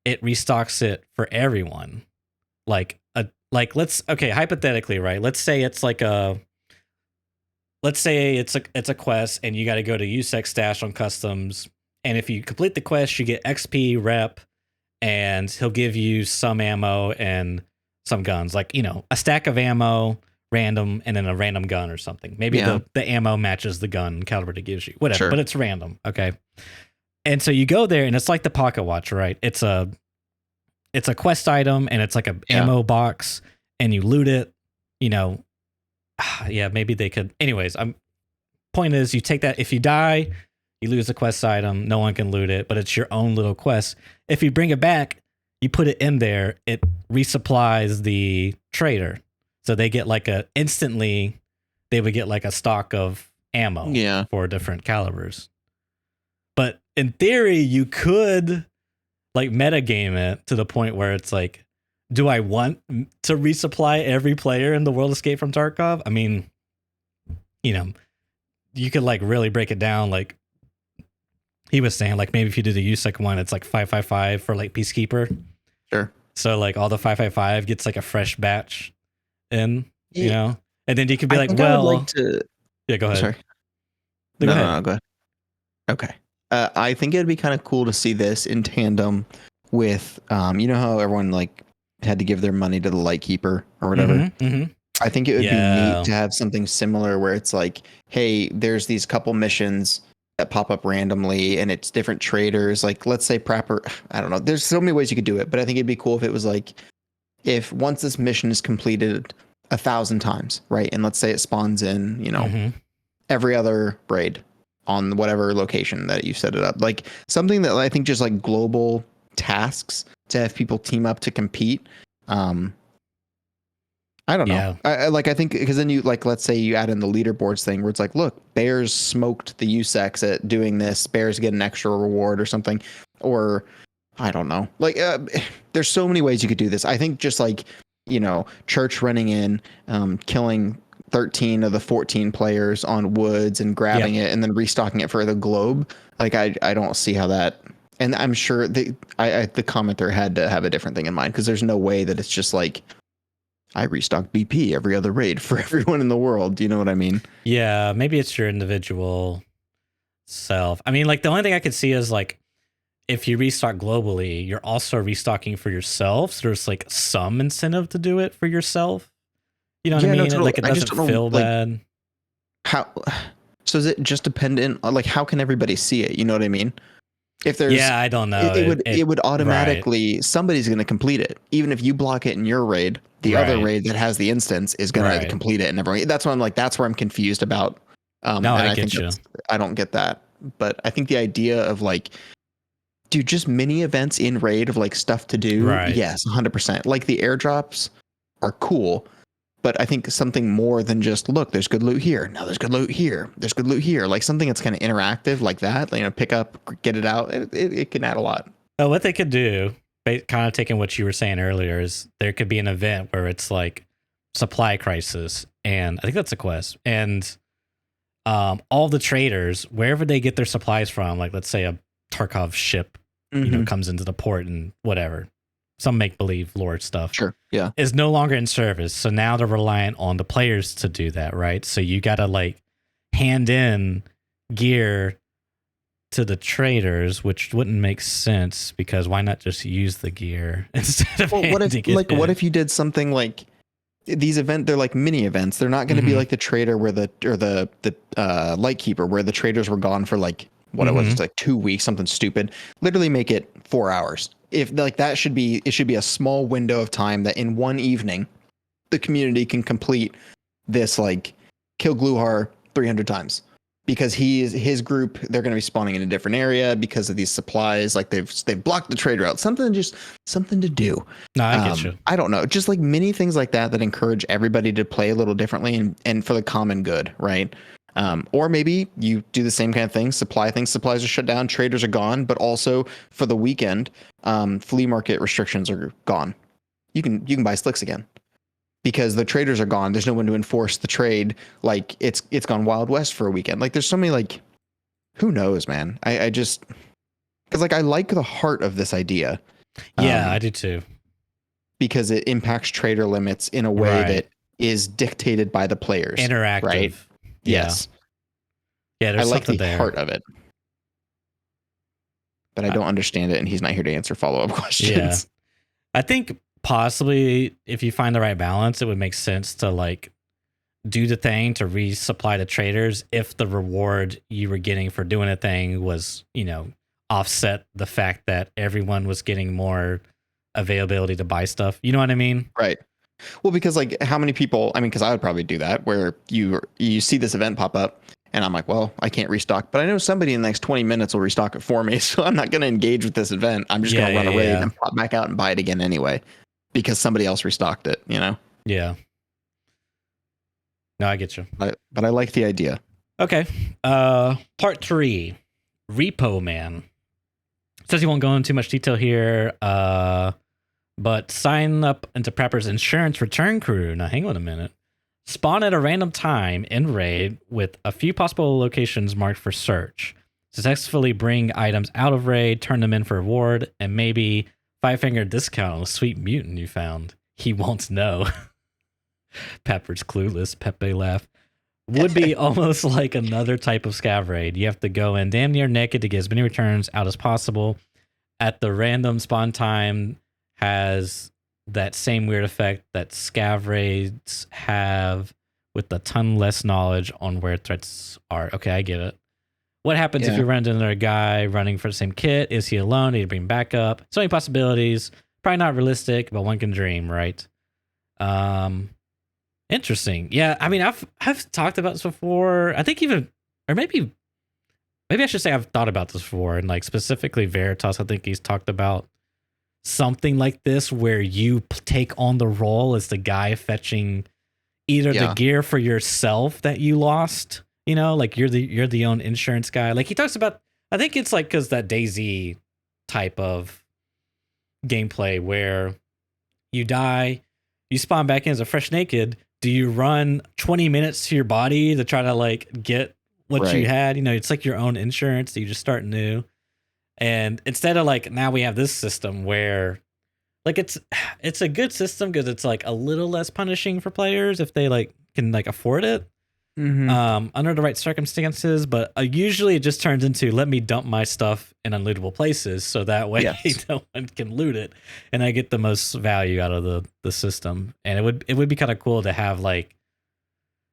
it restocks it for everyone. Hypothetically, right? Let's say it's a quest and you got to go to USEC stash on customs. And if you complete the quest, you get XP rep, and he'll give you some ammo and some guns, like, a stack of ammo, random, and then a random gun or something. Maybe the ammo matches the gun caliber it gives you, whatever, sure. But it's random. Okay. And so you go there and it's like the pocket watch, right? It's a quest item and it's like a ammo box, and you loot it, maybe they could. Anyways, point is, you take that. If you die, you lose the quest item. No one can loot it, but it's your own little quest. If you bring it back, you put it in there. It resupplies the trader, so they get instantly. They would get like a stock of ammo for different calibers. But in theory, you could metagame it to the point where it's like, do I want to resupply every player in the World Escape from Tarkov? I mean, you could really break it down. Like he was saying, maybe if you do the USEC one, it's 5.55 for Peacekeeper. Sure. So like all the 555 gets like a fresh batch in, you Yeah, know, and then you could be I like, think I would like well, to. yeah, go ahead. Sorry. No, go ahead. No, go ahead. Okay. I think it'd be kind of cool to see this in tandem with, you know how everyone like had to give their money to the Lightkeeper or whatever. I think it would be neat Yeah. to have something similar where it's like, hey, there's these couple missions that pop up randomly and it's different traders. Like, let's say Prapper, I don't know. There's so many ways you could do it, but I think it'd be cool if it was like, if once this mission is completed 1,000 times, right? And let's say it spawns in, every other raid on whatever location that you set it up. Like something that I think just like global tasks to have people team up to compete. I don't know. Yeah. I think because then you like, let's say you add in the leaderboards thing where it's like, look, Bears smoked the USEX at doing this. Bears get an extra reward or something, or I don't know. Like, there's so many ways you could do this. I think just like, Church running in, killing 13 of the 14 players on woods and grabbing it and then restocking it for the globe. Like, I don't see how that. And I'm sure the commenter had to have a different thing in mind because there's no way that it's just like, I restock BP every other raid for everyone in the world. Do you know what I mean? Yeah, maybe it's your individual self. I mean, like the only thing I could see is like if you restock globally, you're also restocking for yourself. So there's like some incentive to do it for yourself. You know what I mean? Totally. Like it doesn't feel bad. How? So is it just dependent on like how can everybody see it? You know what I mean? If there's, I don't know. It would automatically somebody's going to complete it. Even if you block it in your raid, the other raid that has the instance is going to complete it, and everyone. That's why I'm like, that's where I'm confused about. No, and I get you. I don't get that, but I think the idea of like, dude, just mini events in raid of like stuff to do. Right. Yes, 100%. Like the airdrops are cool. But I think something more than just look, there's good loot here. Now there's good loot here. There's good loot here. Like something that's kind of interactive like that, pick up, get it out. It can add a lot. Oh, what they could do, kind of taking what you were saying earlier, is there could be an event where it's like supply crisis. And I think that's a quest. And all the traders, wherever they get their supplies from, like let's say a Tarkov ship, comes into the port and whatever. Some make-believe lore stuff. Sure, yeah. Is no longer in service. So now they're reliant on the players to do that, right? So you got to like hand in gear to the traders, which wouldn't make sense because why not just use the gear instead of what if you did something like these they're like mini events. They're not going to be like the trader where the Lightkeeper where the traders were gone for like what it was, it's like 2 weeks, something stupid. Literally make it 4 hours. If like that should be a small window of time that in one evening the community can complete this, like kill Gluhar 300 times because his group, they're going to be spawning in a different area because of these supplies. Like they've blocked the trade route, something to do. No, I get you. I don't know. Just like many things like that encourage everybody to play a little differently and for the common good. Right. Or maybe you do the same kind of thing. Supplies are shut down. Traders are gone, but also for the weekend, flea market restrictions are gone. You can buy slicks again because the traders are gone. There's no one to enforce the trade. Like it's gone Wild West for a weekend. Like there's so many, like, who knows, man? I just, because like I like the heart of this idea. Yeah, I do too. Because it impacts trader limits in a way that is dictated by the players. Interactive. Right? Yes. Yeah, there's I like the there. heart of it. But I don't understand it, and he's not here to answer follow-up questions. Yeah. I think possibly if you find the right balance, it would make sense to like do the thing to resupply the traders if the reward you were getting for doing a thing was, offset the fact that everyone was getting more availability to buy stuff. You know what I mean? Right. Well, because like how many people, because I would probably do that where you see this event pop up and I'm like, well, I can't restock, but I know somebody in the next 20 minutes will restock it for me. So I'm not going to engage with this event. I'm just going to run away and pop back out and buy it again anyway, because somebody else restocked it, Yeah. No, I get you. But I like the idea. Okay. Part 3, Repo Man. Says he won't go into too much detail here, but sign up into Prepper's insurance return crew. Now, hang on a minute. Spawn at a random time in raid with a few possible locations marked for search. Successfully bring items out of raid, turn them in for reward, and maybe 5-finger discount on a sweet mutant you found. He won't know. Pepper's clueless. Pepe laugh. Would be almost like another type of scav raid. You have to go in damn near naked to get as many returns out as possible. At the random spawn time has that same weird effect that scav raids have with a ton less knowledge on where threats are. Okay, I get it. What happens if you run into another guy running for the same kit? Is he alone? Need to bring backup? So many possibilities. Probably not realistic, but one can dream, right? Interesting. Yeah, I mean, I've talked about this before. I think even, or maybe I should say I've thought about this before, and like specifically Veritas. I think he's talked about something like this where you take on the role as the guy fetching either the gear for yourself that you lost. You know, like you're the own insurance guy. Like he talks about, I think it's like because that DayZ type of gameplay where you die, you spawn back in as a fresh naked. Do you run 20 minutes to your body to try to like get what you had? You know, it's like your own insurance that you just start new. And instead of like, now we have this system where like it's a good system because it's like a little less punishing for players if they like can like afford it. Under the right circumstances, but usually it just turns into let me dump my stuff in unlootable places so that way no one can loot it and I get the most value out of the system. And it would be kind of cool to have like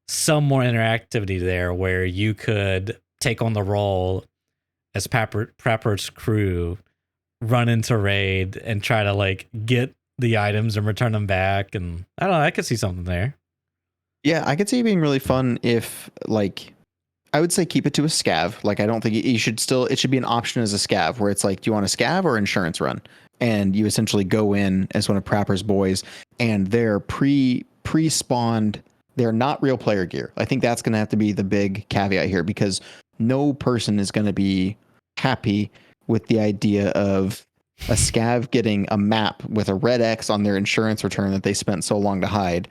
some more interactivity there where you could take on the role as Prepper's crew, run into raid and try to like get the items and return them back. And I don't know, I could see something there. Yeah, I could see it being really fun if, like, I would say keep it to a scav. Like, I don't think it should be an option as a scav where it's like, do you want a scav or insurance run? And you essentially go in as one of Prapper's boys and they're pre-spawned. They're not real player gear. I think that's going to have to be the big caveat here because no person is going to be happy with the idea of a scav getting a map with a red X on their insurance return that they spent so long to hide,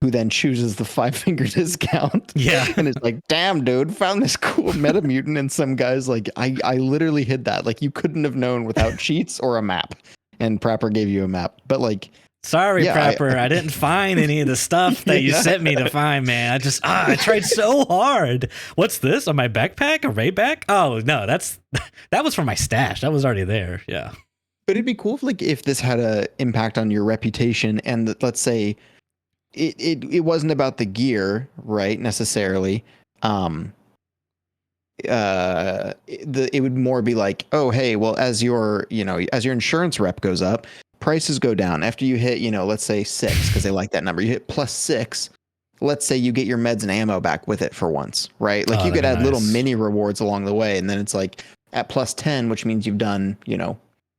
who then chooses the 5-finger discount. Yeah. And it's like, damn, dude, found this cool meta mutant. And some guys like, I literally hid that. Like you couldn't have known without cheats or a map. And Prapper gave you a map. But like, sorry, Prapper, I didn't find any of the stuff that you sent me to find, man. I tried so hard. What's this on my backpack? A Rayback? Oh no, that was from my stash. That was already there. Yeah. But it'd be cool if this had an impact on your reputation and let's say, it wasn't about the gear, right? Necessarily. It would more be like, oh, hey, well, as your insurance rep goes up, prices go down after you hit, let's say 6, because they like that number. You hit +6. Let's say you get your meds and ammo back with it for once, right? Like you could add little mini rewards along the way. And then it's like at +10, which means you've done,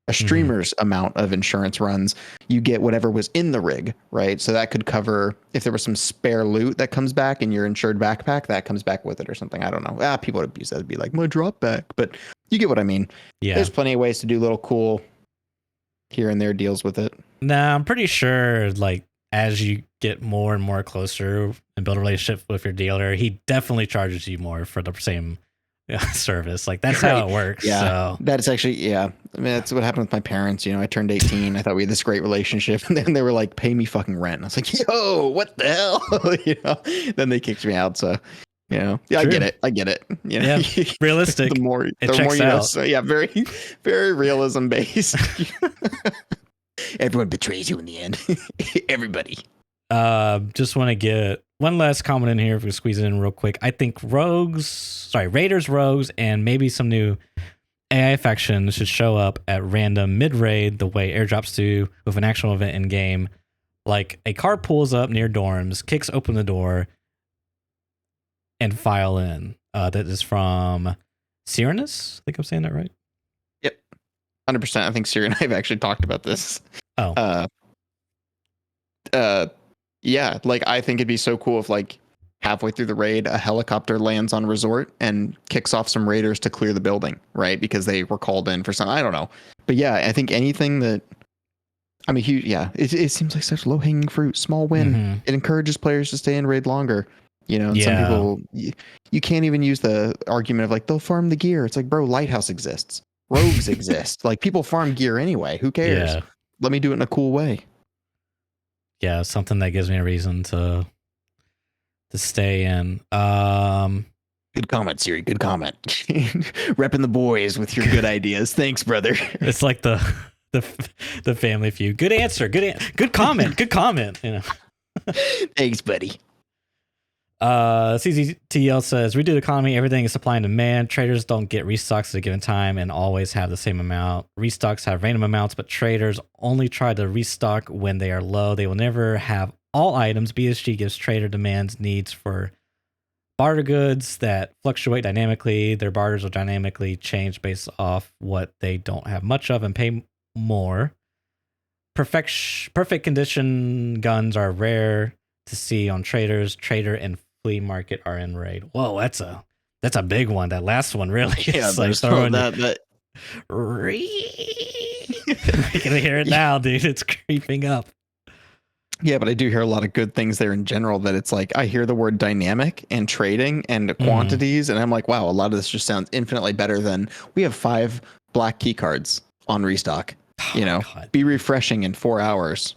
a streamer's amount of insurance runs, you get whatever was in the rig, right? So that could cover if there was some spare loot that comes back in your insured backpack, that comes back with it or something. I don't know. People would abuse that. It'd be like my drop back, but you get what I mean. Yeah. There's plenty of ways to do little cool here and there deals with it. Nah, I'm pretty sure like as you get more and more closer and build a relationship with your dealer, he definitely charges you more for the same service. Like that's how it works. Yeah, so. That's actually, I mean, that's what happened with my parents. I turned 18. I thought we had this great relationship, and then they were like, "Pay me fucking rent." And I was like, "Yo, what the hell?" Then they kicked me out. So, yeah, I get it. Yeah, realistic. the more you know, so yeah, very, very realism based. Everyone betrays you in the end. Everybody. Just want to get one last comment in here if we squeeze it in real quick. I think Raiders, Rogues, and maybe some new AI factions should show up at random mid-raid the way airdrops do with an actual event in-game. Like a car pulls up near dorms, kicks open the door, and file in. That is from Cyrenus. I think I'm saying that right? Yep. 100%. I think Siri and I have actually talked about this. Oh. Yeah, like I think it'd be so cool if like halfway through the raid, a helicopter lands on resort and kicks off some raiders to clear the building, right? Because they were called in for something. I don't know. But yeah, I think anything that, I mean, it seems like such low hanging fruit, small win. Mm-hmm. It encourages players to stay in raid longer. And some people, you can't even use the argument of like, they'll farm the gear. It's like, bro, Lighthouse exists. Rogues exist. Like people farm gear anyway. Who cares? Yeah. let me do it in a cool way. Yeah, something that gives me a reason to stay in. Good comment, Siri. Good comment. Repping the boys with your good ideas. Thanks, brother. It's like the Family Feud. Good answer. Good comment. Good comment. You know. Thanks, buddy. CZTL says redo the economy. Everything is supply and demand. Traders don't get restocks at a given time and always have the same amount. Restocks have random amounts, but traders only try to restock when they are low. They will never have all items. BSG gives trader demands needs for barter goods that fluctuate dynamically. Their barters will dynamically change based off what they don't have much of and pay more. Perfect condition guns are rare to see on traders. Trader and flea market are in raid. Whoa, that's a big one. That last one really is like throwing that. You can hear it now, dude. It's creeping up. Yeah, but I do hear a lot of good things there in general. That it's like I hear the word dynamic and trading and quantities, and I'm like, wow, a lot of this just sounds infinitely better than we have 5 black key cards on restock. You know, be refreshing in 4 hours.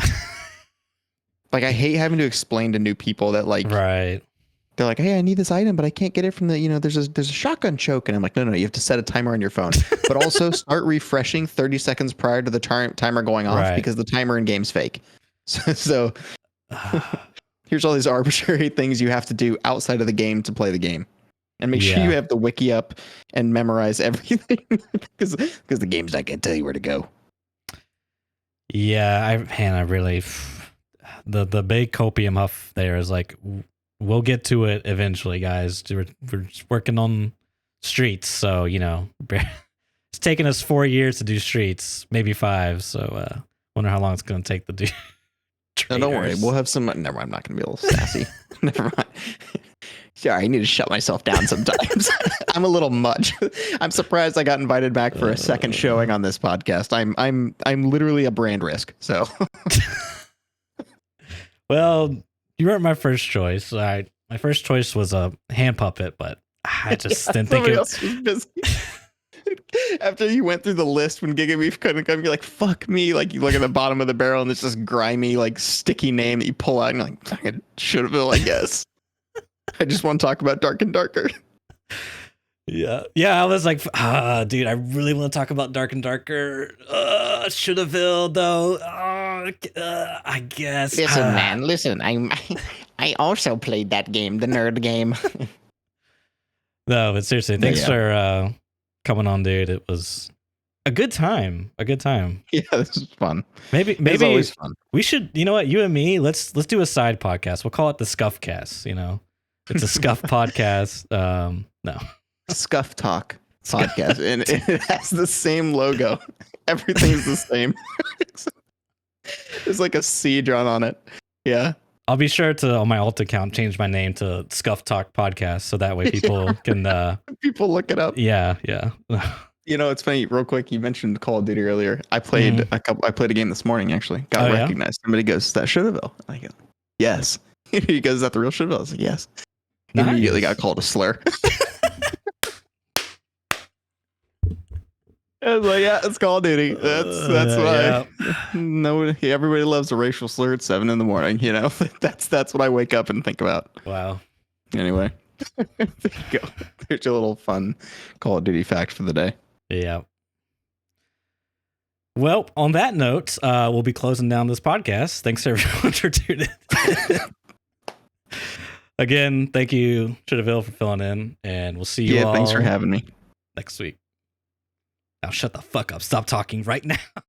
Like I hate having to explain to new people that like right. They're like, hey, I need this item, but I can't get it from the, there's a shotgun choke. And I'm like, no, you have to set a timer on your phone, but also start refreshing 30 seconds prior to the timer going off because the timer in game's fake. So here's all these arbitrary things you have to do outside of the game to play the game. And make sure you have the wiki up and memorize everything because the game's not going to tell you where to go. Yeah, I really, the big copium huff there is like, we'll get to it eventually, guys. We're just working on streets, so it's taken us 4 years to do streets, maybe 5. So wonder how long it's going to take to do. No, don't worry. We'll have some. Never mind. I'm not going to be a little sassy. Never mind. Sorry, I need to shut myself down sometimes. I'm a little much. I'm surprised I got invited back for a second showing on this podcast. I'm literally a brand risk. So, well, you weren't my first choice. My first choice was a hand puppet, but I just didn't think it was busy. After you went through the list when GigaBeef couldn't come, you're like, fuck me. Like you look at the bottom of the barrel and it's this grimy, like sticky name that you pull out and you're like, fucking Shouldaville, I guess. I just want to talk about Dark and Darker. Yeah. I was like, dude, I really want to talk about Dark and Darker. Shouldaville, though. I guess. Listen, man, listen. I also played that game, the nerd game. No, but seriously, thanks for coming on, dude. It was a good time. Yeah, this is fun. Maybe it's always fun. We should, you know what, you and me, let's do a side podcast. We'll call it the Scuffcast. It's a Scuff podcast. No, ScavTalk podcast, and it has the same logo. Everything's the same. There's like a C drawn on it. Yeah. I'll be sure to, on my alt account, change my name to ScavTalk podcast, so that way people can people look it up. Yeah. It's funny. Real quick, you mentioned Call of Duty earlier. I played I played a game this morning. Actually, got recognized. Yeah? Somebody goes, "Is that Shouldaville?" I go, "Yes." He goes, "Is that the real Shouldaville?" I was like, "Yes." Nice. Immediately got called a slur. I was like, yeah, it's Call of Duty. That's why. Yeah. No, everybody loves a racial slur at 7 a.m. That's what I wake up and think about. Wow. Anyway, there you go. There's a little fun Call of Duty fact for the day. Yeah. Well, on that note, we'll be closing down this podcast. Thanks everyone for tuning in. Again, thank you, Shouldaville, for filling in, and we'll see you all. Yeah, thanks for having me. Next week. Now shut the fuck up. Stop talking right now.